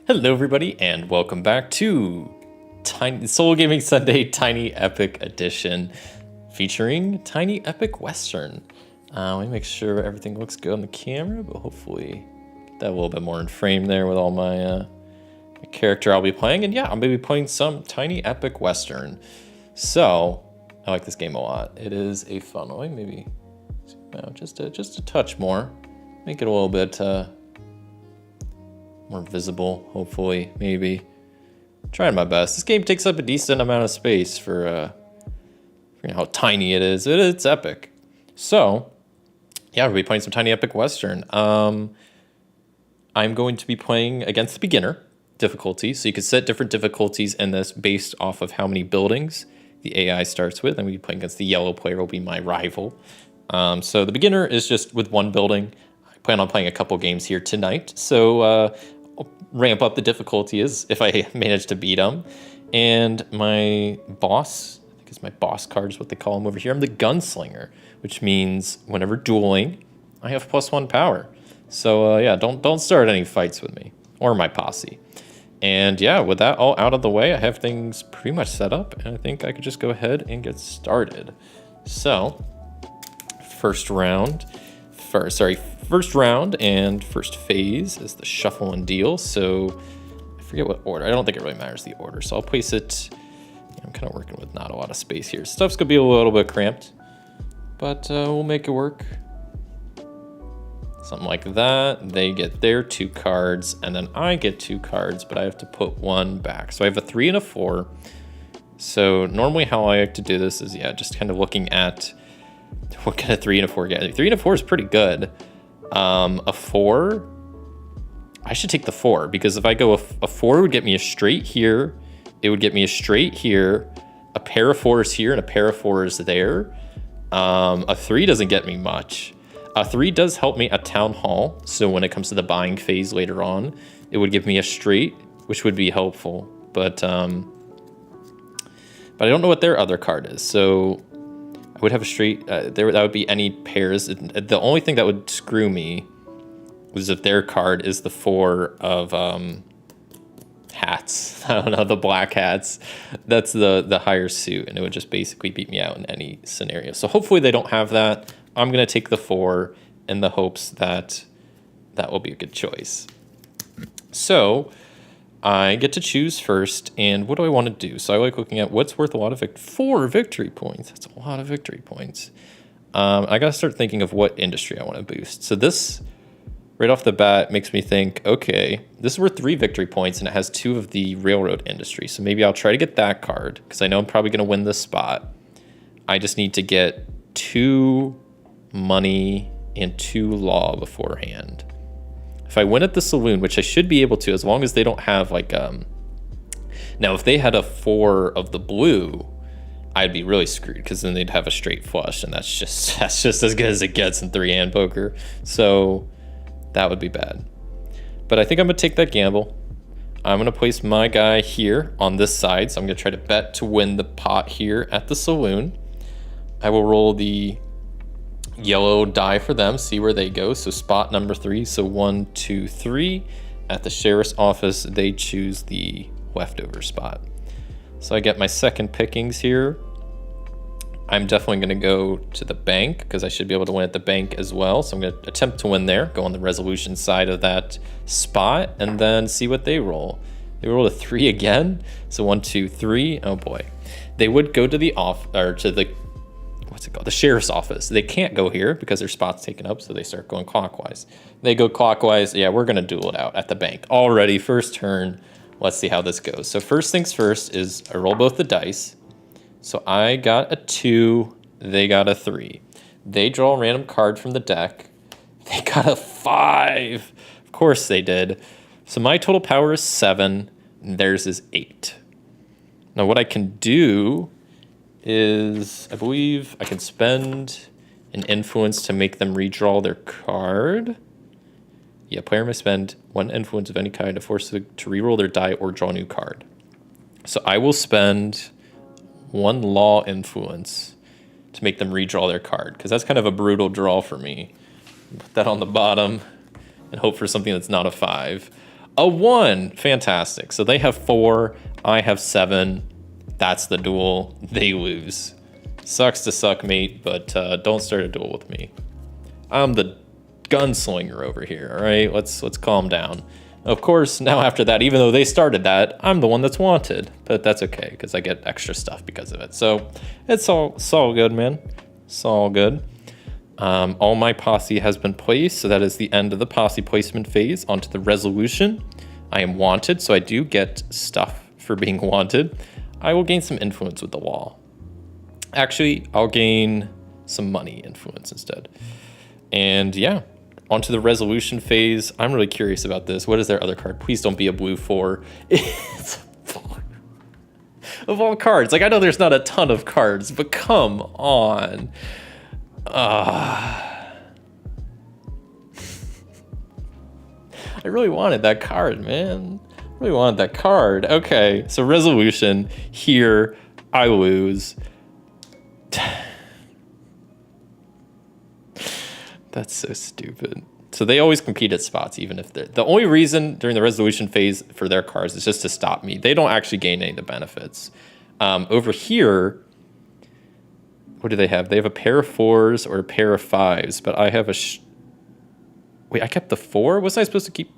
Hello, everybody, and welcome back to Soul Gaming Sunday Tiny Epic Edition, featuring Tiny Epic Western. Let me make sure everything looks good on the camera, but hopefully that a little bit more in frame there with all my character I'll be playing. And yeah, I'm gonna be playing some Tiny Epic Western. So I like this game a lot. It is a fun one. Maybe just a touch more, make it a little bit more visible, hopefully, maybe. I'm trying my best. This game takes up a decent amount of space for how tiny it is. It's epic. So, yeah, we'll be playing some Tiny Epic Western. I'm going to be playing against the beginner difficulty. So you can set different difficulties in this based off of how many buildings the AI starts with. I'm going to be playing against the yellow player, will be my rival. So the beginner is just with one building. I plan on playing a couple games here tonight. So I'll ramp up the difficulty if I manage to beat him. And my boss, I think it's my boss card is what they call him over here. I'm the gunslinger, which means whenever dueling, I have +1 power. So yeah, don't start any fights with me or my posse. And yeah, with that all out of the way, I have things pretty much set up, and I think I could just go ahead and get started. So, first round and first phase is the shuffle and deal. So I forget what order. I don't think it really matters the order. So I'll place it. I'm kind of working with not a lot of space here. Stuff's gonna be a little bit cramped, but we'll make it work. Something like that. They get their 2 cards, and then I get 2 cards, but I have to put 1 back. So I have a 3 and a 4. So normally how I like to do this is, just kind of looking at what kind of 3 and a 4 get. 3 and a 4 is pretty good. A 4, I should take the 4, because if I go a 4 would get me a straight here. It would get me a straight here, a pair of 4s here, and a pair of 4s there. A 3 doesn't get me much. A 3 does help me at Town Hall, so when it comes to the buying phase later on, it would give me a straight, which would be helpful. But I don't know what their other card is, so I would have a straight. That would be any pairs. The only thing that would screw me was if their card is the 4 of hats. I don't know, the black hats. That's the higher suit, and it would just basically beat me out in any scenario. So hopefully they don't have that. I'm going to take the 4 in the hopes that that will be a good choice. So I get to choose first, and what do I want to do? So I like looking at what's worth a lot of 4 victory points. That's a lot of victory points. I got to start thinking of what industry I want to boost. So this, right off the bat, makes me think, okay, this is worth 3 victory points, and it has 2 of the railroad industry. So maybe I'll try to get that card, because I know I'm probably going to win this spot. I just need to get 2 money and 2 law beforehand. If I win at the saloon, which I should be able to, as long as they don't have now if they had a 4 of the blue, I'd be really screwed, because then they'd have a straight flush, and that's just as good as it gets in 3-hand poker. So that would be bad. But I think I'm gonna take that gamble. I'm gonna place my guy here on this side, so I'm gonna try to bet to win the pot here at the saloon. I will roll the yellow die for them, see where they go. So spot number 3, so 1, 2, 3. At the sheriff's office, they choose the leftover spot. So I get my second pickings here. I'm definitely going to go to the bank, because I should be able to win at the bank as well. So I'm going to attempt to win there, go on the resolution side of that spot, and then see what they roll. They rolled a 3 again, so 1, 2, 3. Oh boy. They would go to the the sheriff's office. They can't go here because their spot's taken up, so they start going clockwise. They go clockwise. Yeah, we're gonna duel it out at the bank already. First turn. Let's see how this goes. So first things first is I roll both the dice. So I got a 2, they got a 3. They draw a random card from the deck. They got a 5. Of course they did. So my total power is 7, and theirs is 8. Now what I can do is, I believe I can spend an influence to make them redraw their card. Yeah, player may spend 1 influence of any kind to force them to reroll their die or draw a new card. So I will spend 1 law influence to make them redraw their card, because that's kind of a brutal draw for me. Put that on the bottom and hope for something that's not a 5. A 1. Fantastic. So they have 4. I have 7. That's the duel. They lose. Sucks to suck, mate, but don't start a duel with me. I'm the gunslinger over here, all right? Let's calm down. Of course, now after that, even though they started that, I'm the one that's wanted. But that's okay, because I get extra stuff because of it. So it's all good, man. It's all good. All my posse has been placed, so that is the end of the posse placement phase. Onto the resolution. I am wanted, so I do get stuff for being wanted. I will gain some influence with the wall. Actually, I'll gain some money influence instead. And yeah, onto the resolution phase. I'm really curious about this. What is their other card? Please don't be a blue 4. It's a 4. Of all cards. Like, I know there's not a ton of cards, but come on. I really wanted that card, man. Really wanted that card. Okay, so resolution. Here, I lose. That's so stupid. So they always compete at spots, even if they're... The only reason during the resolution phase for their cards is just to stop me. They don't actually gain any of the benefits. Over here, what do they have? They have a pair of 4s or a pair of 5s, but I have a... Wait, I kept the 4? Was I supposed to keep...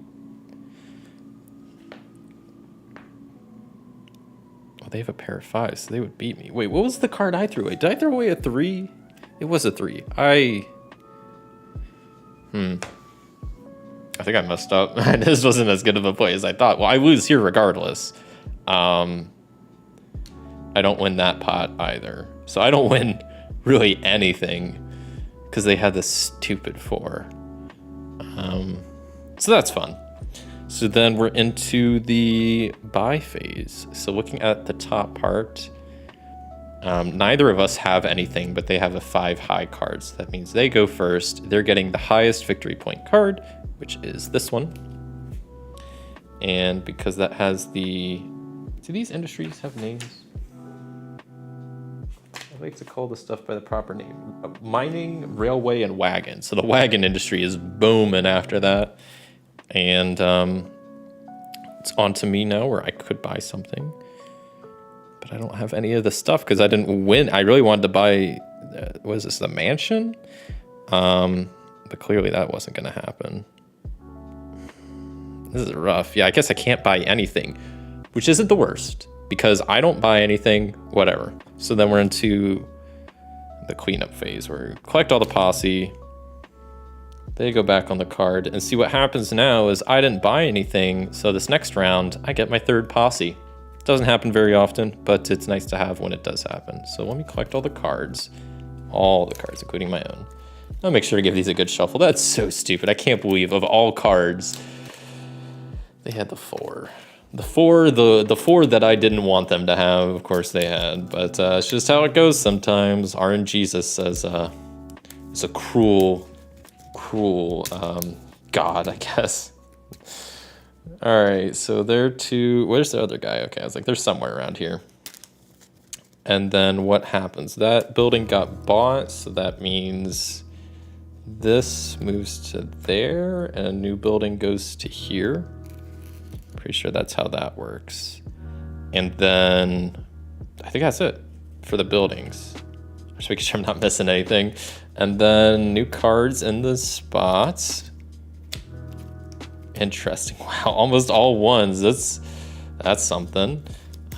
Oh, they have a pair of 5s, so they would beat me. Wait, what was the card I threw away? Did I throw away a 3? It was a 3. I think I messed up. This wasn't as good of a play as I thought. Well, I lose here regardless. I don't win that pot either. So I don't win really anything because they had this stupid 4. So that's fun. So then we're into the buy phase. So looking at the top part, neither of us have anything, but they have a 5 high cards. That means they go first. They're getting the highest victory point card, which is this one. And because that has the... Do these industries have names? I like to call this stuff by the proper name. Mining, railway, and wagon. So the wagon industry is booming after that. And it's on to me now where I could buy something. But I don't have any of the stuff because I didn't win. I really wanted to buy, what is this, the mansion? But clearly that wasn't going to happen. This is rough. Yeah, I guess I can't buy anything, which isn't the worst because I don't buy anything, whatever. So then we're into the cleanup phase where we collect all the posse. They go back on the card and see what happens now is I didn't buy anything. So this next round, I get my 3rd posse. Doesn't happen very often, but it's nice to have when it does happen. So let me collect all the cards, including my own. I'll make sure to give these a good shuffle. That's so stupid. I can't believe of all cards, they had the 4. The 4 that I didn't want them to have, of course they had, but it's just how it goes sometimes. RNGesus says it's a cruel God, I guess. All right, so they're two. Where's the other guy? Okay, I was like, they're somewhere around here. And then what happens? That building got bought, so that means this moves to there, and a new building goes to here. Pretty sure that's how that works. And then I think that's it for the buildings. Just making sure I'm not missing anything. And then new cards in the spots. Interesting. Wow, almost all 1s. That's something.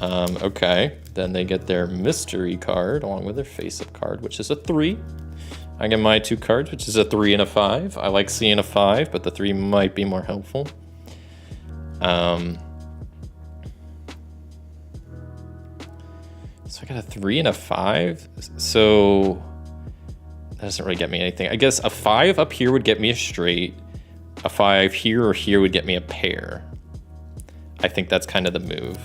Okay, then they get their mystery card along with their face-up card, which is a 3. I get my 2 cards, which is a 3 and a 5. I like seeing a 5, but the 3 might be more helpful. So I got a 3 and a 5. So that doesn't really get me anything. I guess a 5 up here would get me a straight. A 5 here or here would get me a pair. I think that's kind of the move.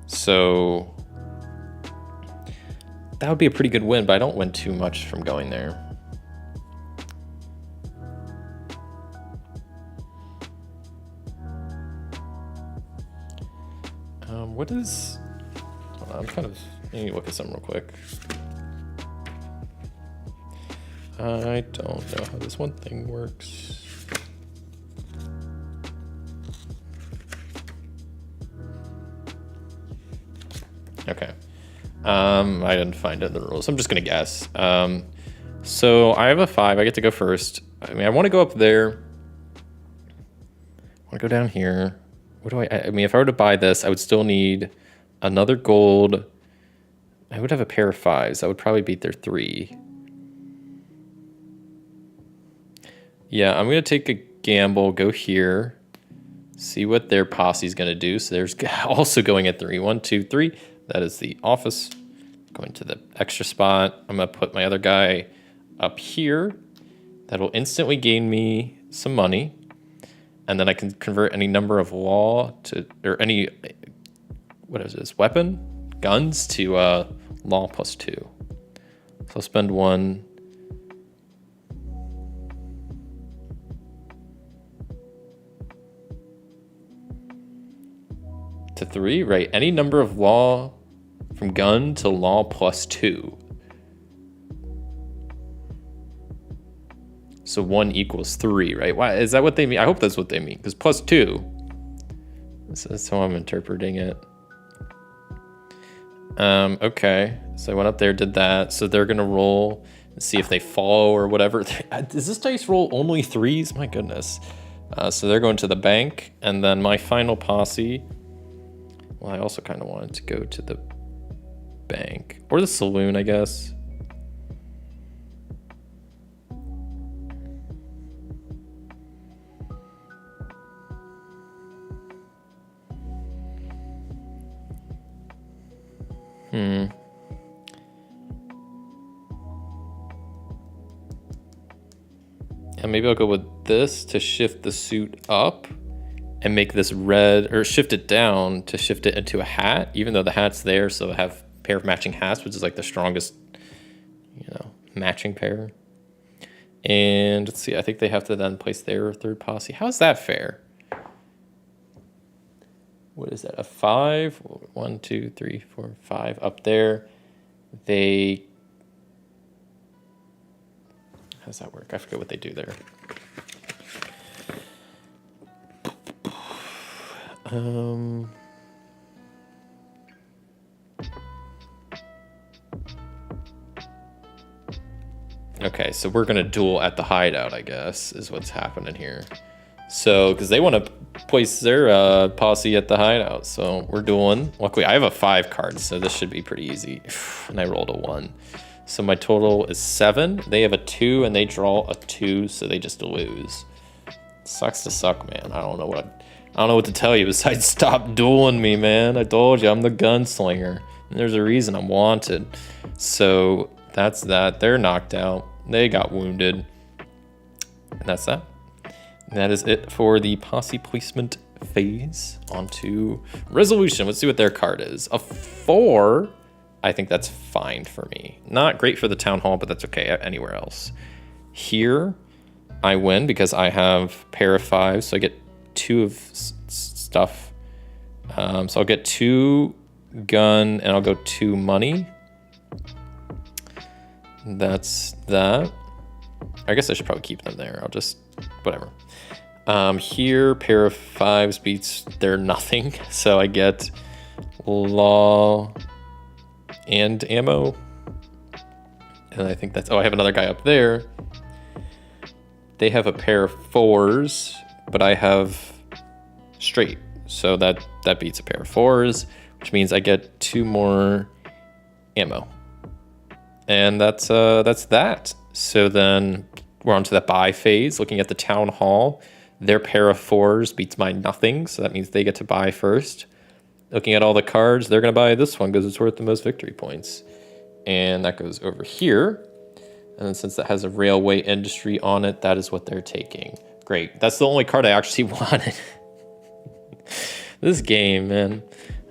So that would be a pretty good win, but I don't win too much from going there. What is... I'm kind of... Let me look at something real quick. I don't know how this one thing works. Okay. I didn't find it in the rules. I'm just gonna guess. So I have a 5. I get to go first. I mean, I want to go up there. I want to go down here. What do I mean, if I were to buy this, I would still need another gold. I would have a pair of 5s. That would probably beat their 3. Yeah, I'm gonna take a gamble. Go here. See what their posse is gonna do. So there's also going at 3. 1, 2, 3. That is the office. Going to the extra spot. I'm gonna put my other guy up here. That'll instantly gain me some money. And then I can convert any number of law to, or any, what is this, weapon? Guns to law +2. So I'll spend 1. To 3, right? Any number of law from gun to law +2. So 1 equals 3, right? Why is that what they mean? I hope that's what they mean, because +2. That's how I'm interpreting it. Okay, so I went up there, did that. So they're gonna roll and see if they follow or whatever. Does this dice roll only 3s? My goodness. So they're going to the bank, and then my final posse. Well, I also kind of wanted to go to the bank or the saloon, I guess. And maybe I'll go with this to shift the suit up and make this red, or shift it down to shift it into a hat, even though the hat's there. So I have a pair of matching hats, which is like the strongest, matching pair. And let's see, I think they have to then place their third posse. How's that fair? What is that, a 5? 1, 2, 3, 4, 5 up there. How does that work? I forget what they do there. Okay, so we're gonna duel at the hideout, I guess, is what's happening here. So, because they want to place their posse at the hideout, so we're dueling. Luckily, I have a 5 card, so this should be pretty easy. And I rolled a 1. So my total is 7. They have a 2, and they draw a 2, so they just lose. Sucks to suck, man. I don't know what to tell you besides stop dueling me, man. I told you, I'm the gunslinger. And there's a reason I'm wanted. So that's that. They're knocked out. They got wounded. And that's that. And that is it for the posse placement phase. On to resolution. Let's see what their card is. A 4. I think that's fine for me. Not great for the town hall, but that's okay anywhere else. Here, I win because I have pair of 5, so I get 2 of stuff. So I'll get 2 gun and I'll go 2 money. That's that. I guess I should probably keep them there. I'll just, whatever. Here, pair of 5s beats their nothing. So I get law and ammo. And I think that's, I have another guy up there. They have a pair of 4s, but I have straight. So that beats a pair of 4s, which means I get 2 more ammo. And that's that. So then we're on to the buy phase, looking at the town hall. Their pair of 4s beats my nothing, so that means they get to buy first. Looking at all the cards, they're going to buy this one because it's worth the most victory points. And that goes over here. And then since that has a railway industry on it, that is what they're taking. Great. That's the only card I actually wanted. This game, man.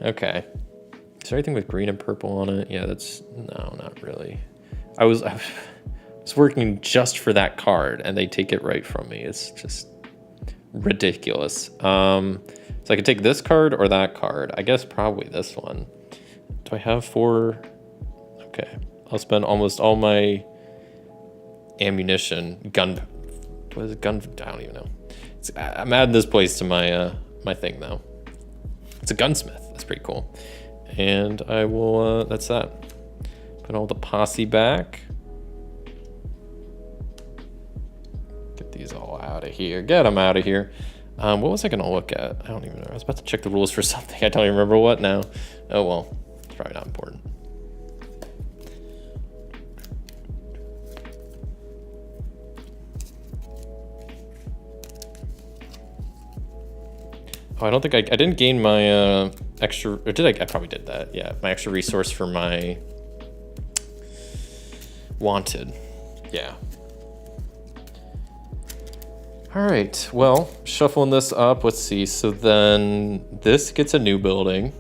Okay. Is there anything with green and purple on it? Yeah, that's... No, not really. I was working just for that card, and they take it right from me. It's just ridiculous. So I could take this card or that card. I guess probably this one. Do I have 4? Okay. I'll spend almost all my ammunition, gun. What is it? Gun? I don't even know. I'm adding this place to my my thing though. It's a gunsmith. That's pretty cool. And I will. That's that. Put all the posse back. Get these all out of here. Get them out of here. What was I gonna look at? I don't even know. I was about to check the rules for something. I don't even remember what now. Oh well, it's probably not important. Oh, I don't think I didn't gain my extra, or did I? I probably did that. Yeah, my extra resource for my wanted. Yeah. All right, well, shuffling this up, let's see. So then this gets a new building.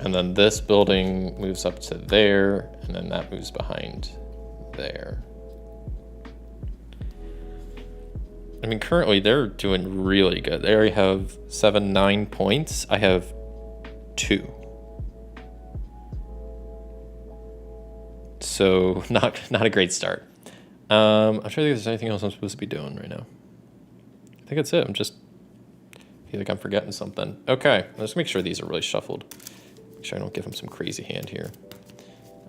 And then this building moves up to there, and then that moves behind there. I mean, currently they're doing really good. They already have 9 points. I have 2. So not a great start. I'm trying to think if there's anything else I'm supposed to be doing right now. I think that's it. I feel like I'm forgetting something. Okay, let's make sure these are really shuffled. Make sure I don't give him some crazy hand here.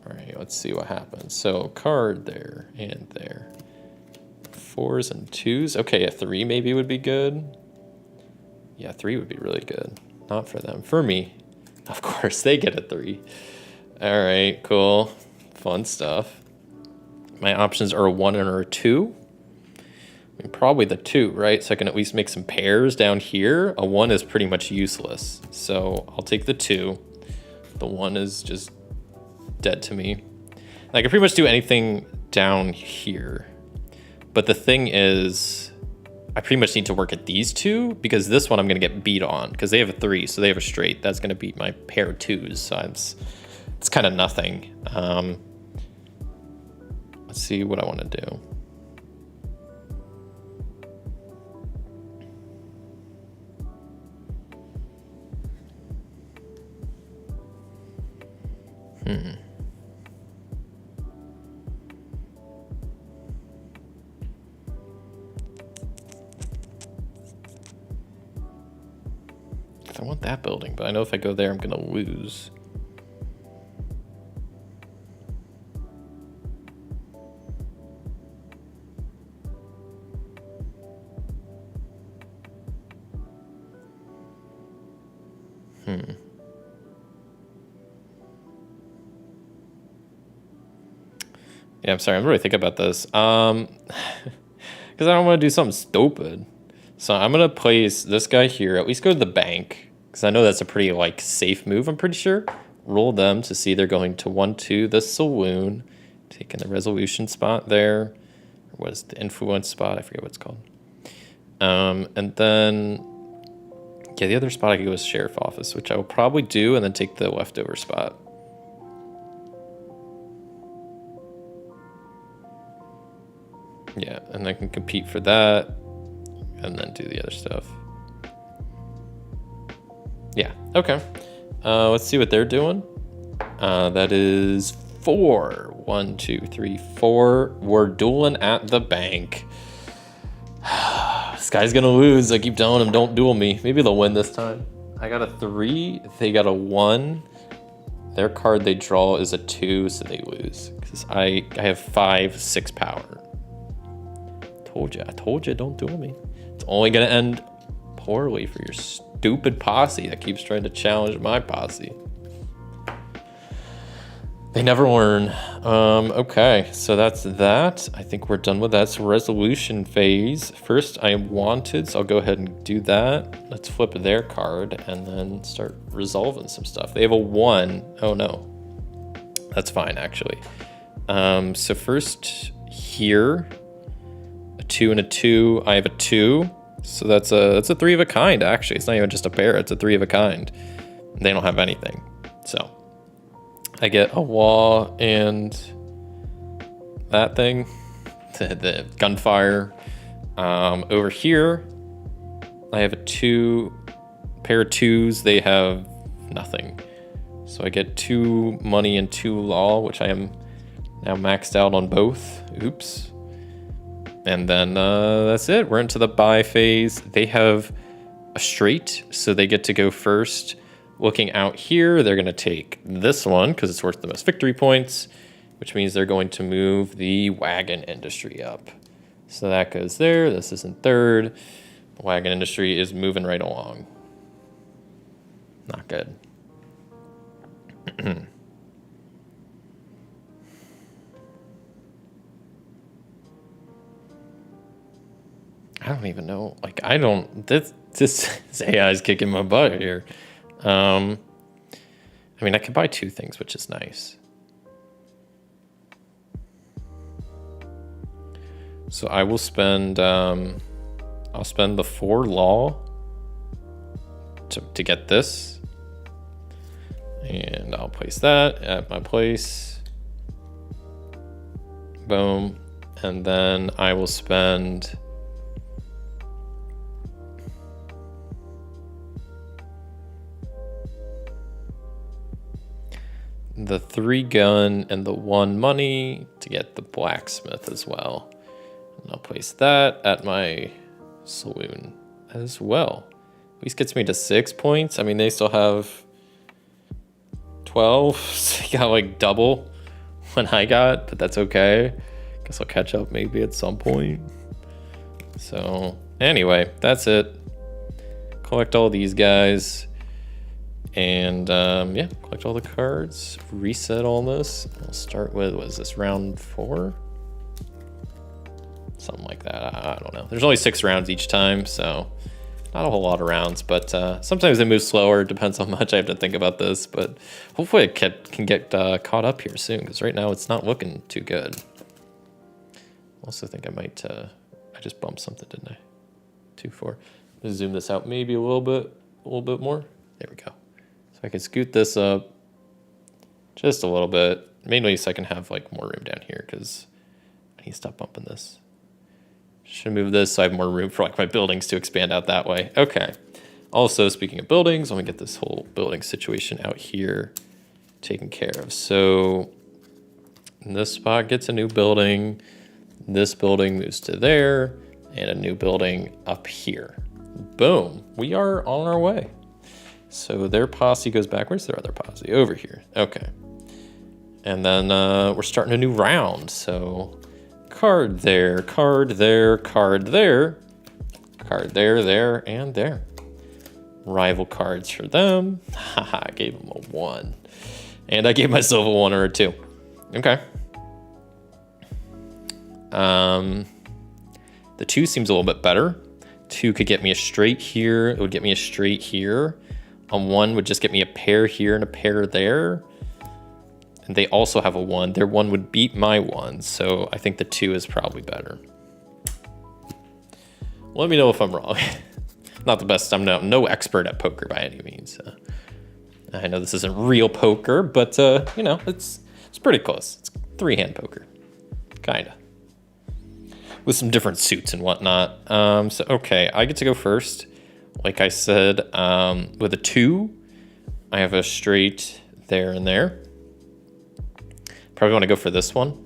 All right, let's see what happens. So card there and there. 4s and 2s. Okay, a 3 maybe would be good. Yeah, 3 would be really good. Not for them. For me, of course, they get a 3. All right, cool. Fun stuff. My options are a 1 and a 2. I mean, probably the 2, right? So I can at least make some pairs down here. A 1 is pretty much useless. So I'll take the 2. The 1 is just dead to me. And I can pretty much do anything down here. But the thing is, I pretty much need to work at these 2 because this one I'm going to get beat on because they have a 3, so they have a straight. That's going to beat my pair of 2s, so it's kind of nothing. Let's see what I want to do. I want that building, but I know if I go there, I'm gonna lose. Yeah, I'm sorry. I'm really thinking about this. Because I don't want to do something stupid. So I'm going to place this guy here. At least go to the bank. Because I know that's a pretty, like, safe move, I'm pretty sure. Roll them to see they're going to 1-2 the saloon. Taking the resolution spot there. Or what is the influence spot? I forget what it's called. And then... yeah, the other spot I could go is sheriff office, which I will probably do, and then take the leftover spot. Yeah, and I can compete for that, and then do the other stuff. Yeah, okay. Let's see what they're doing. That is 4. 1, 2, 3, 4. We're dueling at the bank. This guy's gonna lose. I keep telling him, don't duel me. Maybe they'll win this time. I got a 3. They got a 1. Their card they draw is a 2, so they lose. Because I have 5, 6 power. I told you, don't duel me. It's only gonna end poorly for your stupid posse that keeps trying to challenge my posse. They never learn. Okay, so that's that. I think we're done with that. So resolution phase. First, I am wanted, so I'll go ahead and do that. Let's flip their card and then start resolving some stuff. They have a 1. Oh no. That's fine, actually. So first here, a 2 and a 2. I have a 2. So that's a 3 of a kind, actually. It's not even just a pair, it's a 3 of a kind. They don't have anything. So I get a wall and that thing, the gunfire. Over here, I have a 2 pair of 2s. They have nothing. So I get 2 money and 2 law, which I am Now maxed out on both. Oops. And then that's it. We're into the buy phase. They have a straight, so they get to go first. Looking out here, they're going to take this one because it's worth the most victory points, which means they're going to move the wagon industry up. So that goes there. This is in third. The wagon industry is moving right along. Not good. I don't even know. Like, I don't. This AI is kicking my butt here. I mean, I can buy 2 things, which is nice. So I will spend. I'll spend the 4 law to get this, and I'll place that at my place. Boom, and then I will spend. The 3 gun and the 1 money to get the blacksmith as well. And I'll place that at my saloon as well. At least gets me to 6 points. I mean, they still have 12. So you got like double what I got, but that's okay. Guess I'll catch up maybe at some point. So anyway, that's it. Collect all these guys. And yeah, collect all the cards, reset all this. We'll start with, what is this, round 4? Something like that, I don't know. There's only 6 rounds each time, so not a whole lot of rounds, but sometimes they move slower. It depends how much I have to think about this, but hopefully it can get caught up here soon, because right now it's not looking too good. I also think I might, I just bumped something, didn't I? 2, 4. Let's zoom this out maybe a little bit more. There we go. So I can scoot this up just a little bit, mainly so I can have like more room down here because I need to stop bumping this. Should move this so I have more room for like my buildings to expand out that way. Okay. Also, speaking of buildings, let me get this whole building situation out here taken care of. So this spot gets a new building. This building moves to there, and a new building up here. Boom. We are on our way. So their posse goes back. Where's their other posse? Over here. Okay. And then we're starting a new round. So card there, card there, card there, card there, there, and there. Rival cards for them. Haha, I gave them a 1. And I gave myself a 1 or a 2. Okay. The 2 seems a little bit better. 2 could get me a straight here. It would get me a straight here. A 1 would just get me a pair here and a pair there. And they also have a 1. Their 1 would beat my 1. So I think the 2 is probably better. Let me know if I'm wrong. Not the best. I'm no expert at poker by any means. I know this isn't real poker, but you know, it's pretty close. It's 3-hand poker, kind of, with some different suits and whatnot. So okay, I get to go first. Like I said, with a 2, I have a straight there and there. Probably want to go for this one.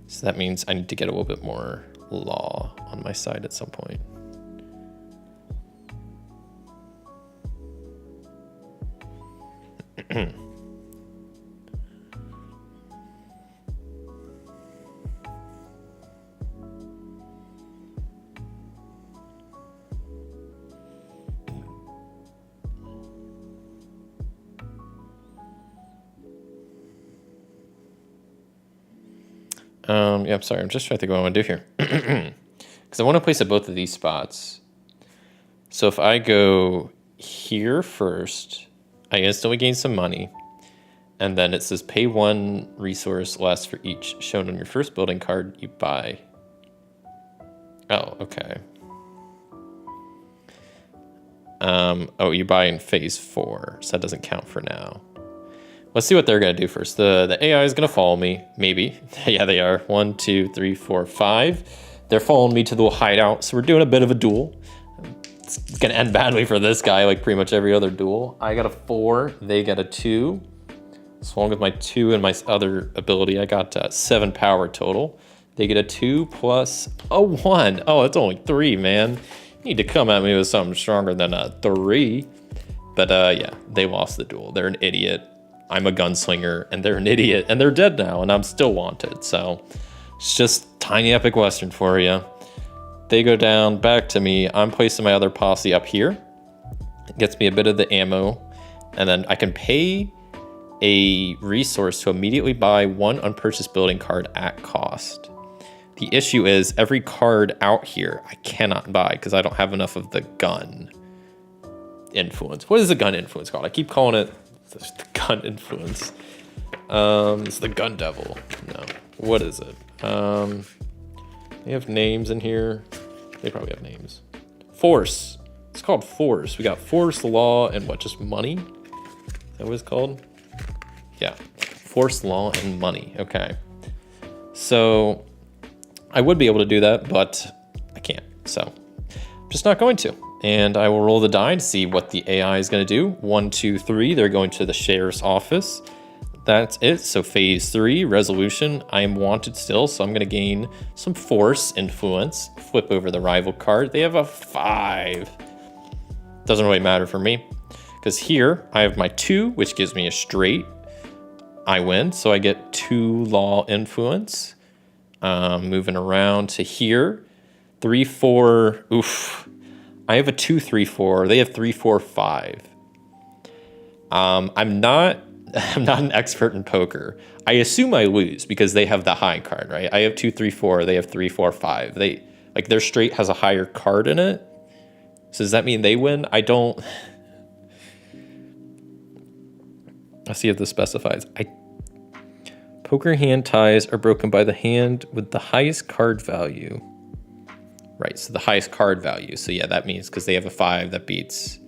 So that means I need to get a little bit more law on my side at some point. Yeah, I'm sorry. I'm just trying to think what I want to do here. Because I want to place at both of these spots. So if I go here first, I instantly gain some money. And then it says pay 1 resource less for each shown on your first building card you buy. Oh, okay. Oh, you buy in phase 4, so that doesn't count for now. Let's see what they're going to do first. The AI is going to follow me, maybe. Yeah, they are. 1, 2, 3, 4, 5. They're following me to the hideout, so we're doing a bit of a duel. It's going to end badly for this guy, like pretty much every other duel. I got a 4, they got a 2. So along with my 2 and my other ability, I got 7 power total. They get a 2 plus a 1. Oh, it's only 3, man. You need to come at me with something stronger than a 3. But yeah, they lost the duel. They're an idiot. I'm a gunslinger, and they're an idiot, and they're dead now, and I'm still wanted. So it's just tiny epic western for you. They go down back to me. I'm placing my other posse up here. It gets me a bit of the ammo, and then I can pay a resource to immediately buy 1 unpurchased building card at cost. The issue is every card out here I cannot buy because I don't have enough of the gun influence. What is the gun influence called? I keep calling it the gun influence. It's the gun devil. No, what is it? They have names in here. They probably have names. Force. It's called force. We got force, law, and what? Just money? Is that what it's called? Yeah. Force, law, and money. Okay. So I would be able to do that, but I can't. So I'm just not going to. And I will roll the die to see what the AI is going to do. 1, 2, 3. They're going to the sheriff's office. That's it. So phase 3, resolution. I am wanted still, so I'm going to gain some force influence. Flip over the rival card. They have a 5. Doesn't really matter for me because here I have my 2, which gives me a straight. I win, so I get 2 law influence. Moving around to here. 3, 4. Oof. I have a 2, 3, 4. They have 3, 4, 5. I'm not an expert in poker. I assume I lose because they have the high card, right? I have 2, 3, 4. They have 3, 4, 5. They like their straight has a higher card in it. So does that mean they win? I don't. Let's see if this specifies. Poker hand ties are broken by the hand with the highest card value. Right, so the highest card value. So yeah, that means because they have a 5 that beats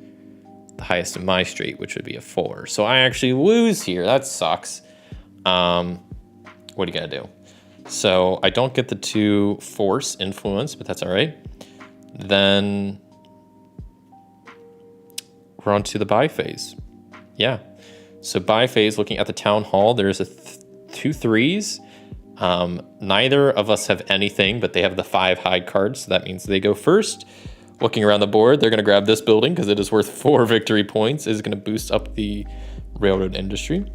the highest in my straight, which would be a 4. So I actually lose here. That sucks. What are you gonna do? So I don't get the 2 force influence, but that's all right. Then we're on to the buy phase. Yeah. So buy phase, looking at the town hall, there's a 2 3s. Neither of us have anything, but they have the 5 high cards, so that means they go first. Looking around the board, they're going to grab this building because it is worth 4 victory points. It is going to boost up the railroad industry.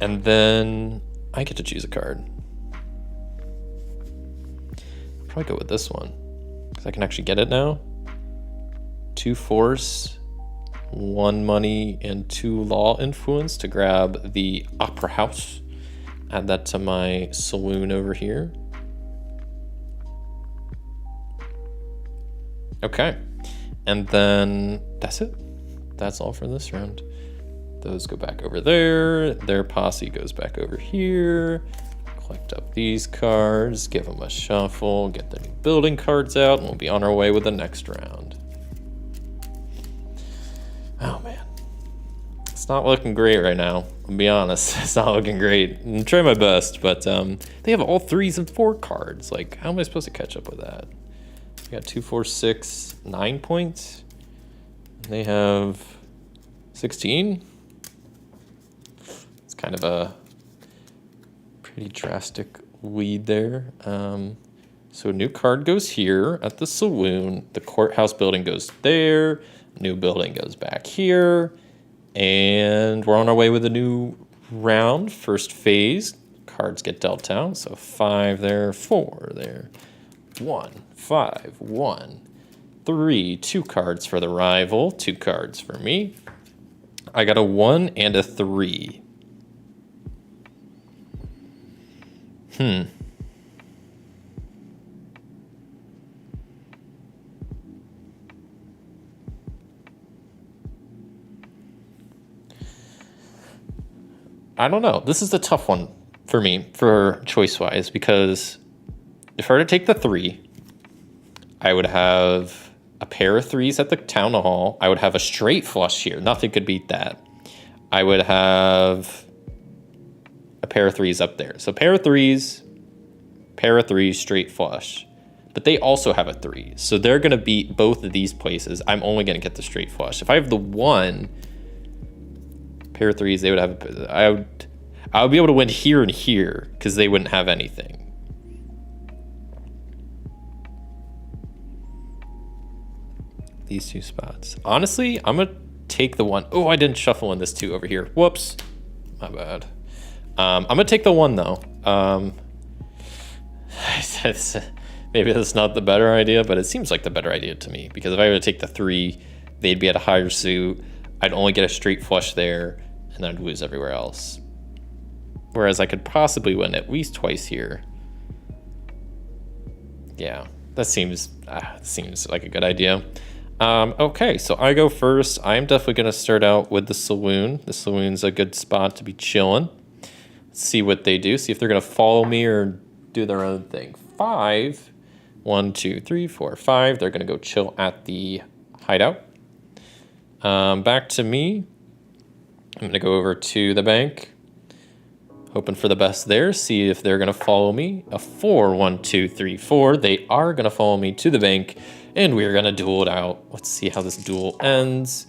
And then I get to choose a card. I'll probably go with this one because I can actually get it now. 2 force, 1 money, and 2 law influence to grab the opera house. Add that to my saloon over here. Okay, and then that's it. That's all for this round. Those go back over there. Their posse goes back over here. Collect up these cards, give them a shuffle, get the new building cards out, and we'll be on our way with the next round. Oh man. It's not looking great right now. I'll be honest. It's not looking great. I'm trying my best, but they have all 3s and 4 cards. Like, how am I supposed to catch up with that? I got 2, 4, 6, 9 points. They have 16. It's kind of a pretty drastic lead there. So a new card goes here at the saloon. The courthouse building goes there. New building goes back here. And we're on our way with a new round. First phase. Cards get dealt out. So 5 there, 4 there. 1, 5, 1, 3. 2 cards for the rival. 2 cards for me. I got a 1 and a 3. I don't know. This is a tough one for me, for choice-wise, because if I were to take the 3, I would have a pair of 3s at the town hall. I would have a straight flush here. Nothing could beat that. I would have a pair of 3s up there. So pair of 3s, straight flush. But they also have a 3. So they're going to beat both of these places. I'm only going to get the straight flush. If I have the 1... pair of threes, they would have, I would be able to win here and here because they wouldn't have anything. These two spots. Honestly, I'm gonna take the one. Oh, I didn't shuffle in this two over here. Whoops, my bad. I'm gonna take the one though. Maybe that's not the better idea, but it seems like the better idea to me, because if I were to take the three, they'd be at a higher suit. I'd only get a straight flush there, and then I'd lose everywhere else. Whereas I could possibly win at least twice here. Yeah, that seems like a good idea. Okay, so I go first. I'm definitely going to start out with the saloon. The saloon's a good spot to be chilling. Let's see what they do. See if they're going to follow me or do their own thing. 5. 1, 2, 3, 4, 5. They're going to go chill at the hideout. Back to me. I'm going to go over to the bank. Hoping for the best there. See if they're going to follow me. A 4. 1, 2, 3, 4. They are going to follow me to the bank. And we're going to duel it out. Let's see how this duel ends.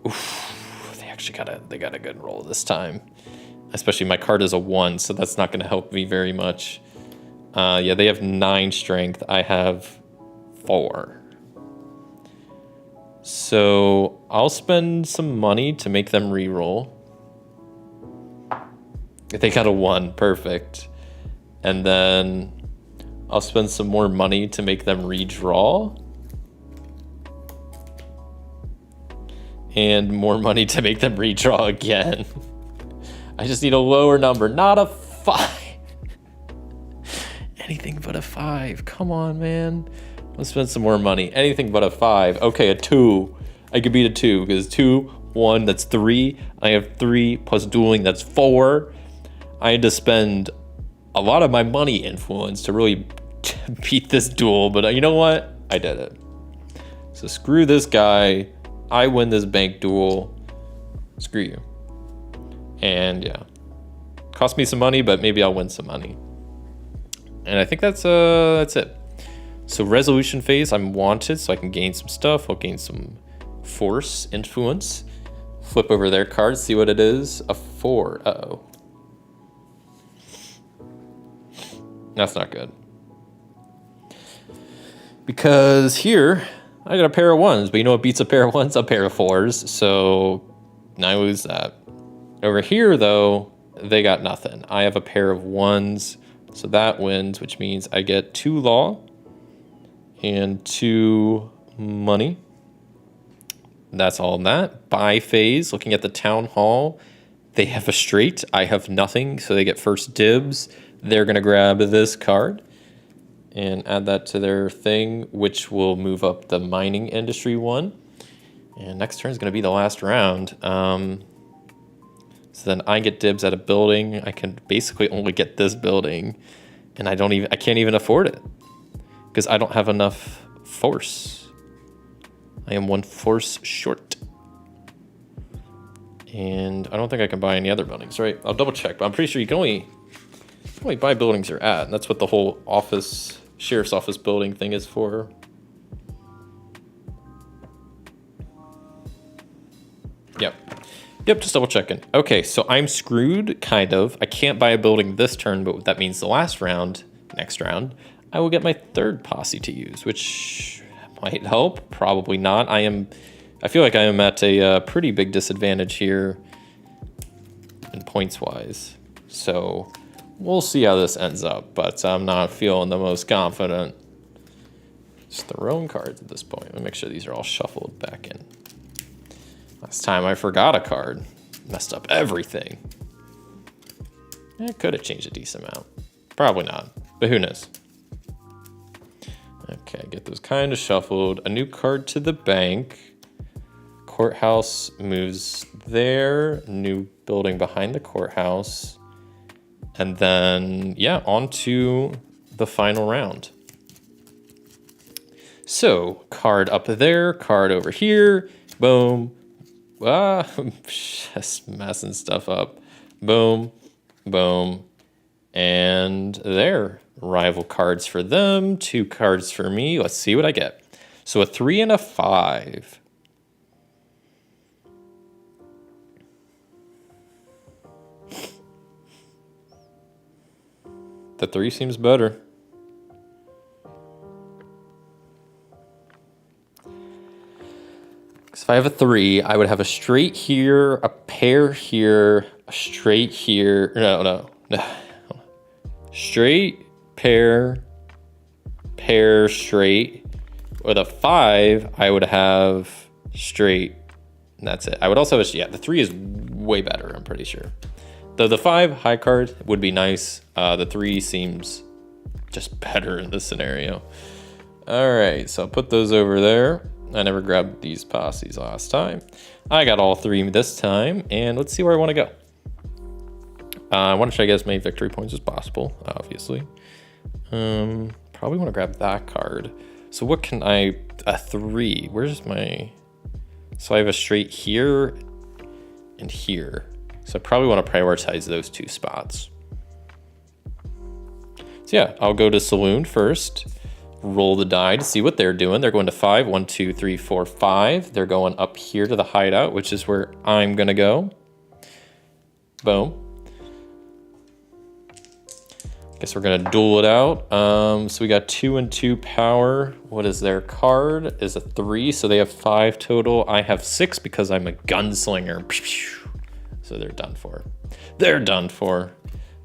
Oof, they got a good roll this time. Especially my card is a 1, so that's not going to help me very much. Yeah, they have 9 strength. I have 4. So I'll spend some money to make them re-roll. They got a 1, perfect. And then I'll spend some more money to make them redraw. And more money to make them redraw again. I just need a lower number, not a 5. Anything but a 5. Come on, man. Let's spend some more money. Anything but a 5. Okay, a 2. I could beat a 2 because 2, 1, that's 3. I have 3 plus dueling, that's 4. I had to spend a lot of my money influence to really beat this duel, but you know what? I did it. So screw this guy. I win this bank duel. Screw you. And yeah, cost me some money, but maybe I'll win some money. And I think that's it. So resolution phase, I'm wanted, so I can gain some stuff. I'll gain some force influence. Flip over their card, see what it is. A 4. Uh-oh. That's not good. Because here, I got a pair of 1s, but you know what beats a pair of 1s? A pair of 4s. So now I lose that. Over here, though, they got nothing. I have a pair of 1s, so that wins, which means I get 2 law and 2 money. That's all in that. Buy phase, looking at the town hall, they have a straight. I have nothing, so they get first dibs. They're going to grab this card and add that to their thing, which will move up the mining industry one. And next turn is going to be the last round. So then I get dibs at a building. I can basically only get this building, and I can't even afford it because I don't have enough force. I am 1 force short. And I don't think I can buy any other buildings, right? I'll double check, but I'm pretty sure you can only buy buildings you're at, and that's what the whole sheriff's office building thing is for. Yep, just double checking. Okay, so I'm screwed, kind of. I can't buy a building this turn, but that means the next round, I will get my 3rd posse to use, which might help, probably not. I feel like I am at a pretty big disadvantage here in points-wise. So we'll see how this ends up, but I'm not feeling the most confident. Just throwing cards at this point. Let me make sure these are all shuffled back in. Last time I forgot a card. Messed up everything. I could have changed a decent amount. Probably not, but who knows? Okay, get those kind of shuffled. A new card to the bank. Courthouse moves there. New building behind the courthouse. And then, yeah, on to the final round. So, card up there, card over here. Boom. Just messing stuff up. Boom, boom, and there. Rival cards for them, 2 cards for me. Let's see what I get. So a 3 and a 5. The 3 seems better. Because if I have a 3, I would have a straight here, a pair here, a straight here. No. Straight, pair, pair, straight. With a 5, I would have straight, and that's it. I would also have, yeah, the 3 is way better, I'm pretty sure. Though the 5 high card would be nice. The 3 seems just better in this scenario. All right, so I'll put those over there. I never grabbed these posses last time. I got all 3 this time, and let's see where I want to go. I want to try to get as many victory points as possible, obviously. Probably want to grab that card. So what can I, a 3, where's my, so I have a straight here and here. So I probably want to prioritize those 2 spots. So yeah, I'll go to Saloon first. Roll the die to see what they're doing. They're going to 5. 1, 2, 3, 4, 5. They're going up here to the hideout, which is where I'm gonna go. Boom. Guess we're gonna duel it out. So we got 2 and 2 power. What is their card? Is a 3, so they have 5 total. I have 6 because I'm a gunslinger. So they're done for. They're done for.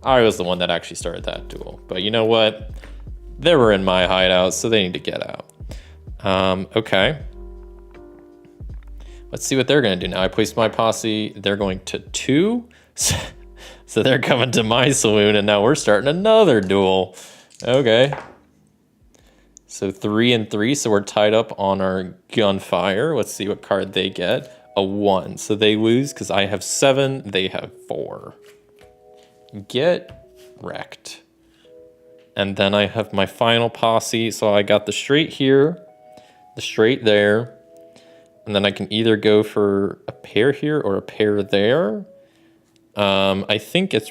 I was the one that actually started that duel, but you know what? They were in my hideout, so they need to get out. Okay. Let's see what they're gonna do now. I placed my posse. They're going to 2. So they're coming to my saloon, and now we're starting another duel. Okay. So 3 and 3, so we're tied up on our gunfire. Let's see what card they get. A 1, so they lose because I have 7, they have 4. Get wrecked. And then I have my final posse. So I got the straight here, the straight there. And then I can either go for a pair here or a pair there. I think it's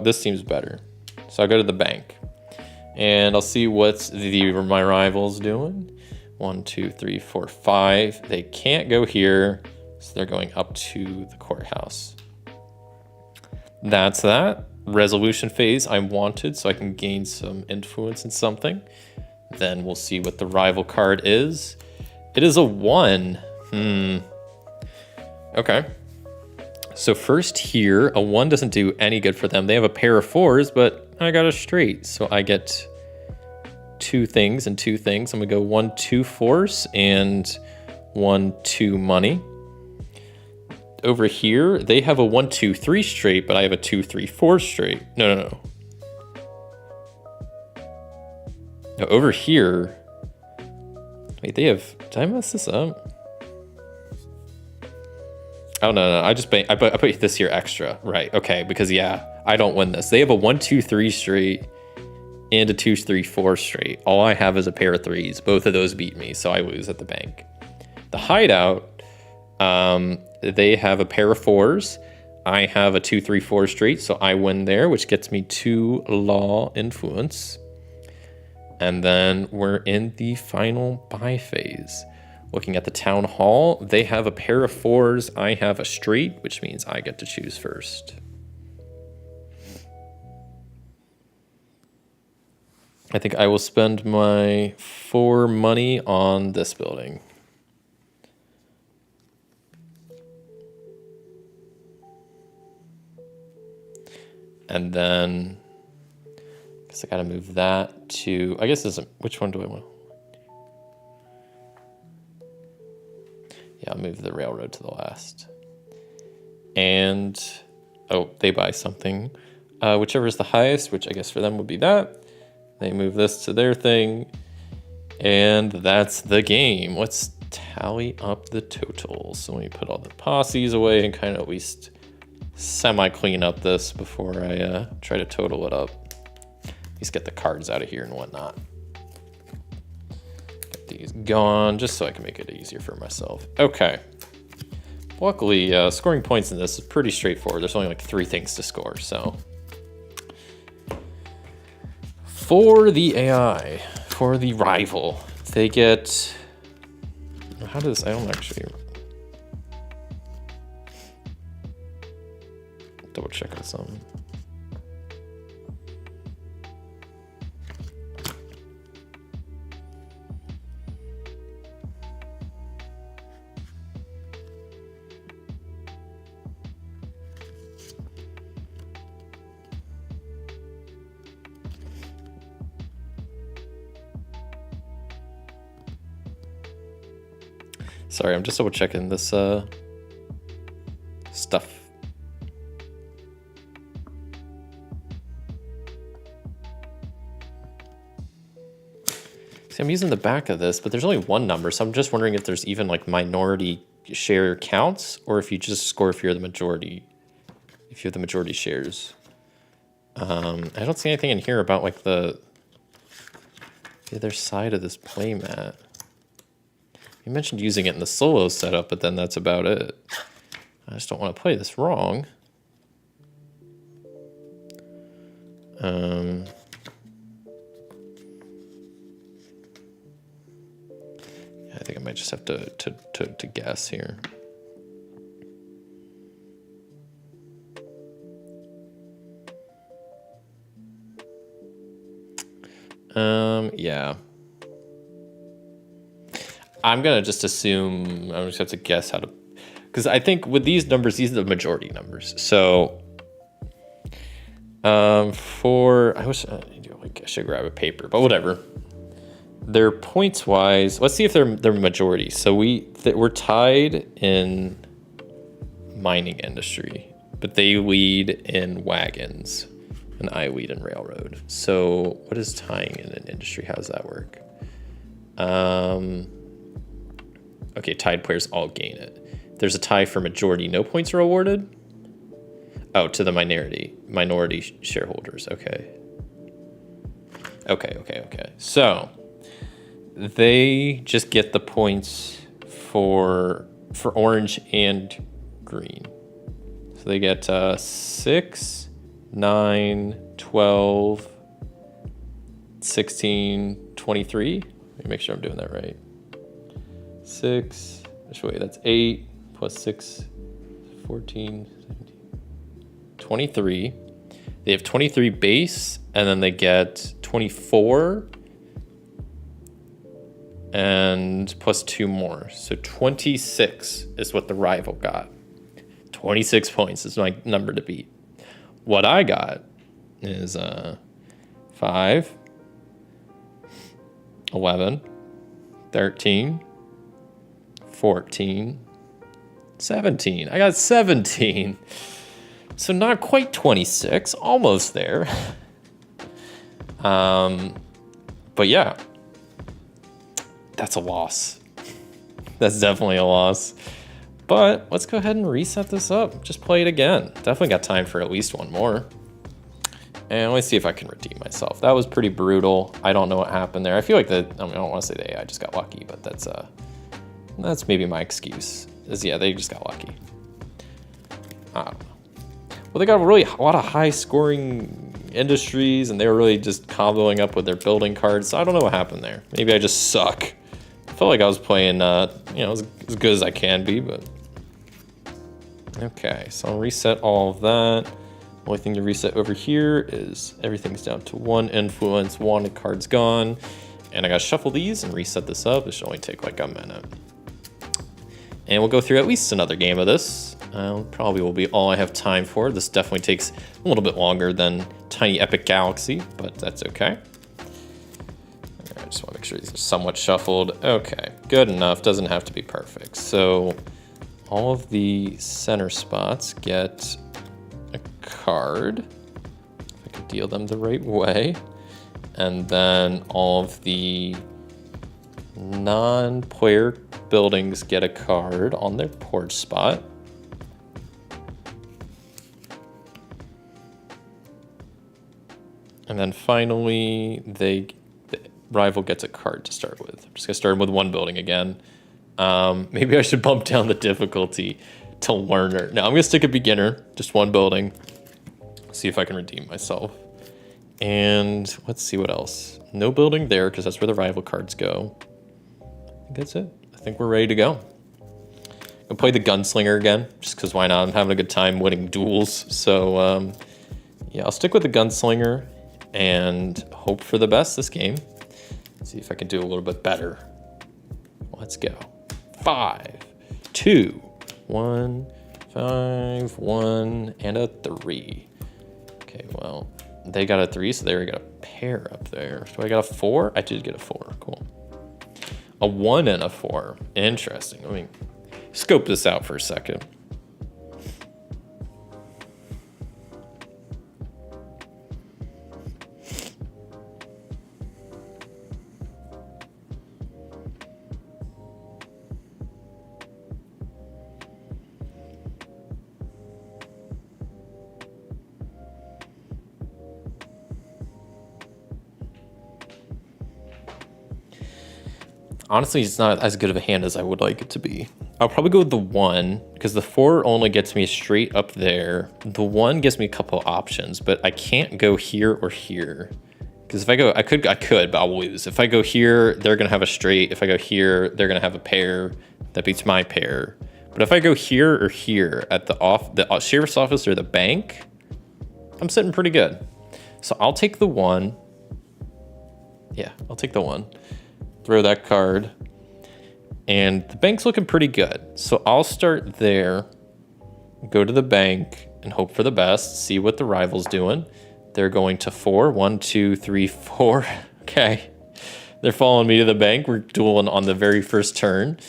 this seems better. So I'll go to the bank. And I'll see what my rival's doing. 1, 2, 3, 4, 5. They can't go here. So they're going up to the courthouse. That's that. Resolution phase I wanted so I can gain some influence in something. Then we'll see what the rival card is. It is a 1. Okay. So first here, a 1 doesn't do any good for them. They have a pair of 4s, but I got a straight. So I get 2 things and 2 things. I'm gonna go 1, 2 force and 1, 2 money. Over here, they have a 1, 2, 3 straight, but I have a 2, 3, 4 straight. No. No, over here. Wait, they have. Did I mess this up? Oh no! I put this here extra. Right? Okay, because yeah, I don't win this. They have a 1, 2, 3 straight and a 2, 3, 4 straight. All I have is a pair of 3s. Both of those beat me, so I lose at the bank. The hideout. They have a pair of 4s. I have a 2, 3, 4 straight, so I win there, which gets me 2 law influence. And then we're in the final buy phase. Looking at the town hall, they have a pair of 4s. I have a straight, which means I get to choose first. I think I will spend my 4 money on this building. And then, I guess I gotta move that to, I guess this is, which one do I want? Yeah, I'll move the railroad to the last. And, oh, they buy something. Whichever is the highest, which I guess for them would be that. They move this to their thing. And that's the game. Let's tally up the totals. So let me put all the posses away and kind of at least semi-clean up this before I try to total it up. At least get the cards out of here and whatnot. Get these gone just so I can make it easier for myself. Okay. Luckily, scoring points in this is pretty straightforward. There's only like 3 things to score, so. For the AI, for the rival, they get, how does, I don't actually, double check on something. Sorry, I'm just double checking this stuff. See, I'm using the back of this, but there's only one number, so I'm just wondering if there's even like minority share counts, or if you just score if you're the majority, if you have the majority shares. I don't see anything in here about like the other side of this playmat. You mentioned using it in the solo setup, but then that's about it. I just don't want to play this wrong. I think I might just have to guess here. Yeah. I'm gonna just assume, I'm just have to guess how to, because I think with these numbers, these are the majority numbers. So, I should grab a paper, but whatever. They're points wise. Let's see if they're majority. So we're tied in mining industry, but they lead in wagons, and I lead in railroad. So what is tying in an industry? How does that work? Okay, tied players all gain it. There's a tie for majority. No points are awarded. Oh, to the minority shareholders. Okay. So they just get the points for orange and green. So they get 6, 9, 12, 16, 23. Let me make sure I'm doing that right. 6, wait, that's 8 plus 6, 14, 17, 23. They have 23 base, and then they get 24 and plus 2 more. So 26 is what the rival got. 26 points is my number to beat. What I got is 5, 11, 13, 14, 17. I got 17. So not quite 26, almost there. But yeah, that's a loss. That's definitely a loss. But let's go ahead and reset this up. Just play it again. Definitely got time for at least one more. And let's see if I can redeem myself. That was pretty brutal. I don't know what happened there. I feel like I don't want to say the AI just got lucky, but that's maybe my excuse. Yeah, they just got lucky. I don't know. Well, they got a lot of high scoring industries, and they were really just comboing up with their building cards. So I don't know what happened there. Maybe I just suck. I felt like I was playing, as good as I can be, but okay. So I'll reset all of that. Only thing to reset over here is everything's down to 1 influence, wanted cards gone, and I gotta shuffle these and reset this up. This should only take like a minute. And we'll go through at least another game of this. Probably will be all I have time for. This definitely takes a little bit longer than Tiny Epic Galaxy, but that's okay. I just want to make sure these are somewhat shuffled. Okay, good enough. Doesn't have to be perfect. So all of the center spots get a card. If I can deal them the right way. And then all of the non-player buildings get a card on their porch spot. And then finally, the rival gets a card to start with. I'm just gonna start with 1 building again. Maybe I should bump down the difficulty to learner. No, I'm gonna stick a beginner, just 1 building. See if I can redeem myself. And let's see what else. No building there, because that's where the rival cards go. I think that's it. I think we're ready to go. I'll play the gunslinger again, just because why not? I'm having a good time winning duels. So yeah, I'll stick with the gunslinger and hope for the best this game. See if I can do a little bit better. Let's go. 5, 2, 1, 5, 1, and a 3. Okay, well, they got a 3, so they already got a pair up there. Do I got a 4? I did get a 4. Cool. A 1 and a 4. Interesting. Let me scope this out for a second. Honestly, it's not as good of a hand as I would like it to be. I'll probably go with the 1, because the 4 only gets me straight up there. The 1 gives me a couple options, but I can't go here or here. Because if I go, I could, but I'll lose. If I go here, they're gonna have a straight. If I go here, they're gonna have a pair. That beats my pair. But if I go here or here at the sheriff's office or the bank, I'm sitting pretty good. So I'll take the 1. Yeah, I'll take the 1. Throw that card. And the bank's looking pretty good. So I'll start there, go to the bank, and hope for the best. See what the rival's doing. They're going to 4. 1, 2, 3, 4. Okay. They're following me to the bank. We're dueling on the very first turn.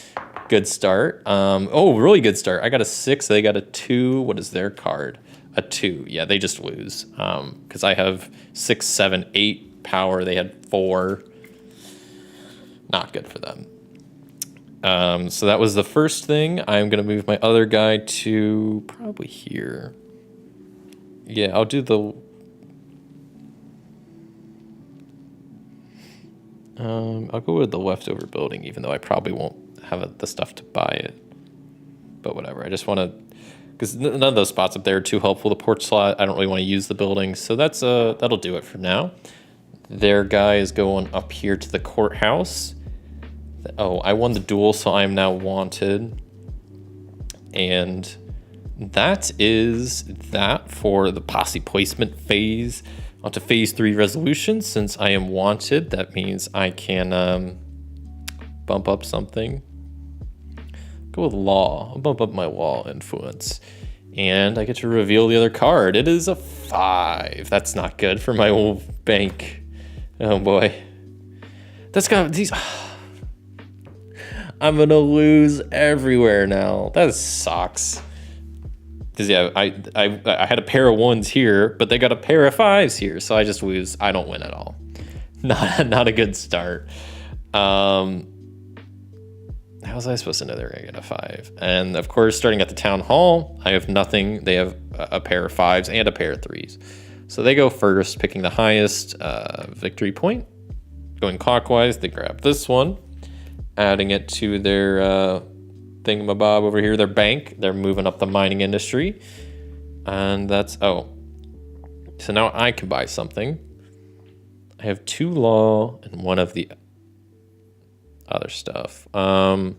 Good start. Oh, really good start. I got a 6. They got a 2. What is their card? A 2. Yeah, they just lose. Because I have 6, 7, 8 power. They had 4. Not good for them. So that was the first thing. I'm going to move my other guy to probably here. Yeah, I'll do the... I'll go with the leftover building, even though I probably won't have the stuff to buy it. But whatever, I just want to... Because none of those spots up there are too helpful. The porch slot, I don't really want to use the building. So that's that'll do it for now. Their guy is going up here to the courthouse. Oh, I won the duel, so I am now wanted. And that is that for the posse placement phase. On to phase 3 resolution. Since I am wanted, that means I can bump up something. Go with law. I'll bump up my law influence. And I get to reveal the other card. It is a 5. That's not good for my old bank. Oh boy. That's got these... I'm gonna lose everywhere now. That sucks. Because yeah, I had a pair of 1s here, but they got a pair of 5s here, so I just lose. I don't win at all. Not a good start. How was I supposed to know they're gonna get a 5? And of course, starting at the town hall, I have nothing. They have a pair of 5s and a pair of 3s, so they go first, picking the highest victory point. Going clockwise, they grab this one. Adding it to their thingamabob over here, their bank. They're moving up the mining industry. And that's, oh. So now I can buy something. I have 2 law and 1 of the other stuff. So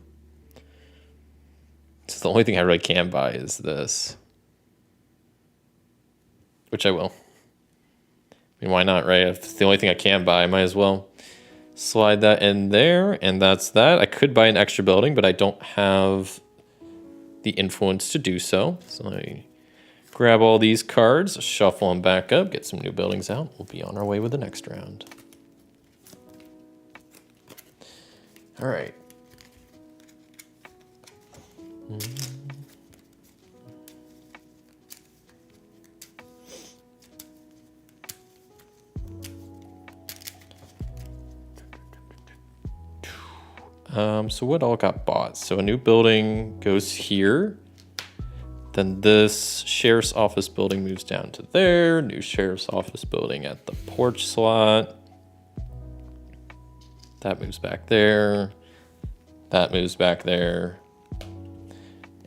the only thing I really can buy is this. Which I will. I mean, why not, right? If it's the only thing I can buy, I might as well. Slide that in there, and that's that. I could buy an extra building, but I don't have the influence to do so. So let me grab all these cards, shuffle them back up, get some new buildings out. We'll be on our way with the next round. All right. So what all got bought? So a new building goes here. Then this sheriff's office building moves down to there. New sheriff's office building at the porch slot. That moves back there. That moves back there.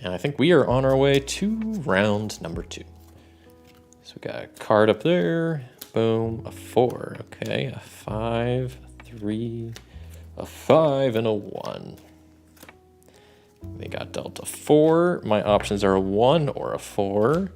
And I think we are on our way to round number 2. So we got a card up there. Boom, a 4. Okay, a 5, a 3, a 5, and a 1. They got dealt a 4. My options are a 1 or a 4.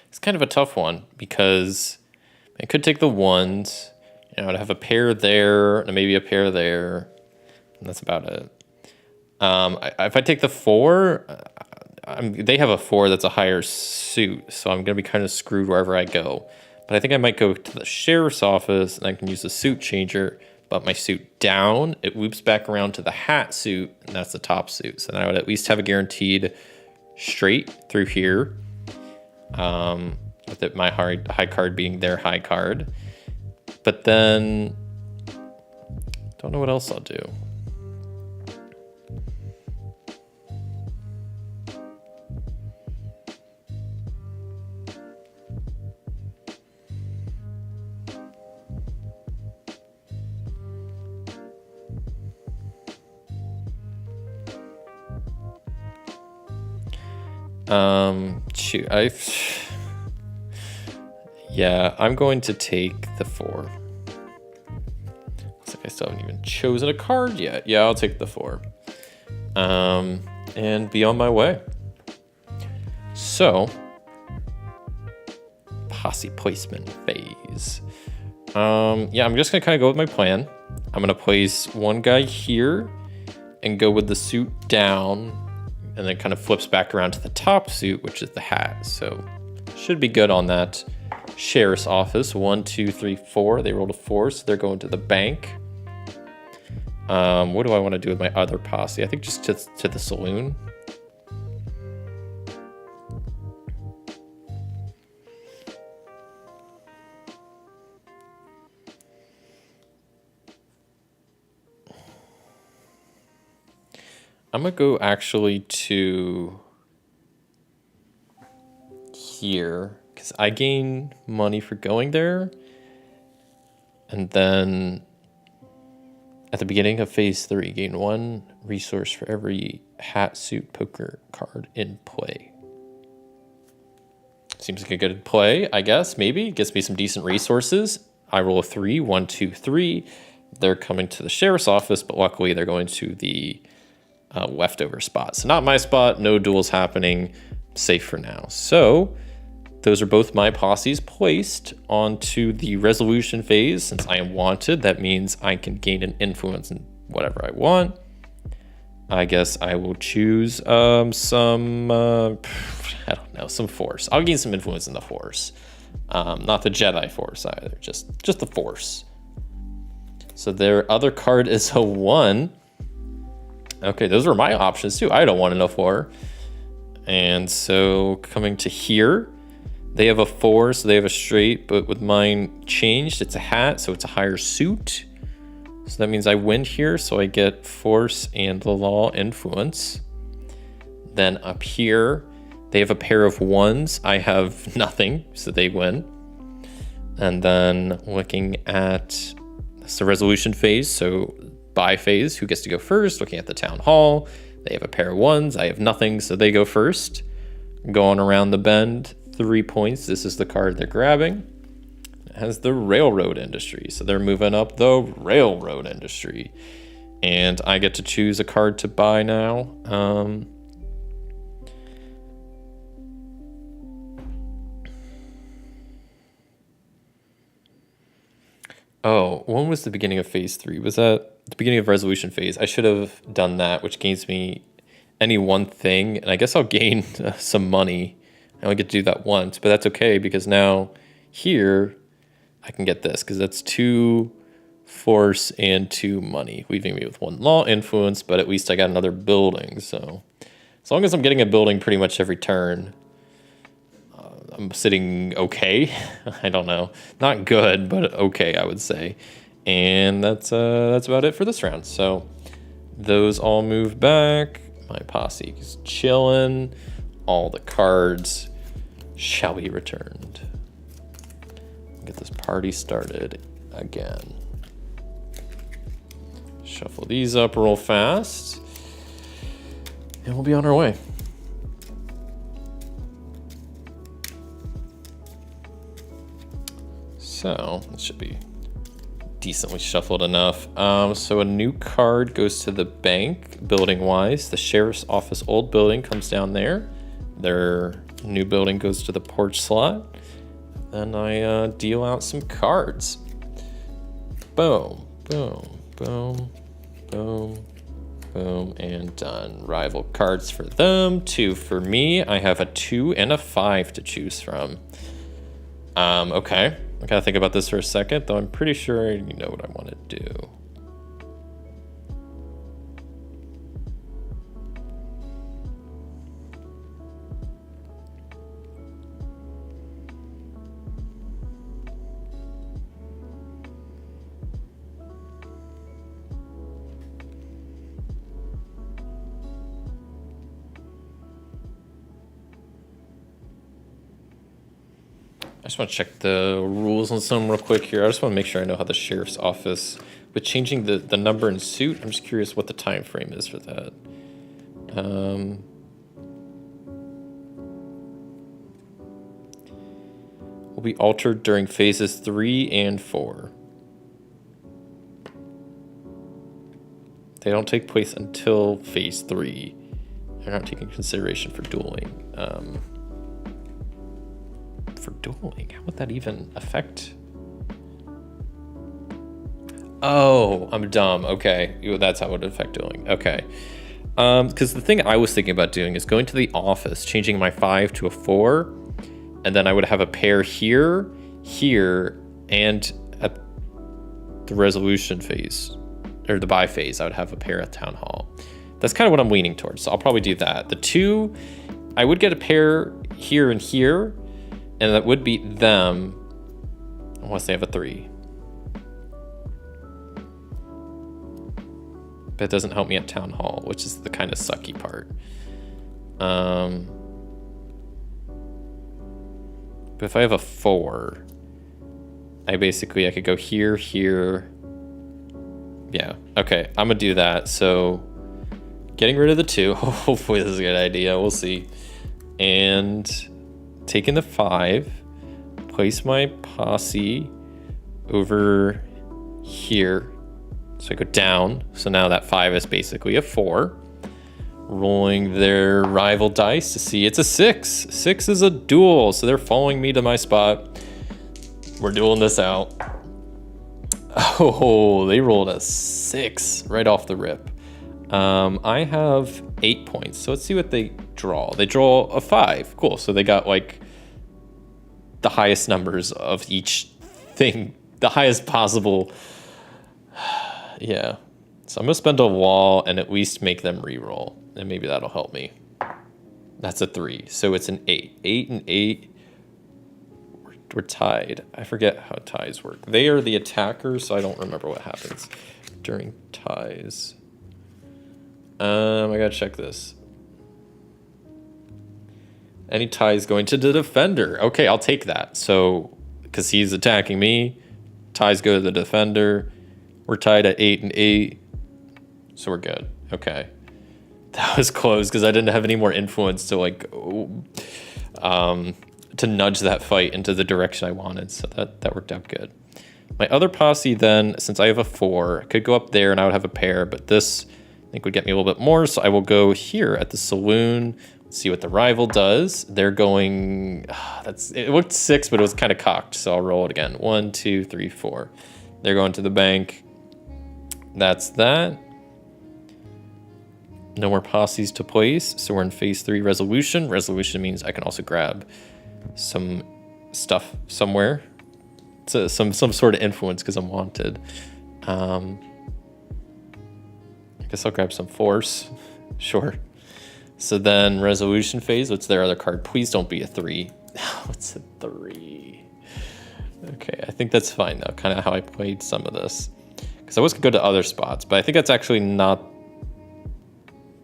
It's kind of a tough one because I could take the ones. You know, I'd have a pair there and maybe a pair there. And that's about it. If I take the 4, they have a 4 that's a higher suit, so I'm going to be kind of screwed wherever I go. But I think I might go to the sheriff's office, and I can use the suit changer, but my suit down, it loops back around to the hat suit, and that's the top suit. So then I would at least have a guaranteed straight through here, with it, my high card being their high card. But then, don't know what else I'll do. Shoot, yeah, I'm going to take the 4. Looks like I still haven't even chosen a card yet. Yeah, I'll take the 4. And be on my way. So, posse placement phase. Yeah, I'm just gonna kind of go with my plan. I'm gonna place one guy here and go with the suit down, and then kind of flips back around to the top suit, which is the hat. So should be good on that sheriff's office. 1, 2, 3, 4. They rolled a 4, so they're going to the bank. What do I want to do with my other posse? I think just to the saloon. I'm gonna go actually to here because I gain money for going there. And then at the beginning of phase 3, gain 1 resource for every hat, suit, poker card in play. Seems like a good play, I guess, maybe. Gets me some decent resources. I roll a 3, 1, 2, 3. They're coming to the sheriff's office, but luckily they're going to the leftover spot. So not my spot, no duels happening, safe for now. So those are both my posses placed onto the resolution phase. Since I am wanted, that means I can gain an influence in whatever I want. I guess I will choose some, I don't know, some force. I'll gain some influence in the force. Not the Jedi force either, just the force. So their other card is a 1. Okay, those were my options too. I had a 1 and a 4. And so coming to here, they have a 4, so they have a straight, but with mine changed, it's a hat, so it's a higher suit. So that means I win here, so I get force and the law influence. Then up here, they have a pair of 1s. I have nothing, so they win. And then looking at the resolution phase, so buy phase, who gets to go first? Looking at the town hall, they have a pair of 1s. I have nothing, so they go first. Going around the bend, 3 points. This is the card they're grabbing. It has the railroad industry, so they're moving up the railroad industry. And I get to choose a card to buy now. Oh, when was the beginning of phase 3? Was that the beginning of resolution phase? I should have done that, which gains me any one thing. And I guess I'll gain some money. I only get to do that once, but that's okay because now here I can get this because that's 2 force and 2 money, leaving me with 1 law influence, but at least I got another building. So as long as I'm getting a building pretty much every turn, I'm sitting okay. I don't know. Not good, but okay, I would say. And that's about it for this round. So those all move back. My posse is chilling. All the cards shall be returned. Get this party started again. Shuffle these up real fast. And we'll be on our way. So it should be decently shuffled enough. So a new card goes to the bank, building wise. The sheriff's office old building comes down there. Their new building goes to the porch slot. Then I deal out some cards. Boom, boom, boom, boom, boom, and done. Rival cards for them, 2 for me. I have a 2 and a 5 to choose from. Okay, I gotta think about this for a second, though I'm pretty sure you know what I want to do. I just want to check the rules on some real quick here. I just want to make sure I know how the sheriff's office, with changing the number and suit, I'm just curious what the time frame is for that. Will be altered during phases 3 and 4. They don't take place until phase 3. They're not taking consideration for dueling. For dueling, how would that even affect? Oh, I'm dumb. Okay, that's how it would affect dueling. Okay, because the thing I was thinking about doing is going to the office, changing my 5 to a 4, and then I would have a pair here, and at the resolution phase, or the buy phase, I would have a pair at town hall. That's kind of what I'm leaning towards, so I'll probably do that. The 2, I would get a pair here and here, and that would beat them unless they have a 3. But it doesn't help me at town hall, which is the kind of sucky part. But if I have a 4, I could go here. Yeah, okay, I'm gonna do that. So getting rid of the 2, hopefully this is a good idea, we'll see. And taking the 5, place my posse over here. So I go down. So now that 5 is basically a 4. Rolling their rival dice to see it's a 6. 6 is a duel. So they're following me to my spot. We're dueling this out. Oh, they rolled a 6 right off the rip. I have 8 points. So let's see what they draw. They draw a 5. Cool. So they got like the highest numbers of each thing, the highest possible. Yeah. So I'm gonna spend a wall and at least make them re-roll, and maybe that'll help me. That's a 3. So it's an 8. 8 and 8. We're tied. I forget how ties work. They are the attackers, so I don't remember what happens during ties. I gotta check this. Any ties going to the defender. Okay, I'll take that. So, because he's attacking me, ties go to the defender. We're tied at 8 and 8. So we're good. Okay. That was close because I didn't have any more influence to to nudge that fight into the direction I wanted. So that worked out good. My other posse then, since I have a 4, I could go up there and I would have a pair, but this I think would get me a little bit more. So I will go here at the saloon. See what the rival does. They're going, it looked 6, but it was kind of cocked. So I'll roll it again. 1, 2, 3, 4. They're going to the bank. That's that. No more posses to place. So we're in phase 3 resolution. Resolution means I can also grab some stuff somewhere. So some sort of influence because I'm wanted. I guess I'll grab some force. Sure. So then resolution phase, what's their other card? Please don't be a 3. What's a 3? Okay, I think that's fine though, kind of how I played some of this. Because I was going to go to other spots, but I think that's actually not,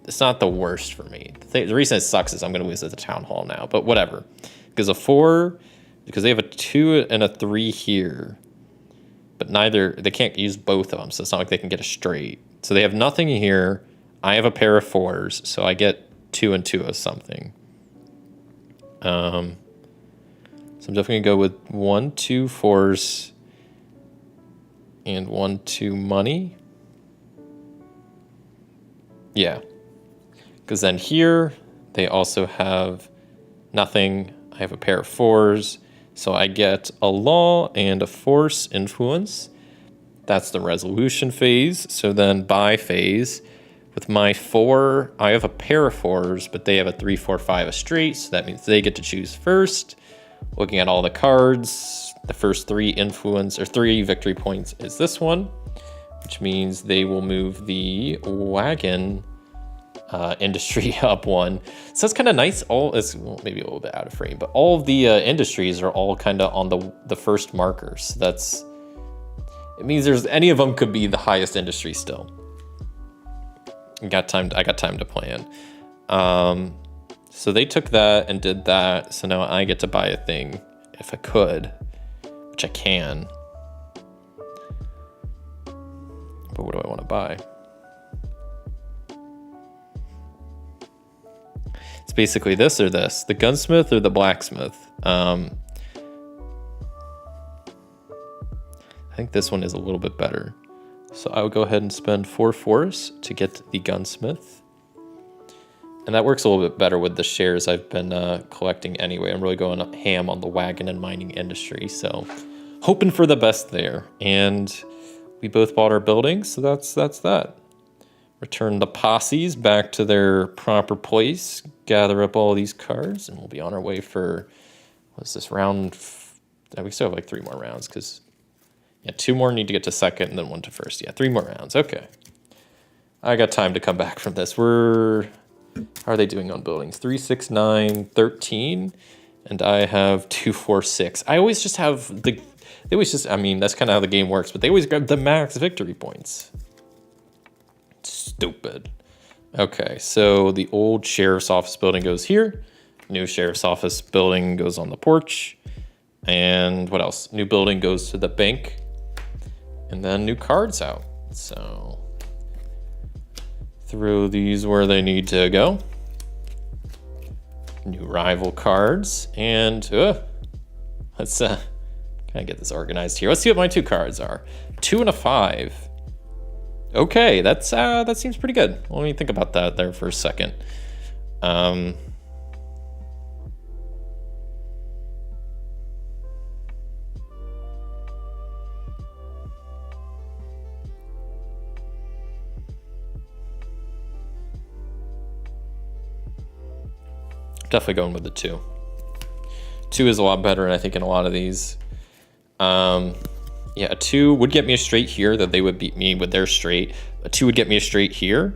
it's not the worst for me. The reason it sucks is I'm going to lose at the town hall now, but whatever. Because a 4, because they have a 2 and a 3 here, but they can't use both of them, so it's not like they can get a straight. So they have nothing here. I have a pair of 4s, so I get 2 and 2 of something. So I'm definitely going to go with 1, 2 4s and 1, 2 money. Yeah. Because then here, they also have Nothing. I have a pair of 4s. So I get a law and a force influence. That's the resolution phase. So then buy phase. With my 4, I have a pair of 4s, but they have a 3, 4, 5, a straight. So that means they get to choose first. Looking at all the cards, the first 3 influence or 3 victory points is this one, which means they will move the wagon industry up 1. So that's kind of nice. All is maybe a little bit out of frame, but all of the industries are all kind of on the first markers. So it means there's any of them could be the highest industry still. I got time to plan. So they took that and did that. So now I get to buy a thing if I could, which I can. But what do I want to buy? It's basically this or this, the gunsmith or the blacksmith. I think this one is a little bit better. So I would go ahead and spend 4 fours to get the gunsmith. And that works a little bit better with the shares I've been collecting anyway. I'm really going ham on the wagon and mining industry. So hoping for the best there. And we both bought our buildings, so that's that. Return the posses back to their proper place. Gather up all these cards, and we'll be on our way for, what's this, round? We still have like 3 more rounds, because... yeah, 2 more need to get to second and then 1 to first. Yeah, 3 more rounds. Okay. I got time to come back from this. How are they doing on buildings? 3, 6, 9, 13. And I have 2, 4, 6. I always just have I mean, that's kind of how the game works, but they always grab the max victory points. Stupid. Okay, so the old sheriff's office building goes here. New sheriff's office building goes on the porch. And what else? New building goes to the bank. And then new cards out. So throw these where they need to go. New rival cards. And let's kind of get this organized here. Let's see what my 2 cards are. 2 and a 5. Okay, that seems pretty good. Let me think about that there for a second. Definitely going with the 2. 2 is a lot better, and I think in a lot of these. Yeah, a 2 would get me a straight here, that they would beat me with their straight. A 2 would get me a straight here.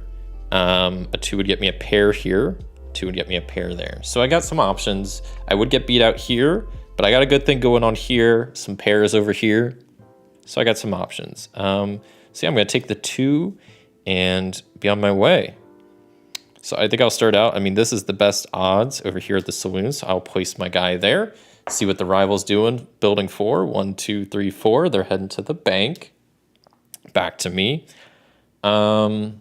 A 2 would get me a pair here. 2 would get me a pair there. So I got some options. I would get beat out here, but I got a good thing going on here. Some pairs over here. So I got some options. So yeah, I'm going to take the 2 and be on my way. So I think I'll start out. I mean, this is the best odds over here at the saloon. So I'll place my guy there. See what the rival's doing. Building 4, 1, 2, 3, 4. They're heading to the bank. Back to me. So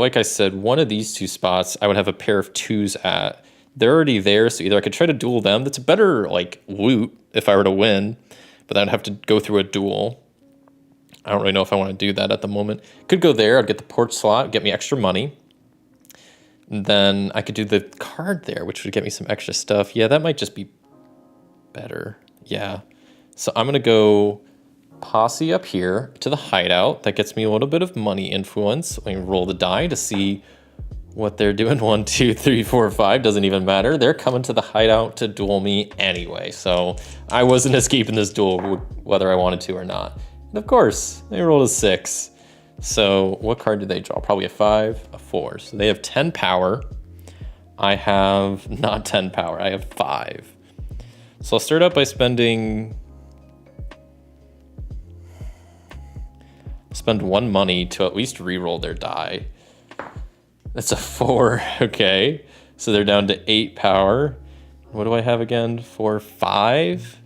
like I said, one of these 2 spots, I would have a pair of 2s at. They're already there, so either I could try to duel them. That's a better like loot if I were to win, but then I'd have to go through a duel. I don't really know if I want to do that at the moment. Could go there. I'd get the porch slot, get me extra money. And then I could do the card there, which would get me some extra stuff. Yeah, that might just be better. Yeah. So I'm going to go posse up here to the hideout. That gets me a little bit of money influence. I can roll the die to see what they're doing. 1, 2, 3, 4, 5. Doesn't even matter. They're coming to the hideout to duel me anyway. So I wasn't escaping this duel whether I wanted to or not. And of course, they rolled a 6. So what card did they draw? Probably a 5, a 4. So they have 10 power. I have not 10 power. I have 5. So I'll start out by spend 1 money to at least re-roll their die. That's a 4. Okay. So they're down to 8 power. What do I have again? 4, 5.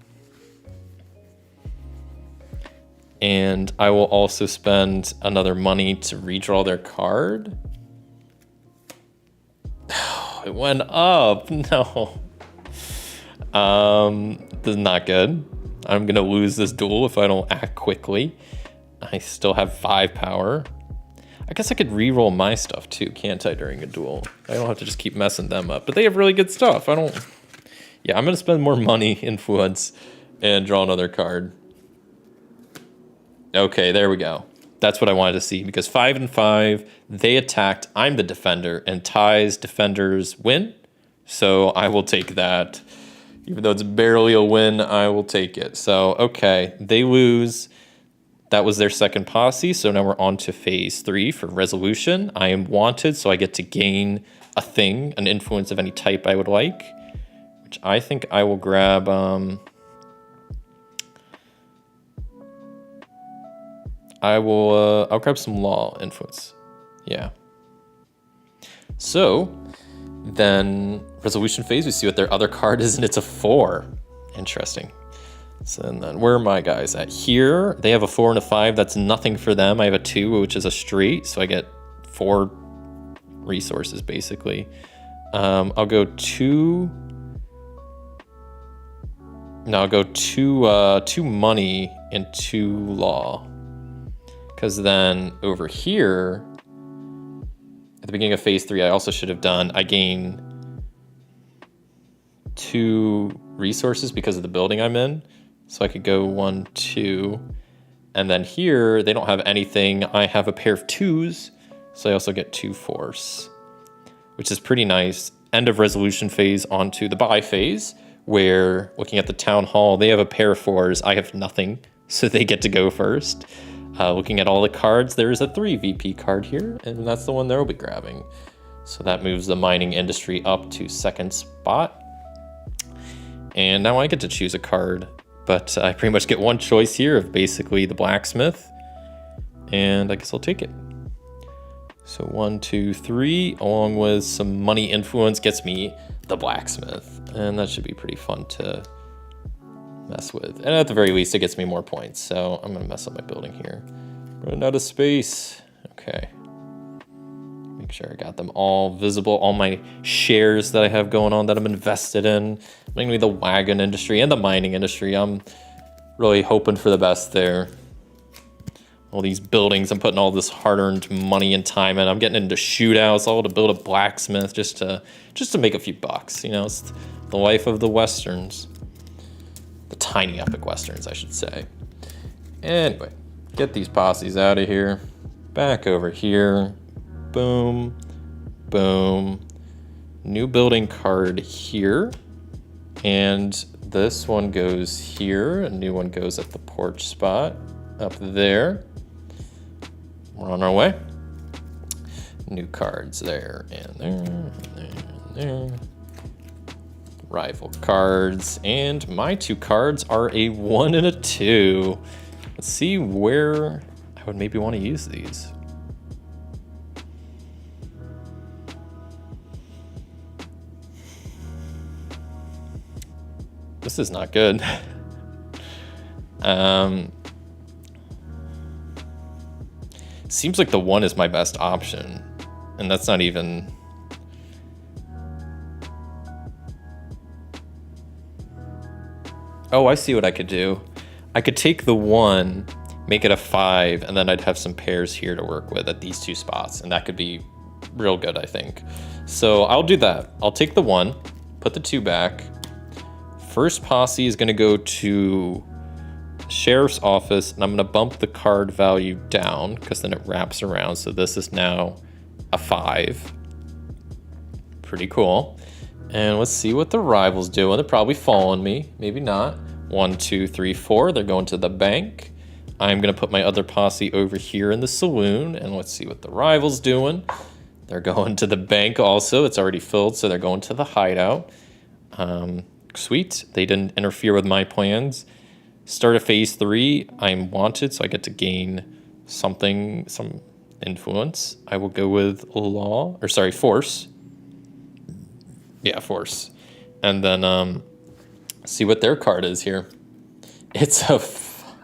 And I will also spend another money to redraw their card. It went up. No. This is not good. I'm going to lose this duel if I don't act quickly. I still have 5 power. I guess I could re-roll my stuff too, can't I, during a duel? I don't have to just keep messing them up. But they have really good stuff. Yeah, I'm going to spend more money, influence, and draw another card. Okay, there we go. That's what I wanted to see, because 5 and 5, they attacked, I'm the defender, and ties defenders win. So I will take that. Even though it's barely a win, I will take it. So, okay, they lose. That was their second posse, so now we're on to phase 3 for resolution. I am wanted, so I get to gain a thing, an influence of any type I would like, which I think I will grab... I'll grab some law influence. Yeah. So, then resolution phase, we see what their other card is, and it's a 4. Interesting. So then where are my guys at? Here, they have a 4 and a 5. That's nothing for them. I have a 2, which is a straight, so I get 4 resources, basically. I'll go 2... No, I'll go 2 money and 2 law. Because then over here, at the beginning of phase 3, I also should have done, I gain 2 resources because of the building I'm in. So I could go 1, 2. And then here, they don't have anything. I have a pair of 2s, so I also get 2 force, which is pretty nice. End of resolution phase onto the buy phase, where looking at the town hall, they have a pair of 4s. I have nothing, so they get to go first. Looking at all the cards, there is a 3 VP card here, and that's the one they'll be grabbing. So that moves the mining industry up to 2nd spot. And now I get to choose a card, but I pretty much get one choice here of basically the blacksmith, and I guess I'll take it. So 1, 2, 3, along with some money influence, gets me the blacksmith, and that should be pretty fun to mess with. And at the very least, it gets me more points. So I'm gonna mess up my building here. Running out of space. Okay. Make sure I got them all visible. All my shares that I have going on that I'm invested in. Mainly the wagon industry and the mining industry. I'm really hoping for the best there. All these buildings, I'm putting all this hard-earned money and time in. I'm getting into shootouts, all to build a blacksmith just to make a few bucks. You know, it's the life of the Westerns. The tiny epic Westerns, I should say. Anyway, get these posses out of here. Back over here. Boom. Boom. New building card here. And this one goes here. A new one goes at the porch spot up there. We're on our way. New cards there and there, and there, and there. Rival cards, and my 2 cards are a 1 and a 2. Let's see where I would maybe want to use these. This is not good. Seems like the 1 is my best option, and that's not even... Oh, I see what I could do. I could take the 1, make it a 5, and then I'd have some pairs here to work with at these 2 spots, and that could be real good, I think. So I'll do that. I'll take the 1, put the 2 back. First posse is gonna go to sheriff's office, and I'm gonna bump the card value down, because then it wraps around, so this is now a 5. Pretty cool. And let's see what the rival's doing. They're probably following me, maybe not. 1, 2, 3, 4, they're going to the bank. I'm gonna put my other posse over here in the saloon, and let's see what the rival's doing. They're going to the bank also, it's already filled, so they're going to the hideout. Sweet, they didn't interfere with my plans. Start of phase 3, I'm wanted, so I get to gain something, some influence. I will go with force. Yeah, force. And then see what their card is here. It's a 5.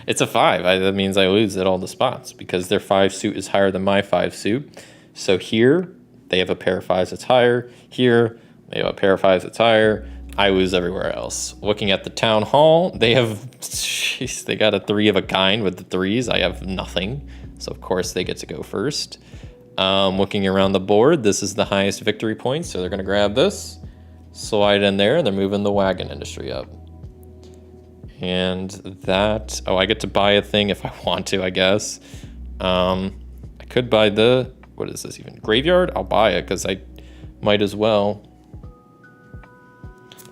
That means I lose at all the spots because their 5 suit is higher than my 5 suit. So here, they have a pair of 5s that's higher. Here, they have a pair of 5s that's higher. I lose everywhere else. Looking at the town hall, they have, jeez, they got a 3 of a kind with the 3s. I have nothing. So of course they get to go first. Looking around the board, this is the highest victory point. So they're going to grab this, slide in there, and they're moving the wagon industry up. And that, oh, I get to buy a thing if I want to, I guess. I could buy the, what is this even? Graveyard? I'll buy it because I might as well.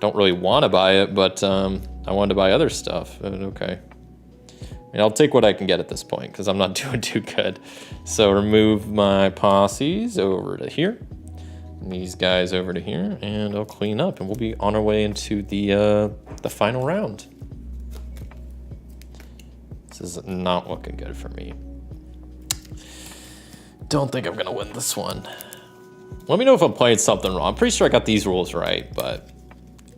Don't really want to buy it, but I wanted to buy other stuff. Okay. I mean, I'll take what I can get at this point because I'm not doing too good. So remove my posses over to here. And these guys over to here, and I'll clean up, and we'll be on our way into the final round. This is not looking good for me. Don't think I'm gonna win this one. Let me know if I'm playing something wrong. I'm pretty sure I got these rules right, but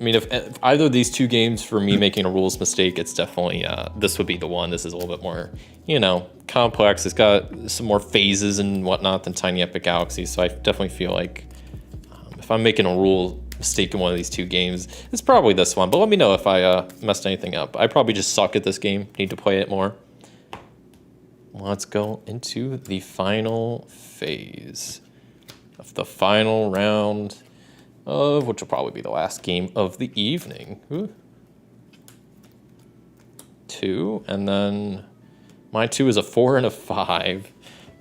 I mean, if either of these 2 games for me making a rules mistake, it's definitely, this would be the one. This is a little bit more, you know, complex. It's got some more phases and whatnot than Tiny Epic Galaxies. So I definitely feel like if I'm making a rule mistake in one of these 2 games, it's probably this one. But let me know if I messed anything up. I probably just suck at this game. Need to play it more. Let's go into the final phase of the final round of which will probably be the last game of the evening. Ooh. 2, and then my 2 is a 4 and a 5.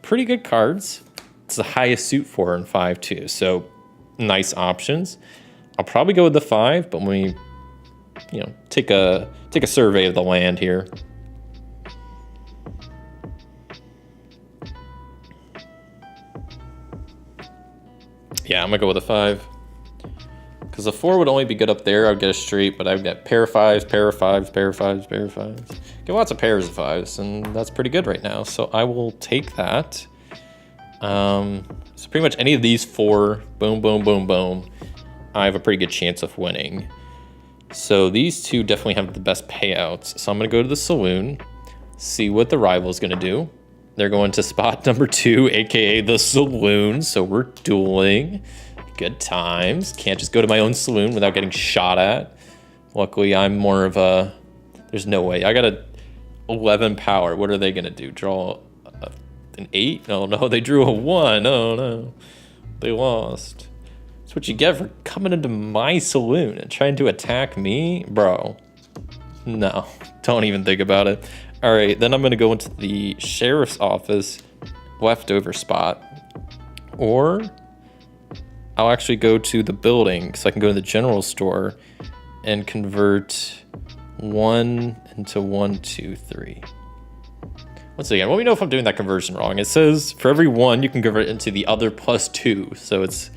Pretty good cards. It's the highest suit 4 and 5 too, so nice options. I'll probably go with the 5, but when we, you know, take a survey of the land here. Yeah, I'm gonna go with a 5. Because the 4 would only be good up there. I would get a straight, but I've got pair of 5s, pair of 5s, pair of 5s, pair of 5s. Get lots of pairs of 5s, and that's pretty good right now. So I will take that. So pretty much any of these 4, boom, boom, boom, boom, I have a pretty good chance of winning. So these 2 definitely have the best payouts. So I'm going to go to the saloon, see what the rival's going to do. They're going to spot number 2, aka the saloon. So we're dueling. Good times. Can't just go to my own saloon without getting shot at. Luckily, I'm more of a... There's no way. I got a 11 power. What are they going to do? Draw an 8? Oh, no. They drew a 1. Oh, no. They lost. That's what you get for coming into my saloon and trying to attack me? Bro. No. Don't even think about it. All right. Then I'm going to go into the sheriff's office leftover spot. Or... I'll actually go to the building so I can go to the general store and convert 1 into 1, 2, 3. Once again, let me know if I'm doing that conversion wrong. It says for every 1, you can convert it into the other plus 2. So it's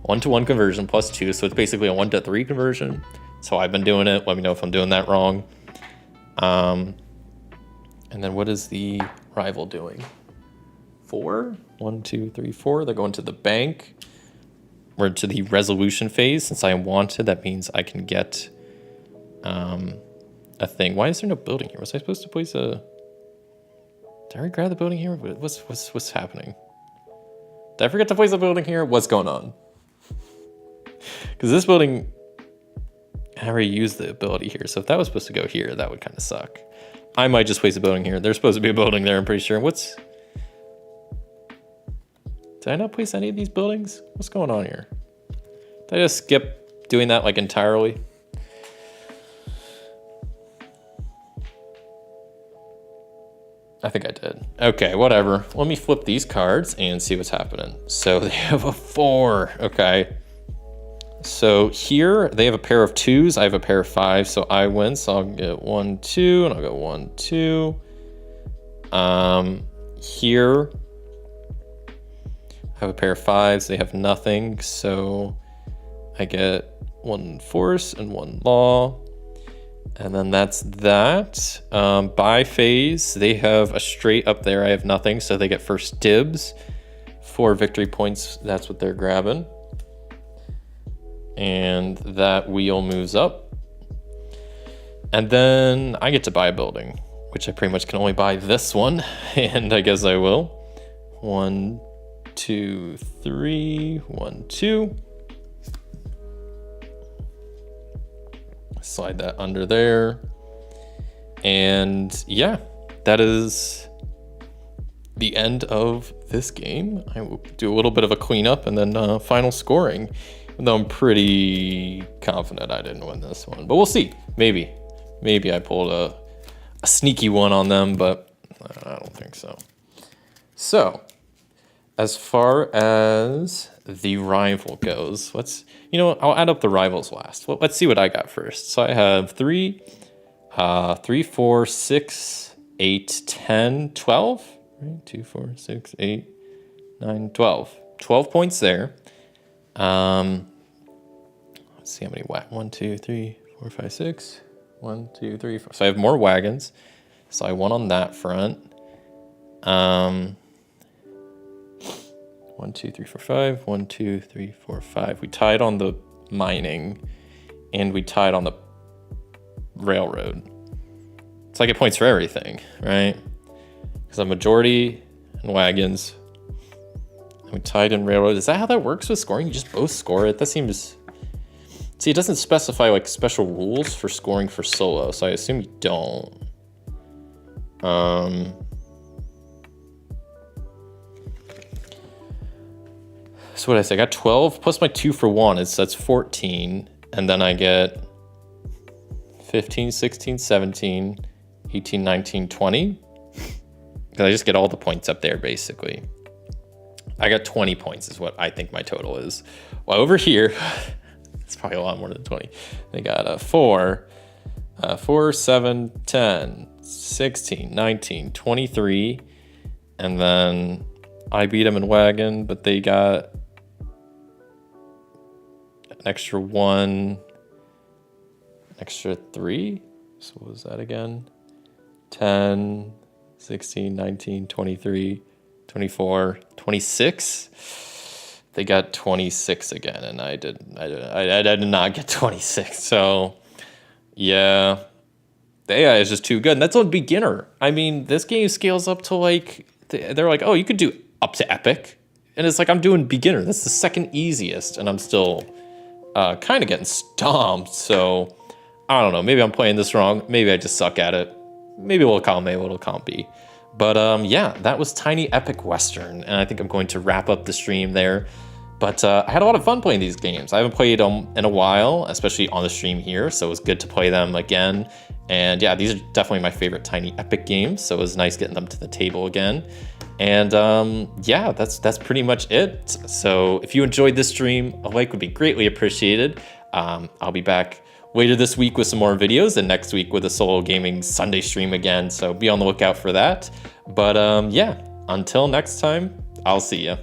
1-to-1 conversion plus 2. So it's basically a 1-to-3 conversion. So I've been doing it. Let me know if I'm doing that wrong. And then what is the rival doing? 4? 1, 2, 3, 4. They're going to the bank. We're to the resolution phase. Since I wanted, that means I can get a thing. Why is there no building here? Was I supposed to place a... Did I grab the building here? What's happening? Did I forget to place a building here? What's going on? Because this building... I already used the ability here. So if that was supposed to go here, that would kind of suck. I might just place a building here. There's supposed to be a building there, I'm pretty sure. What's... Did I not place any of these buildings? What's going on here? Did I just skip doing that like entirely? I think I did. Okay, whatever. Let me flip these cards and see what's happening. So they have a 4. Okay. So here they have a pair of 2s. I have a pair of 5s. So I win. So I'll get 1, 2, and I'll go 1, 2. Here I have a pair of 5s. They have nothing. So I get 1 force and 1 law. And then that's that. By phase, they have a straight up there. I have nothing, so they get first dibs. 4 victory points, that's what they're grabbing. And that wheel moves up. And then I get to buy a building, which I pretty much can only buy this one. And I guess I will. 1, 2, 3, 1, 2. Slide that under there. And yeah, that is the end of this game. I will do a little bit of a cleanup and then final scoring. Even though I'm pretty confident I didn't win this one, but we'll see. Maybe I pulled a sneaky one on them, but I don't think so. So, as far as the rival goes, I'll add up the rivals last. Well, let's see what I got first. So I have 3, 4, 6, 8, 10, 12. Right? 2, 4, 6, 8, 9, 12. 12 points there. Let's see how many 1, 2, 3, 4, 5, 6. 1, 2, 3, 4. So I have more wagons. So I won on that front. 1, 2, 3, 4, 5. 1, 2, 3, 4, 5. We tied on the mining, and we tied on the railroad. So I get points for everything, right? Because I'm majority in wagons. And we tied in railroad. Is that how that works with scoring? You just both score it? That seems... See, it doesn't specify like special rules for scoring for solo, so I assume you don't. So what did I say? I got 12 plus my 2 for 1. That's 14. And then I get 15, 16, 17, 18, 19, 20. Because I just get all the points up there, basically. I got 20 points is what I think my total is. Well, over here, it's probably a lot more than 20. They got 4, 7, 10, 16, 19, 23. And then I beat them in wagon, but they got an extra 1, extra 3. So what was that again? 10, 16, 19, 23, 24, 26. They got 26 again, and I did not get 26. So yeah, the AI is just too good, and that's on beginner. I mean, this game scales up to like, they're like, oh, you could do up to epic, and it's like I'm doing beginner. That's the second easiest, and I'm still kind of getting stomped. So I don't know. Maybe I'm playing this wrong. Maybe I just suck at it. Maybe it'll column A, it'll column B. But yeah, that was Tiny Epic Western, and I think I'm going to wrap up the stream there. But I had a lot of fun playing these games. I haven't played them in a while, especially on the stream here, so it was good to play them again. And yeah, these are definitely my favorite Tiny Epic games, so it was nice getting them to the table again. And yeah, that's pretty much it. So if you enjoyed this stream, a like would be greatly appreciated. I'll be back later this week with some more videos, and next week with a solo gaming Sunday stream again, so be on the lookout for that. But yeah, until next time, I'll see ya.